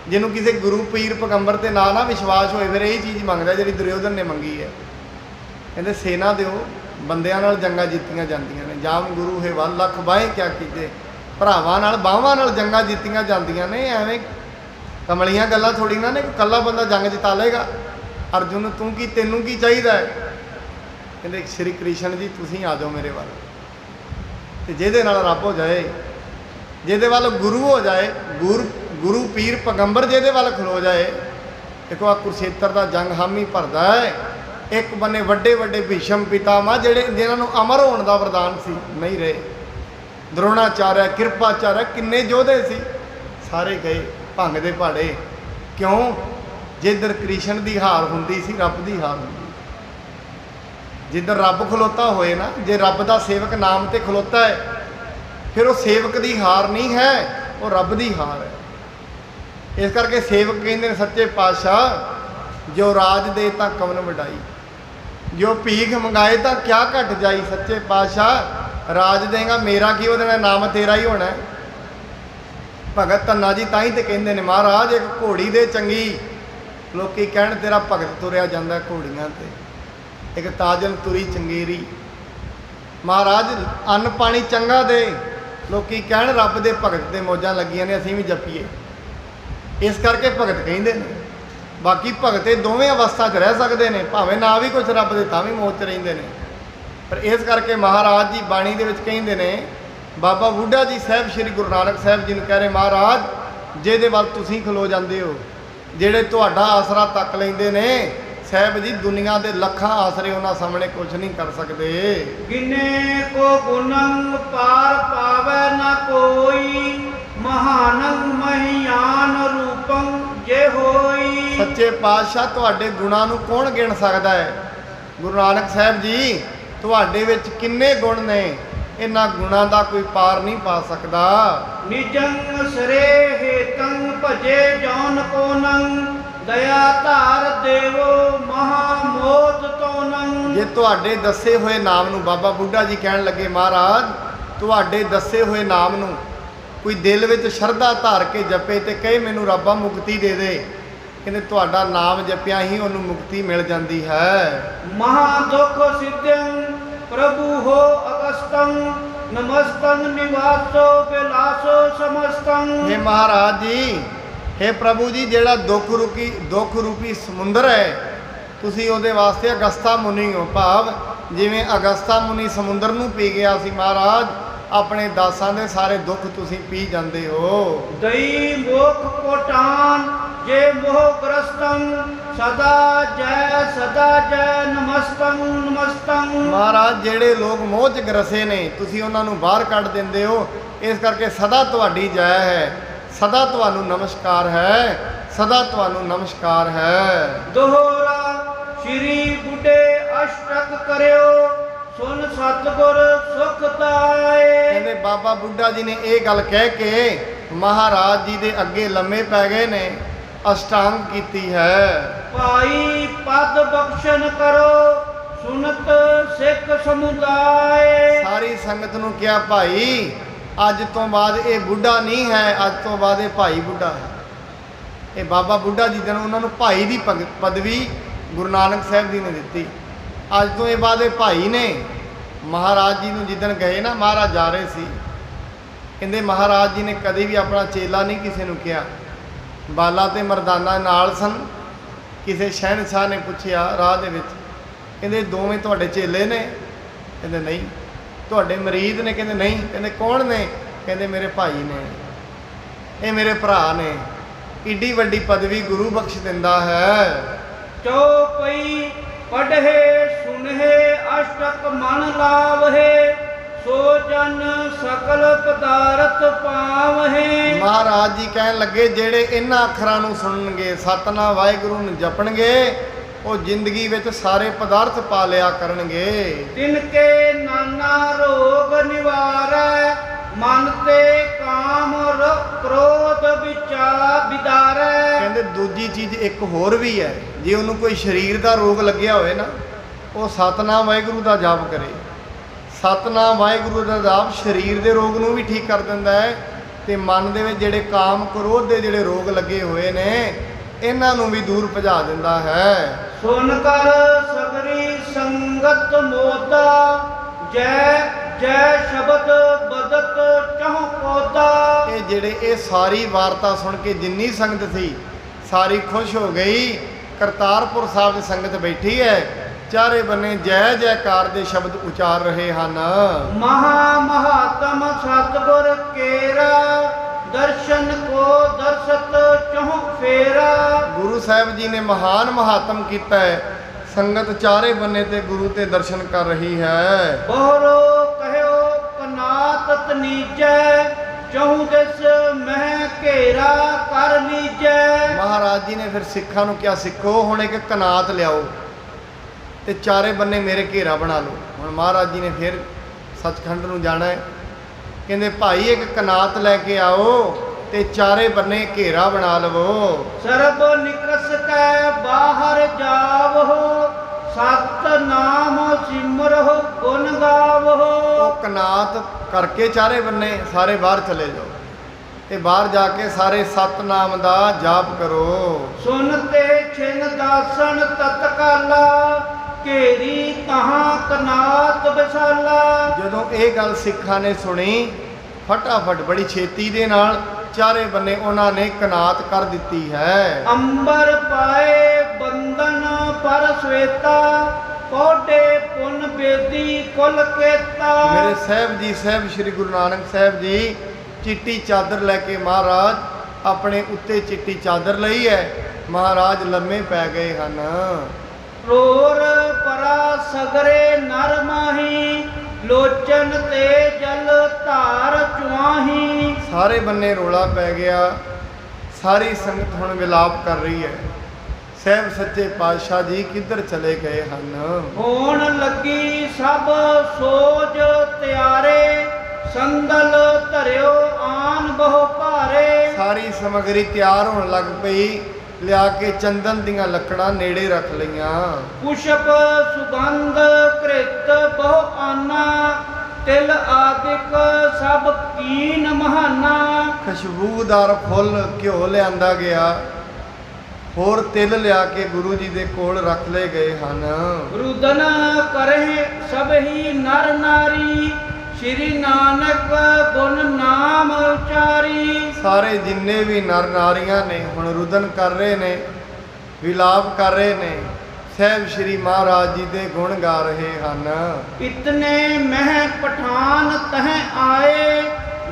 ਜਿਹਨੂੰ ਕਿਸੇ ਗੁਰੂ ਪੀਰ ਪੈਗੰਬਰ ਤੇ ਨਾ ਵਿਸ਼ਵਾਸ ਹੋਏ, ਫਿਰ ਇਹ ਚੀਜ਼ ਮੰਗਦਾ ਜਿਹੜੀ ਦੁਰਯੋਧਨ ਨੇ ਮੰਗੀ ਹੈ। ਕਹਿੰਦੇ ਸੈਨਾ ਦਿਓ, ਬੰਦਿਆਂ ਨਾਲ ਜੰਗਾਂ ਜਿੱਤੀਆਂ ਜਾਂਦੀਆਂ ਨੇ। ਜਾਮ ਗੁਰੂ ਹੈ ਵੱਲ, ਲੱਖ ਬਾਹੇ ਕਿਆ ਕੀਤੇ। ਭਰਾਵਾਂ ਨਾਲ ਬਾਹਾਂ ਨਾਲ ਜੰਗਾਂ ਜਿੱਤੀਆਂ ਜਾਂਦੀਆਂ ਨੇ। ਐਵੇਂ ਕਮਲੀਆਂ ਗੱਲਾਂ ਥੋੜੀ ਨਾ ਨੇ, ਇਕੱਲਾ ਬੰਦਾ ਜੰਗ ਜਿਤਾ ਲੇਗਾ। ਅਰਜੁਨ ਤੂੰ ਕੀ, ਤੈਨੂੰ ਕੀ ਚਾਹੀਦਾ ਹੈ? ਕਹਿੰਦੇ ਸ਼੍ਰੀ ਕ੍ਰਿਸ਼ਨ ਜੀ ਤੁਸੀਂ ਆ ਜਾਓ ਮੇਰੇ ਵੱਲ, ਤੇ ਜਿਹਦੇ ਨਾਲ ਰੱਬ ਹੋ ਜਾਏ, ਜਿਹਦੇ ਵੱਲ ਗੁਰੂ ਹੋ ਜਾਏ, ਗੁਰੂ ਪੀਰ ਪੈਗੰਬਰ ਜਿਹਦੇ ਵੱਲ ਖਲੋ ਜਾਏ। ਦੇਖੋ ਆ ਕੁਰੂਕਸ਼ੇਤਰ ਦਾ ਜੰਗ ਹਾਮੀ ਭਰਦਾ ਹੈ। ਇੱਕ ਬੰਨੇ ਵੱਡੇ ਵੱਡੇ ਭੀਸ਼ਮ ਪਿਤਾਮਾ, ਜਿਹਨਾਂ ਨੂੰ ਅਮਰ ਹੋਣ ਦਾ ਵਰਦਾਨ ਸੀ, ਨਹੀਂ ਰਹੇ। ਦਰੋਣਾਚਾਰਿਆ, ਕਿਰਪਾਚਾਰਿਆ, ਕਿੰਨੇ ਯੋਧੇ ਸੀ, ਸਾਰੇ ਗਏ ਭੰਗ ਦੇ ਪਹਾੜੇ। ਕਿਉਂ? ਜਿੱਧਰ ਕ੍ਰਿਸ਼ਨ ਦੀ ਹਾਰ ਹੁੰਦੀ ਸੀ, ਰੱਬ ਦੀ ਹਾਰ ਹੁੰਦੀ। ਜਿੱਧਰ ਰੱਬ ਖਲੋਤਾ ਹੋਏ ਨਾ, ਜੇ ਰੱਬ ਦਾ ਸੇਵਕ ਨਾਮ ਤੇ ਖਲੋਤਾ ਹੈ, ਫਿਰ ਉਹ ਸੇਵਕ ਦੀ ਹਾਰ ਨਹੀਂ ਹੈ, ਉਹ ਰੱਬ ਦੀ ਹਾਰ ਹੈ। ਇਸ ਕਰਕੇ ਸੇਵਕ ਕਹਿੰਦੇ ਨੇ ਸੱਚੇ ਪਾਤਸ਼ਾਹ, ਜੋ ਰਾਜ ਦੇ ਤਾਂ ਕਵਨ ਵਡਾਈ, ਜੋ ਭੀਖ ਮੰਗਾਏ ਤਾਂ ਕਿਆ ਘਟ ਜਾਈ। ਸੱਚੇ ਪਾਤਸ਼ਾਹ ਰਾਜ ਦੇਗਾ, ਮੇਰਾ ਕੀ, ਉਹਦੇ ਨਾਲ ਨਾਮ ਤੇਰਾ ਹੀ ਹੋਣਾ। ਭਗਤ ਧੰਨਾ ਜੀ ਤਾਂ ਹੀ ਤੇ ਕਹਿੰਦੇ ਨੇ ਮਹਾਰਾਜ ਇੱਕ ਘੋੜੀ ਦੇ ਚੰਗੀ, ਲੋਕੀ ਕਹਿਣ ਤੇਰਾ ਭਗਤ ਤੁਰਿਆ ਜਾਂਦਾ ਘੋੜੀਆਂ ਤੇ, ਇੱਕ ਤਾਜਲ ਤੁਰੀ ਚੰਗੇਰੀ। ਮਹਾਰਾਜ ਅੰਨ ਪਾਣੀ ਚੰਗਾ ਦੇ, ਲੋਕੀ ਕਹਿਣ ਰੱਬ ਦੇ ਭਗਤ ਦੇ ਮੌਜਾਂ ਲੱਗੀਆਂ ਨੇ, ਅਸੀਂ ਵੀ ਜਪੀਏ। ਇਸ ਕਰਕੇ ਭਗਤ ਕਹਿੰਦੇ ਨੇ। ਬਾਕੀ ਭਗਤ ਇਹ ਦੋਵੇਂ ਅਵਸਥਾ 'ਚ ਰਹਿ ਸਕਦੇ ਨੇ, ਭਾਵੇਂ ਨਾ ਵੀ ਕੁਛ ਰੱਬ ਦੇ ਤਾਂ ਵੀ ਮੌਜ 'ਚ ਰਹਿੰਦੇ ਨੇ। ਪਰ ਇਸ ਕਰਕੇ ਮਹਾਰਾਜ ਜੀ ਬਾਣੀ ਦੇ ਵਿੱਚ ਕਹਿੰਦੇ ਨੇ, ਬਾਬਾ ਬੁੱਢਾ ਜੀ ਸਾਹਿਬ ਸ਼੍ਰੀ ਗੁਰੂ ਨਾਨਕ ਸਾਹਿਬ ਜੀ ਨੂੰ ਕਹਿ ਰਹੇ, ਮਹਾਰਾਜ ਜਿਹਦੇ ਵੱਲ ਤੁਸੀਂ ਖਲੋ ਜਾਂਦੇ ਹੋ, ਜਿਹੜੇ ਤੁਹਾਡਾ ਆਸਰਾ ਤੱਕ ਲੈਂਦੇ ਨੇ, ਸਾਹਿਬ ਜੀ ਦੁਨੀਆ ਦੇ ਲੱਖਾਂ ਆਸਰੇ ਉਹਨਾਂ ਸਾਹਮਣੇ ਕੁਝ ਨਹੀਂ ਕਰ ਸਕਦੇ। ਗਿਨੇ ਕੋ ਗੁਣੰ ਪਾਰ ਪਾਵੈ ਨਾ ਕੋਈ, ਮਹਾਨੰ ਮਹਿਆਨ ਰੂਪੰ ਜੇ ਹੋਈ। ਸੱਚੇ ਪਾਤਸ਼ਾਹ ਤੁਹਾਡੇ ਗੁਣਾਂ ਨੂੰ ਕੌਣ ਗਿਣ ਸਕਦਾ ਹੈ? ਗੁਰੂ ਨਾਨਕ ਸਾਹਿਬ ਜੀ ਤੁਹਾਡੇ ਵਿੱਚ ਕਿੰਨੇ ਗੁਣ ਨੇ, ਇਹਨਾਂ ਗੁਣਾਂ ਦਾ ਕੋਈ ਪਾਰ ਨਹੀਂ ਪਾ ਸਕਦਾ। ਨਿਜੰ ਸਰੇ ਹੇਤੰ ਭਜੇ ਜੌਨ ਕੋਨੰ ਦਇਆ ਧਾਰ ਦੇਵੋ ਮਹਾ ਮੋਦ ਤੋਨੰ। ਜੇ ਤੁਹਾਡੇ ਦੱਸੇ ਹੋਏ ਨਾਮ ਨੂੰ, ਬਾਬਾ ਬੁੱਢਾ ਜੀ ਕਹਿਣ ਲੱਗੇ ਮਹਾਰਾਜ ਤੁਹਾਡੇ ਦੱਸੇ ਹੋਏ ਨਾਮ ਨੂੰ ਕੋਈ ਦਿਲ ਵਿੱਚ ਸ਼ਰਧਾ ਧਾਰ ਕੇ ਜਪੇ ਤੇ ਕਹੇ ਮੈਨੂੰ ਰੱਬਾ ਮੁਕਤੀ ਦੇ ਦੇ, ਕਹਿੰਦੇ ਤੁਹਾਡਾ ਨਾਮ ਜਪਿਆ ਹੀ ਉਹਨੂੰ ਮੁਕਤੀ ਮਿਲ ਜਾਂਦੀ ਹੈ। ਮਹਾ ਦੁਖ ਸਿੱਧੰ ਪ੍ਰਭੂ ਹੋ ਅਗਸਤੰ ਨਮਸਤੰ ਨਿਵਾਸੋ ਬਿਲਾਸੋ ਸਮਸਤੰ। हे ਮਹਾਰਾਜ ਜੀ, हे ਪ੍ਰਭੂ ਜੀ, ਜਿਹੜਾ ਦੁੱਖ ਰੂਪੀ ਸਮੁੰਦਰ ਹੈ ਤੁਸੀਂ ਉਹਦੇ ਵਾਸਤੇ ਅਗਸਤਾ ਮੁਨੀ ਹੋ। ਭਾਵ ਜਿਵੇਂ ਅਗਸਤਾ ਮੁਨੀ ਸਮੁੰਦਰ ਨੂੰ ਪੀ ਗਿਆ ਸੀ ਮਹਾਰਾਜ, ਆਪਣੇ ਦਾਸਾਂ ਦੇ ਸਾਰੇ ਦੁੱਖ ਤੁਸੀਂ ਪੀ ਜਾਂਦੇ ਹੋ। ਦਈ ਮੋਖ ਕੋਟਾਨ ਜੇ ਮੋਹ ਗ੍ਰਸਤੰ ਸਦਾ ਜੈ ਨਮਸਤੰ ਨਮਸਤੰ। ਮਹਾਰਾਜ ਜਿਹੜੇ ਲੋਕ ਮੋਹ 'ਚ ਗਰਸੇ ਨੇ ਤੁਸੀਂ ਉਹਨਾਂ ਨੂੰ ਬਾਹਰ ਕੱਢ ਦਿੰਦੇ ਹੋ, ਇਸ ਕਰਕੇ ਸਦਾ ਤੁਹਾਡੀ ਜੈ ਹੈ, ਸਦਾ ਤੁਹਾਨੂੰ ਨਮਸਕਾਰ ਹੈ, ਸਦਾ ਤੁਹਾਨੂੰ ਨਮਸਕਾਰ ਹੈ। ਦੋਹਰਾ ਸ਼੍ਰੀ ਬੁੱਢੇ ਅਸ਼ਟਕ ਕਰਿਓ ਸੁਨ ਸਤਿਗੁਰ ਸੁਖ ਦਾਏ। ਕਹਿੰਦੇ ਬਾਬਾ ਬੁੱਢਾ ਜੀ ਨੇ ਇਹ ਗੱਲ ਕਹਿ ਕੇ ਮਹਾਰਾਜ ਜੀ ਦੇ ਅੱਗੇ ਲੰਮੇ ਪੈ ਗਏ ਨੇ, ਅਸ਼ਟਾਂਗ ਕੀਤੀ ਹੈ। ਭਾਈ ਪਦ ਬਖਸ਼ਣ ਕਰੋ ਸੁਨਤ ਸਿੱਖ ਸਮੁਦਾਇ। ਸਾਰੀ ਸੰਗਤ ਨੂੰ ਕਿਹਾ ਭਾਈ ਅੱਜ ਤੋਂ ਬਾਅਦ ਇਹ ਬੁੱਢਾ ਨਹੀਂ ਹੈ, ਅੱਜ ਤੋਂ ਬਾਅਦ ਇਹ ਭਾਈ ਬੁੱਢਾ ਹੈ। ਇਹ ਬਾਬਾ ਬੁੱਢਾ ਜੀ ਨੇ ਉਹਨਾਂ ਨੂੰ ਭਾਈ ਦੀ ਪਦਵੀ ਗੁਰੂ ਨਾਨਕ ਸਾਹਿਬ ਜੀ ਨੇ ਦਿੱਤੀ। ਅੱਜ ਤੋਂ ਇਹ ਬਾਅਦ ਇਹ ਭਾਈ ਨੇ। ਮਹਾਰਾਜ ਜੀ ਨੂੰ ਜਿੱਦਣ ਗਏ ਨਾ, ਮਹਾਰਾਜ ਜਾ ਰਹੇ ਸੀ, ਕਹਿੰਦੇ ਮਹਾਰਾਜ ਜੀ ਨੇ ਕਦੇ ਵੀ ਆਪਣਾ ਚੇਲਾ ਨਹੀਂ ਕਿਸੇ ਨੂੰ ਕਿਹਾ। ਬਾਲਾ ਤੇ ਮਰਦਾਨਾ ਨਾਲ ਸਨ। ਕਿਸੇ ਸ਼ਹਿਨਸ਼ਾਹ ਨੇ ਪੁੱਛਿਆ ਰਾਹ ਦੇ ਵਿੱਚ, ਕਹਿੰਦੇ ਦੋਵੇਂ ਤੁਹਾਡੇ ਚੇਲੇ ਨੇ? ਕਹਿੰਦੇ ਨਹੀਂ। ਤੁਹਾਡੇ ਮਰੀਦ ਨੇ? ਕਹਿੰਦੇ ਨਹੀਂ। ਕਹਿੰਦੇ ਕੌਣ ਨੇ? ਕਹਿੰਦੇ ਮੇਰੇ ਭਾਈ ਨੇ, ਇਹ ਮੇਰੇ ਭਰਾ ਨੇ। ਏਡੀ ਵੱਡੀ ਪਦਵੀ ਗੁਰੂ ਬਖਸ਼ ਦਿੰਦਾ ਹੈ। ਚੌਪਈ ਪੜ੍ਹੇ ਸੁਨਹਿ ਅਸ਼ਟਕ ਮਨ ਲਾਵਹਿ ਸੋ ਜਨ ਸਕਲ ਪਦਾਰਥ ਪਾਵਹਿ। ਮਹਾਰਾਜ ਜੀ ਕਹਿਣ ਲੱਗੇ ਜਿਹੜੇ ਇਹਨਾਂ ਅੱਖਰਾਂ ਨੂੰ ਸੁਣਨਗੇ, ਸਤਨਾਮ ਵਾਹਿਗੁਰੂ ਨੂੰ ਜਪਣਗੇ, ਉਹ ਜ਼ਿੰਦਗੀ ਵਿੱਚ ਸਾਰੇ ਪਦਾਰਥ ਪਾ ਲਿਆ ਕਰਨਗੇ। ਤਿਨ ਕੇ ਨਾਨਾ ਰੋਗ ਨਿਵਾਰੈ ਮਨ ਤੇ ਕਾਮ ਕ੍ਰੋਧ ਵਿਦਾਰੈ। ਕਹਿੰਦੇ ਦੂਜੀ ਚੀਜ਼ ਇੱਕ ਹੋਰ ਵੀ ਹੈ, ਜੇ ਉਹਨੂੰ ਕੋਈ ਸਰੀਰ ਦਾ ਰੋਗ ਲੱਗਿਆ ਹੋਵੇ ਨਾ, ਉਹ ਸਤਨਾਮ ਵਾਹਿਗੁਰੂ ਦਾ ਜਾਪ ਕਰੇ। ਸਤਨਾਮ ਵਾਹਿਗੁਰੂ ਦਾ ਜਾਪ ਸਰੀਰ ਦੇ ਰੋਗ ਨੂੰ ਵੀ ਠੀਕ ਕਰ ਦਿੰਦਾ ਹੈ ਤੇ ਮਨ ਦੇ ਵਿੱਚ ਜਿਹੜੇ ਕਾਮ ਕ੍ਰੋਧ ਦੇ ਜਿਹੜੇ ਰੋਗ ਲੱਗੇ ਹੋਏ ਨੇ ਇਹਨਾਂ ਨੂੰ ਵੀ ਦੂਰ ਭਜਾ ਦਿੰਦਾ ਹੈ। ਸੁਨ ਕਰ ਸਗਰੀ ਸੰਗਤ ਮੋਦਾ ਜੈ ਜੈ ਸ਼ਬਦ ਬਦਤ ਚਹੁ ਕੋਦਾ। ਇਹ ਜਿਹੜੇ ਇਹ ਸਾਰੀ ਵਾਰਤਾ ਸੁਣ ਕੇ ਜਿੰਨੀ ਸੰਗਤ ਸੀ ਸਾਰੀ ਖੁਸ਼ ਹੋ ਗਈ। ਕਰਤਾਰਪੁਰ ਸਾਹਿਬ ਦੀ ਸੰਗਤ ਬੈਠੀ ਹੈ, ਚਾਰੇ ਬੰਨੇ ਜੈ ਜੈਕਾਰ ਦੇ ਸ਼ਬਦ ਉਚਾਰ ਰਹੇ ਹਨ। ਮਹਾ ਮਹਾਤਮ ਸਤਿਗੁਰ ਕੇਰਾ ਦਰਸ਼ਨ ਕੋ ਦਰਸ਼ਤ ਚਹੁ ਫੇਰਾ। ਗੁਰੂ ਸਾਹਿਬ ਜੀ ਨੇ ਮਹਾਨ ਮਹਾਤਮ ਕੀਤਾ ਹੈ। ਸੰਗਤ ਚਾਰੇ ਬੰਨੇ ਤੇ ਗੁਰੂ ਤੇ ਦਰਸ਼ਨ ਕਰ ਰਹੀ ਹੈ। ਬੋਰੋ ਕਹਿਓ ਕਨਾਤ ਤਨੀਜੈ ਚਹੁ ਦਿਸ ਮਹਿ ਘੇਰਾ ਕਰ ਲੀਜੈ। ਮਹਾਰਾਜ ਜੀ ਨੇ ਫਿਰ ਸਿੱਖਾਂ ਨੂੰ ਕਿਹਾ ਸਿੱਖੋ ਹੁਣ ਇੱਕ ਕਨਾਤ ਲਿਆਓ ਤੇ ਚਾਰੇ ਬੰਨੇ ਮੇਰੇ ਘੇਰਾ ਬਣਾ ਲਓ। ਹੁਣ ਮਹਾਰਾਜ ਜੀ ਨੇ ਫਿਰ ਸੱਚਖੰਡ ਨੂੰ ਜਾਣਾ ਹੈ, ਕਹਿੰਦੇ ਭਾਈ ਇੱਕ ਕਨਾਤ ਲੈ ਕੇ ਆਓ ਤੇ ਚਾਰੇ ਬੰਨੇ ਘੇਰਾ ਬਣਾ ਲਵੋ। ਸਰਬ ਨਿਕਸ ਕੈ ਬਾਹਰ ਜਾਵੋ ਸਤਨਾਮ ਸਿਮਰਹੁ ਗੁਣ ਗਾਵੋ। ਉਹ ਕਨਾਤ ਕਰਕੇ ਚਾਰੇ ਬੰਨੇ ਸਾਰੇ ਬਾਹਰ ਚਲੇ ਜਾਓ ਤੇ ਬਾਹਰ ਜਾ ਕੇ ਸਾਰੇ ਸਤਨਾਮ ਦਾ ਜਾਪ ਕਰੋ। ਸੁਨ ਤੇ ਛਿਨ ਦਾਸਨ ਤਤਕਾਲਾ ਘੇਰੀ ਤਹਾਂ ਕਨਾਤ ਵਿਸਾਲਾ। ਜਦੋਂ ਇਹ ਗੱਲ ਸਿੱਖਾਂ ਨੇ ਸੁਣੀ, ਫਟਾਫਟ ਬੜੀ ਛੇਤੀ ਦੇ ਨਾਲ ਚਾਰੇ ਬੰਨੇ ਉਹਨਾਂ ਨੇ ਕਨਾਤ ਕਰ ਦਿੱਤੀ ਹੈ। ਅੰਬਰ ਪਾਏ ਬੰਦਨ ਪਰ ਸਵੇਤਾ ਕੋਡੇ ਪੁਨ ਬੇਦੀ ਕੁਲ ਕੇਤਾ। ਮੇਰੇ ਸਾਹਿਬ ਸ੍ਰੀ ਗੁਰੂ ਨਾਨਕ ਸਾਹਿਬ ਜੀ ਚਿੱਟੀ ਚਾਦਰ ਲੈ ਕੇ ਮਹਾਰਾਜ ਆਪਣੇ ਉੱਤੇ ਚਿੱਟੀ ਚਾਦਰ ਲਈ ਹੈ, ਮਹਾਰਾਜ ਲੰਮੇ ਪੈ ਗਏ ਹਨ। ਰੋਰ ਪਰਾ ਸਗਰੇ ਨਰ ਮਾਹੀ ਲੋਚਨ ਤੇ ਜਲ ਧਾਰ ਚੁਆਹੀ। ਸਾਰੇ ਬੰਨੇ ਰੋਲਾ ਪੈ ਗਿਆ, ਸਾਰੀ ਸੰਗਤ ਹੁਣ ਵਿਲਾਪ ਕਰ ਰਹੀ ਹੈ। ਸਹਿਬ ਸੱਚੇ ਪਾਤਸ਼ਾਹ ਜੀ ਕਿੱਧਰ ਚਲੇ ਗਏ ਹਨ। ਹੋਣ ਲੱਗੀ ਸਭ ਸੋਜ ਤਿਆਰੇ ਸਮੱਗਰੀ ਤਿਆਰ ਹੋਣ ਲੱਗ ਪਈ। ਲਿਆ ਕੇ ਚੰਦਨ ਦੀਆਂ ਲੱਕੜਾਂ ਨੇੜੇ ਰੱਖ ਲਈਆਂ। ਪੁਸ਼ਪ ਸੁਗੰਧ ਕ੍ਰਿਤ ਬਹੁ ਆਨਾ, ਤਿਲ ਆਦਿਕ ਸਭ ਕੀਨ ਮਹਾਨਾ। ਖੁਸ਼ਬੂਦਾਰ ਫੁੱਲ ਘਿਓ ਲਿਆਂਦਾ ਗਿਆ, ਹੋਰ ਤਿਲ ਲਿਆ ਕੇ ਗੁਰੂ ਜੀ ਦੇ ਕੋਲ ਰੱਖ ਲਏ ਗਏ ਹਨ। ਰੁਦਨ ਕਰੇ ਸਭ ਹੀ ਨਰ ਨਾਰੀ, ਸ਼੍ਰੀ ਨਾਨਕ ਗੁਣ ਨਾਮ ਉਚਾਰੀ। ਸਾਰੇ ਜਿੰਨੇ ਵੀ ਨਰ ਨਾਰੀਆਂ ਨੇ ਹੁਣ ਰੁਦਨ ਕਰ ਰਹੇ ਨੇ, ਵਿਲਾਪ ਕਰ ਰਹੇ ਨੇ, ਸਹਿਬ ਸ਼੍ਰੀ ਮਹਾਰਾਜ ਜੀ ਦੇ ਗੁਣ ਗਾ ਰਹੇ ਹਨ। ਇਤਨੇ ਮਹਿ ਪਠਾਨ ਤਹ ਆਏ,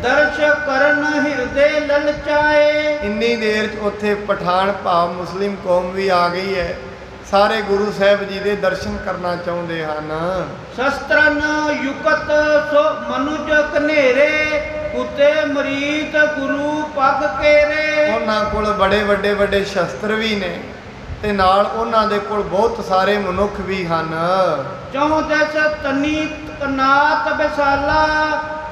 ਦਰਸ਼ ਕਰਨ ਹਿਰਦੇ ਲਲਚਾਏ। ਇੰਨੀ ਦੇਰ 'ਚ ਉੱਥੇ ਪਠਾਨ ਭਾਵ ਮੁਸਲਿਮ ਕੌਮ ਵੀ ਆ ਗਈ ਹੈ। ਸਾਰੇ ਗੁਰੂ ਸਾਹਿਬ ਜੀ ਦੇ ਦਰਸ਼ਨ ਕਰਨਾ ਚਾਹੁੰਦੇ ਹਨ। ਸ਼ਸਤਰਨ ਯੁਕਤ ਸੋ ਮਨੁਜ ਕਨੇਰੇ, ਉਤੇ ਮਰੀਤ ਗੁਰੂ ਪਗ ਕੇਰੇ। ਉਹਨਾਂ ਕੋਲ ਬੜੇ ਵੱਡੇ ਸ਼ਸਤਰ ਵੀ ਨੇ ਤੇ ਨਾਲ ਉਹਨਾਂ ਦੇ ਕੋਲ ਬਹੁਤ ਸਾਰੇ ਮਨੁੱਖ ਵੀ ਹਨ। ਚੌ ਦਸ ਤਨੀ ਕਨਾਤ ਬਿਸਾਲਾ,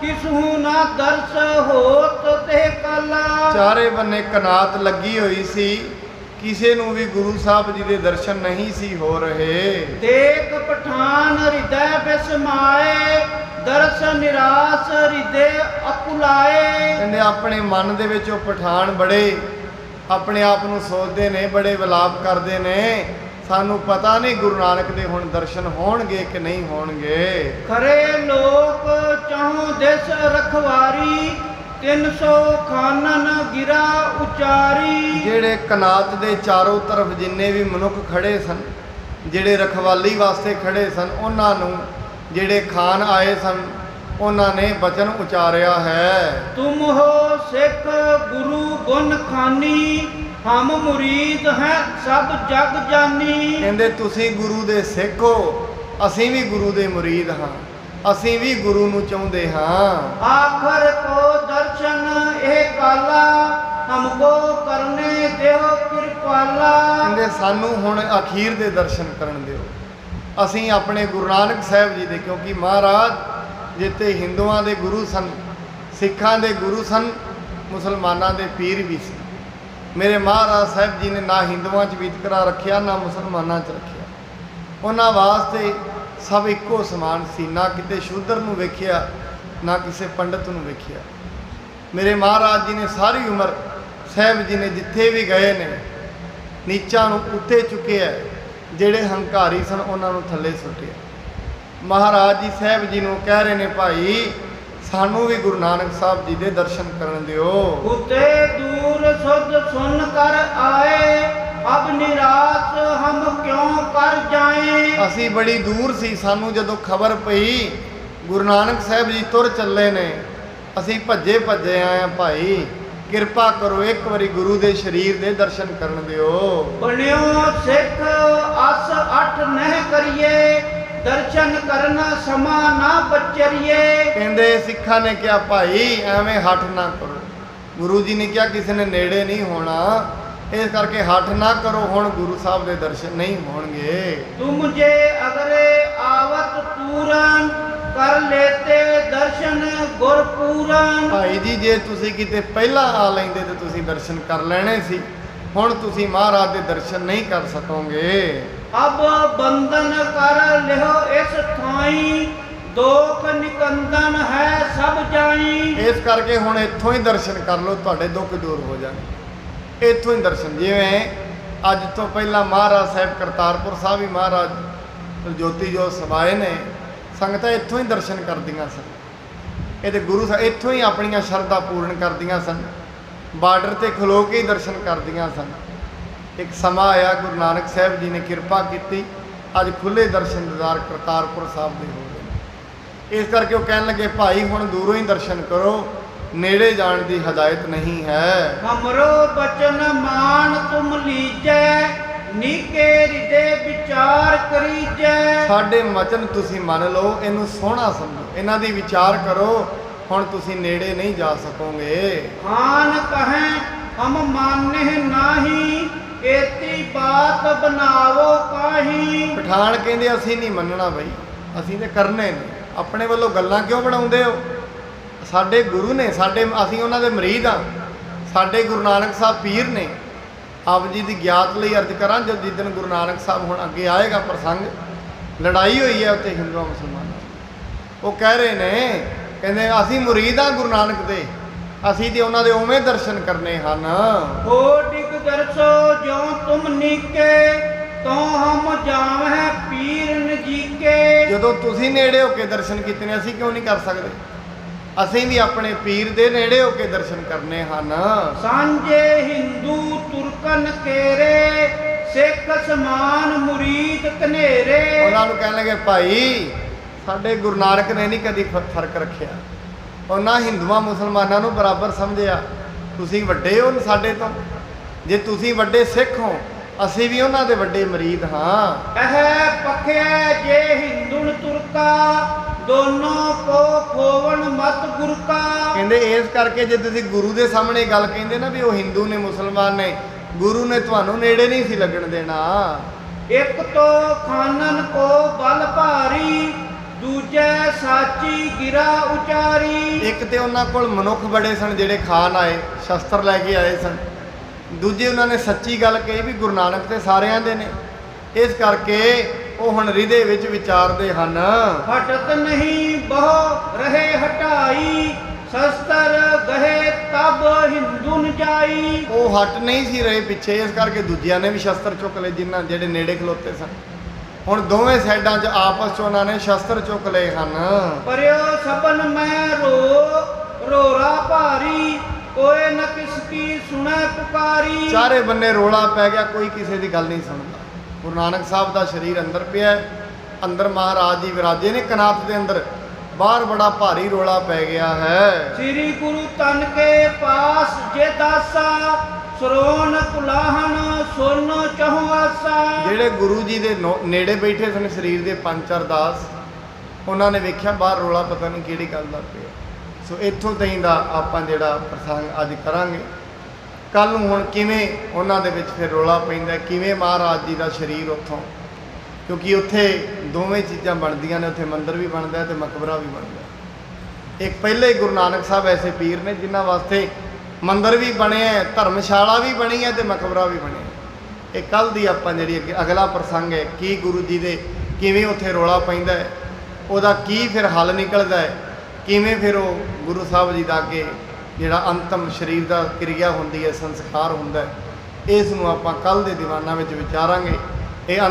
ਕਿਸਹੂ ਨਾ ਦਰਸ ਹੋਤ ਤੇ ਕਾਲਾ। ਚਾਰੇ ਬੰਨੇ ਕਨਾਤ ਲੱਗੀ ਹੋਈ ਸੀ, ਕਿਸੇ ਨੂੰ ਵੀ ਗੁਰੂ ਸਾਹਿਬ ਜੀ ਦੇ ਦਰਸ਼ਨ ਨਹੀਂ ਸੀ ਹੋ ਰਹੇ। ਦੇਖ ਪਠਾਨ ਹਿਰਦੈ ਬਿਸਮਾਏ, ਦਰਸ ਨਿਰਾਸ ਹਿਰਦੇ ਅਕੁਲਾਏ। ਕਹਿੰਦੇ ਆਪਣੇ ਮਨ ਦੇ ਵਿੱਚ ਉਹ ਪਠਾਨ ਬੜੇ ਆਪਣੇ ਆਪ ਨੂੰ ਸੋਚਦੇ ਨੇ, ਬੜੇ ਵਿਲਾਪ ਕਰਦੇ ਨੇ, ਸਾਨੂੰ ਪਤਾ ਨਹੀਂ ਗੁਰੂ ਨਾਨਕ ਦੇ ਹੁਣ ਦਰਸ਼ਨ ਹੋਣਗੇ ਕਿ ਨਹੀਂ ਹੋਣਗੇ। ਖਰੇ ਲੋਕ ਚਾਹੋਂ ਦਿਸ ਰਖਵਾਰੀ, 300 ਖਾਨਨ ਗਿਰਾ ਉਚਾਰੀ। ਜਿਹੜੇ ਕਨਾਤ ਦੇ ਚਾਰੋਂ ਤਰਫ ਜਿੰਨੇ ਵੀ ਮਨੁੱਖ ਖੜੇ ਸਨ, ਜਿਹੜੇ ਰਖਵਾਲੀ ਵਾਸਤੇ ਖੜੇ ਸਨ, ਉਹਨਾਂ ਨੂੰ ਜਿਹੜੇ ਖਾਨ ਆਏ ਸਨ, ਉਹਨਾਂ ਨੇ ਬਚਨ ਉਚਾਰਿਆ ਹੈ। ਤੁਮ ਹੋ ਸਿੱਖ ਗੁਰੂ ਗੁਣ ਖਾਨੀ, ਹਮ ਮੁਰੀਦ ਹੈ ਸਭ ਜਗ ਜਾਨੀ। ਕਹਿੰਦੇ ਤੁਸੀਂ ਗੁਰੂ ਦੇ ਸਿੱਖ ਹੋ, ਅਸੀਂ ਵੀ ਗੁਰੂ ਦੇ ਮੁਰੀਦ ਹਾਂ, ਅਸੀਂ ਵੀ ਗੁਰੂ ਨੂੰ ਚਾਹੁੰਦੇ ਹਾਂ। ਆਖਰ ਕੋ ਦਰਸ਼ਨ ਇਹ ਕਾਲਾ, ਹਮਕੋ ਕਰਨੇ ਦਿਓ ਕਿਰਪਾਲਾ। ਕਹਿੰਦੇ ਸਾਨੂੰ ਹੁਣ ਅਖੀਰ ਦੇ ਦਰਸ਼ਨ ਕਰਨ ਦਿਓ। ਅਸੀਂ ਆਪਣੇ ਗੁਰੂ ਨਾਨਕ ਸਾਹਿਬ ਜੀ ਦੇ, ਕਿਉਂਕਿ ਮਹਾਰਾਜ ਜਿੱਥੇ ਹਿੰਦੂਆਂ ਦੇ ਗੁਰੂ ਸਨ, ਸਿੱਖਾਂ ਦੇ ਗੁਰੂ ਸਨ, ਮੁਸਲਮਾਨਾਂ ਦੇ ਪੀਰ ਵੀ ਸੀ। ਮੇਰੇ ਮਹਾਰਾਜ ਸਾਹਿਬ ਜੀ ਨੇ ਨਾ ਹਿੰਦੂਆਂ 'ਚ ਵਿਤਕਰਾ ਰੱਖਿਆ, ਨਾ ਮੁਸਲਮਾਨਾਂ 'ਚ ਰੱਖਿਆ। ਉਹਨਾਂ ਵਾਸਤੇ ਸਭ ਇੱਕੋ ਸਮਾਨ ਸੀ, ਨਾ ਕਿਤੇ ਸ਼ੂਦਰ ਨੂੰ ਵੇਖਿਆ, ਨਾ ਕਿਸੇ ਪੰਡਤ ਨੂੰ ਵੇਖਿਆ। ਮੇਰੇ ਮਹਾਰਾਜ ਜੀ ਨੇ ਸਾਰੀ ਉਮਰ ਸਾਹਿਬ ਜੀ ਨੇ ਜਿੱਥੇ ਵੀ ਗਏ ਨੇ, ਨੀਚਾਂ ਨੂੰ ਉੱਤੇ ਚੁੱਕਿਆ, ਜਿਹੜੇ ਹੰਕਾਰੀ ਸਨ ਉਹਨਾਂ ਨੂੰ ਥੱਲੇ ਸੁੱਟਿਆ। ਮਹਾਰਾਜ ਜੀ ਸਾਹਿਬ ਜੀ ਨੂੰ ਕਹਿ ਰਹੇ ਨੇ, ਭਾਈ ਸਾਨੂੰ ਵੀ ਗੁਰੂ ਨਾਨਕ ਸਾਹਿਬ ਜੀ ਦੇ ਦਰਸ਼ਨ ਕਰਨ ਦਿਓ। ਉਤੇ ਦੂਰ ਸੁਧ ਸੁਨ ਕਰ ਆਏ, ਅਬ ਨਿਰਾਸ਼ ਹਮ ਕਿਉਂ ਕਰ ਜਾਏ। ਅਸੀਂ ਬੜੀ ਦੂਰ ਸੀ, ਸਾਨੂੰ ਜਦੋਂ ਖਬਰ ਪਈ ਗੁਰੂ ਨਾਨਕ ਸਾਹਿਬ ਜੀ ਤੁਰ ਚੱਲੇ ਨੇ, ਅਸੀਂ ਭੱਜੇ ਆਏ ਆ। ਭਾਈ ਕਿਰਪਾ ਕਰੋ, ਇੱਕ ਵਾਰੀ ਗੁਰੂ ਦੇ ਸਰੀਰ ਦੇ ਦਰਸ਼ਨ ਕਰਨ ਦਿਓ। ਬਣਿਓ ਸਿੱਖ ਅਸ ਅੱਠ ਨਹਿ ਕਰੀਏ, ਦਰਸ਼ਨ ਕਰਨਾ ਸਮਾ ਨਾ ਬਚਰੀਏ। ਕਹਿੰਦੇ ਸਿੱਖਾਂ ਨੇ ਕਿਹਾ, ਭਾਈ ਐਵੇਂ ਹੱਠ ਨਾ ਕਰੋ। ਗੁਰੂ ਜੀ ਨੇ ਕਿਹਾ ਕਿਸੇ ਨੇ ਨੇੜੇ ਨਹੀਂ ਹੋਣਾ, ਇਸ ਕਰਕੇ ਹੱਠ ਨਾ ਕਰੋ, ਹੁਣ ਗੁਰੂ ਸਾਹਿਬ ਦੇ ਦਰਸ਼ਨ ਨਹੀਂ ਹੋਣਗੇ। ਤੁਮ ਜੇ ਅਗਰੇ ਆਵਤ ਪੂਰਨ, ਕਰ ਲੈਤੇ ਦਰਸ਼ਨ ਗੁਰਪੂਰਨ। ਭਾਈ ਜੀ ਜੇ ਤੁਸੀਂ ਕਿਤੇ ਪਹਿਲਾਂ ਆ ਲੈਂਦੇ ਤੇ ਤੁਸੀਂ ਦਰਸ਼ਨ ਕਰ ਲੈਣੇ ਸੀ, ਹੁਣ ਤੁਸੀਂ ਮਹਾਰਾਜ ਦੇ ਦਰਸ਼ਨ ਨਹੀਂ ਕਰ ਸਕੋਗੇ। ਅਬ ਬੰਧਨ ਕਰ ਲਿਓ ਇਸ ਥਾਈ, ਦੁੱਖ ਨਿਕੰਦਨ ਹੈ ਸਭ ਜਾਈ। ਇਸ ਕਰਕੇ ਹੁਣ ਇੱਥੋਂ ਹੀ ਦਰਸ਼ਨ ਕਰ ਲਓ, ਤੁਹਾਡੇ ਦੁੱਖ ਦੂਰ ਹੋ ਜਾਣਗੇ। ਇੱਥੋਂ ਹੀ ਦਰਸ਼ਨ, ਜਿਵੇਂ ਅੱਜ ਤੋਂ ਪਹਿਲਾਂ ਮਹਾਰਾਜ ਸਾਹਿਬ ਕਰਤਾਰਪੁਰ ਸਾਹਿਬ ਹੀ ਮਹਾਰਾਜ ਜੋਤੀ ਜੋਤ ਸਮਾਏ ਨੇ, ਸੰਗਤਾਂ ਇੱਥੋਂ ਹੀ ਦਰਸ਼ਨ ਕਰਦੀਆਂ ਸਨ। ਇਹਦੇ ਗੁਰੂ ਸਾਹਿਬ ਇੱਥੋਂ ਹੀ ਆਪਣੀਆਂ ਸ਼ਰਧਾ ਪੂਰਨ ਕਰਦੀਆਂ ਸਨ, ਬਾਰਡਰ ਤੇ ਖਲੋ ਕੇ ਹੀ ਦਰਸ਼ਨ ਕਰਦੀਆਂ ਸਨ। ਇੱਕ ਸਮਾਂ ਆਇਆ, ਗੁਰੂ ਨਾਨਕ ਸਾਹਿਬ ਜੀ ਨੇ ਕਿਰਪਾ ਕੀਤੀ, ਅੱਜ ਖੁੱਲੇ ਦਰਸ਼ਨ ਦੀਦਾਰ ਕਰਤਾਰਪੁਰ ਸਾਹਿਬ ਦੇ ਹੋ ਗਏ ਨੇ। ਇਸ ਕਰਕੇ ਉਹ ਕਹਿਣ ਲੱਗੇ, ਭਾਈ ਹੁਣ ਦੂਰੋਂ ਹੀ ਦਰਸ਼ਨ ਕਰੋ, ਨੇੜੇ ਜਾਣ ਦੀ ਹਦਾਇਤ ਨਹੀਂ ਹੈ। ਹਮਰੋ ਬਚਨ ਮਾਨ ਤੁਮ ਲੀਜੈ, ਨੀਕੇ ਹਿਰਦੇ ਵਿਚਾਰ ਕਰੀਜੈ। ਸਾਡੇ ਵਚਨ ਤੁਸੀਂ ਮੰਨ ਲਓ, ਇਹਨੂੰ ਸੋਹਣਾ ਸਮਝੋ, ਇਹਨਾਂ ਦੀ ਵਿਚਾਰ ਕਰੋ, ਹੁਣ ਤੁਸੀਂ ਨੇੜੇ ਨਹੀਂ ਜਾ ਸਕੋਗੇ। ਖਾਨ ਕਹੈ ਹਮ ਮਾਨਹਿ ਨਾਹੀ, ਏਤੀ ਬਾਤ ਬਣਾਵੋ ਕਾਹੀ। ਪਠਾਨ ਕਹਿੰਦੇ ਅਸੀਂ ਨਹੀਂ ਮੰਨਣਾ ਬਈ, ਅਸੀਂ ਤੇ ਕਰਨੇ ਨੇ। ਆਪਣੇ ਵੱਲੋਂ ਗੱਲਾਂ ਕਿਉਂ ਬਣਾਉਂਦੇ ਹੋ? ਸਾਡੇ ਗੁਰੂ ਨੇ, ਅਸੀਂ ਉਹਨਾਂ ਦੇ ਮਰੀਦ ਆ, ਸਾਡੇ ਗੁਰੂ ਨਾਨਕ ਸਾਹਿਬ ਪੀਰ ਨੇ। ਆਪ ਜੀ ਦੀ ਗਿਆਤ ਲਈ ਅਰਜ਼ ਕਰਾਂ, ਜੋ ਜਿੱਦਣ ਗੁਰੂ ਨਾਨਕ ਸਾਹਿਬ ਹੁਣ ਅੱਗੇ ਆਏਗਾ ਪ੍ਰਸੰਗ, ਲੜਾਈ ਹੋਈ ਹੈ ਉੱਥੇ ਹਿੰਦੂਆਂ ਮੁਸਲਮਾਨਾਂ ਦੀ। ਉਹ ਕਹਿ ਰਹੇ ਨੇ, ਕਹਿੰਦੇ ਅਸੀਂ ਮੁਰੀਦ ਹਾਂ ਗੁਰੂ ਨਾਨਕ ਦੇ, ਅਸੀਂ ਤੇ ਉਹਨਾਂ ਦੇ ਉਵੇਂ ਦਰਸ਼ਨ ਕਰਨੇ ਹਨ। ਹੋ ਡਿਗ ਦਰਸੋ ਜਿਉ ਤੁਮ ਨੀਕੇ, ਤੋ ਹਮ ਜਾਵਹਿ ਪੀਰ ਨਜੀਕੇ। ਜਦੋਂ ਤੁਸੀਂ ਨੇੜੇ ਹੋ ਕੇ ਦਰਸ਼ਨ ਕੀਤੇ ਨੇ, ਅਸੀਂ ਕਿਉਂ ਨਹੀਂ ਕਰ ਸਕਦੇ? ਅਸੀਂ ਵੀ ਆਪਣੇ ਪੀਰ ਦੇ ਨੇੜੇ ਹੋ ਕੇ ਦਰਸ਼ਨ ਕਰਨੇ ਹਨ। ਸਾਂਝੇ ਹਿੰਦੂ ਤੁਰਕਨ ਕੇਰੇ, ਸਿੱਖ ਸਮਾਨ ਮੁਰੀਦ ਕਨੇਰੇ। ਉਹਨਾਂ ਨੂੰ ਕਹਿਣ ਲੱਗੇ, ਭਾਈ ਸਾਡੇ ਗੁਰੂ ਨਾਨਕ ਨੇ ਨਹੀਂ ਕਦੀ ਫਰਕ ਰੱਖਿਆ, ਉਹਨਾਂ ਹਿੰਦੂਆਂ ਮੁਸਲਮਾਨਾਂ ਨੂੰ ਬਰਾਬਰ ਸਮਝਿਆ। ਤੁਸੀਂ ਵੱਡੇ ਹੋ ਸਾਡੇ ਤੋਂ, ਜੇ ਤੁਸੀਂ ਵੱਡੇ ਸਿੱਖ ਹੋ, ਅਸੀਂ ਵੀ ਉਹਨਾਂ ਦੇ ਵੱਡੇ ਮਰੀਦ ਹਾਂ। ਇਹ ਪਖਿਆ ਜੇ ਹਿੰਦੂਨ ਤੁਰਕਾ, ਦੋਨੋਂ ਕੋ ਖੋਵਣ ਮਤ ਗੁਰਕਾ। ਕਹਿੰਦੇ ਇਸ ਕਰਕੇ ਜੇ ਤੁਸੀਂ ਗੁਰੂ ਦੇ ਸਾਹਮਣੇ ਗੱਲ ਕਹਿੰਦੇ ਨਾ ਵੀ ਉਹ ਹਿੰਦੂ ਨੇ ਮੁਸਲਮਾਨ ਨੇ, ਗੁਰੂ ਨੇ ਤੁਹਾਨੂੰ ਨੇੜੇ ਨਹੀਂ ਸੀ ਲੱਗਣ ਦੇਣਾ। ਇੱਕ ਤੋ ਖਾਨਨ ਕੋ ਬਲ ਭਾਰੀ, ਦੂਜੇ ਸਾਚੀ ਗਿਰਾ ਉਚਾਰੀ। ਇੱਕ ਤੇ ਉਹਨਾਂ ਕੋਲ ਮਨੁੱਖ ਬੜੇ ਸਨ ਜਿਹੜੇ ਖਾਨ ਆਏ, ਸ਼ਸਤਰ ਲੈ ਕੇ ਆਏ ਸਨ। ਦੂਜੇ ਉਹਨਾਂ ਨੇ ਸੱਚੀ ਗੱਲ ਕਹੀ ਵੀ ਗੁਰੂ ਨਾਨਕ ਤੇ ਸਾਰਿਆਂ ਦੇ ਨੇ। ਇਸ ਕਰਕੇ ਉਹ ਹੁਣ ਹਿਰਦੇ ਵਿੱਚ ਵਿਚਾਰਦੇ ਹਨ। ਹਟਤ ਨਹੀਂ ਬਹੁ ਰਹੇ ਹਟਾਈ, ਸ਼ਸਤਰ ਗਏ ਤਬ ਹਿੰਦੂਨ ਜਾਈ। ਉਹ ਹਟ ਨਹੀਂ ਸੀ ਰਹੇ ਪਿੱਛੇ, ਇਸ ਕਰਕੇ ਦੂਜਿਆਂ ਨੇ ਵੀ ਸ਼ਸਤਰ ਚੁੱਕ ਲਏ, ਜਿਨ੍ਹਾਂ ਜਿਹੜੇ ਨੇੜੇ ਖਲੋਤੇ ਸਨ। ਹੁਣ ਦੋਵੇਂ ਸਾਈਡਾਂ 'ਚ ਆਪਸ 'ਚ ਉਹਨਾਂ ਨੇ ਸ਼ਸਤਰ ਚੁੱਕ ਲਏ ਹਨ। ਪਰਿਓ ਸਭਨ ਮੈਂ ਰੋਰਾ ਭਾਰੀ, ਕੋਏ ਨ ਕਿਸ ਕੀ ਸੁਣੈ ਪੁਕਾਰੀ। ਚਾਰੇ ਬੰਨੇ ਰੋਲਾ ਪੈ ਗਿਆ, ਕੋਈ ਕਿਸੇ ਦੀ ਗੱਲ ਨਹੀਂ ਸੁਣਦਾ। ਗੁਰੂ ਨਾਨਕ ਸਾਹਿਬ ਦਾ ਸਰੀਰ ਅੰਦਰ ਪਿਆ, ਅੰਦਰ ਮਹਾਰਾਜ ਜੀ ਵਿਰਾਜੇ ਨੇ ਕਨਾਤ ਦੇ ਅੰਦਰ, ਬਾਹਰ ਬੜਾ ਭਾਰੀ ਰੋਲਾ ਪੈ ਗਿਆ ਹੈ। ਸ੍ਰੀ ਗੁਰੂ ਤਨ ਕੇ ਪਾਸ ਜੇ ਦਾਸਾ, ਸਰੋਨ ਕੁਲਾਹਨ ਸੁਨ ਚਹੁ ਆਸਾ। ਜਿਹੜੇ ਗੁਰੂ ਜੀ ਦੇ ਨੇੜੇ ਬੈਠੇ ਸਨ ਸਰੀਰ ਦੇ ਪੰਜ ਚਾਰ ਦਾਸ, ਉਹਨਾਂ ਨੇ ਵੇਖਿਆ ਬਾਹਰ ਰੋਲਾ ਪਤਾ ਨਹੀਂ ਕਿਹੜੀ ਗੱਲ ਦਾ ਪਿਆ। ਸੋ ਇੱਥੋਂ ਤਾਈਂ ਦਾ ਆਪਾਂ ਜਿਹੜਾ ਪ੍ਰਸੰਗ ਅੱਜ ਕਰਾਂਗੇ। ਕੱਲ ਨੂੰ ਹੁਣ ਕਿਵੇਂ ਉਹਨਾਂ ਦੇ ਵਿੱਚ ਫਿਰ ਰੋਲਾ ਪੈਂਦਾ, ਕਿਵੇਂ ਮਹਾਰਾਜ ਜੀ ਦਾ ਸਰੀਰ ਉੱਥੋਂ, ਕਿਉਂਕਿ ਉੱਥੇ ਦੋਵੇਂ ਚੀਜ਼ਾਂ ਬਣਦੀਆਂ ਨੇ, ਉੱਥੇ ਮੰਦਿਰ ਵੀ ਬਣਦਾ ਤੇ ਮਕਬਰਾ ਵੀ ਬਣਦਾ। ਇੱਕ ਪਹਿਲੇ ਹੀ ਗੁਰੂ ਨਾਨਕ ਸਾਹਿਬ ਐਸੇ ਪੀਰ ਨੇ ਜਿਨ੍ਹਾਂ ਵਾਸਤੇ ਮੰਦਿਰ ਵੀ ਬਣਿਆ, ਧਰਮਸ਼ਾਲਾ ਵੀ ਬਣੀ ਹੈ ਤੇ ਮਕਬਰਾ ਵੀ ਬਣਿਆ। ਇਹ ਕੱਲ ਦੀ ਆਪਾਂ ਜਿਹੜੀ ਅਗਲਾ ਪ੍ਰਸੰਗ ਹੈ, ਕੀ ਗੁਰੂ ਜੀ ਦੇ ਕਿਵੇਂ ਉੱਥੇ ਰੋਲਾ ਪੈਂਦਾ ਹੈ, ਉਹਦਾ ਕੀ ਫਿਰ ਹੱਲ ਨਿਕਲਦਾ ਹੈ, ਕਿਵੇਂ ਫਿਰ ਉਹ ਗੁਰੂ ਸਾਹਿਬ ਜੀ ਦਾ ਅੱਗੇ ਜਿਹੜਾ ਅੰਤਮ ਸਰੀਰ ਦਾ ਕਿਰਿਆ ਹੁੰਦੀ ਹੈ, ਸੰਸਕਾਰ ਹੁੰਦਾ ਹੈ, ਇਸ ਨੂੰ ਆਪਾਂ ਕੱਲ ਦੇ ਦੀਵਾਨਾਂ ਵਿੱਚ ਵਿਚਾਰਾਂਗੇ। ਇਹ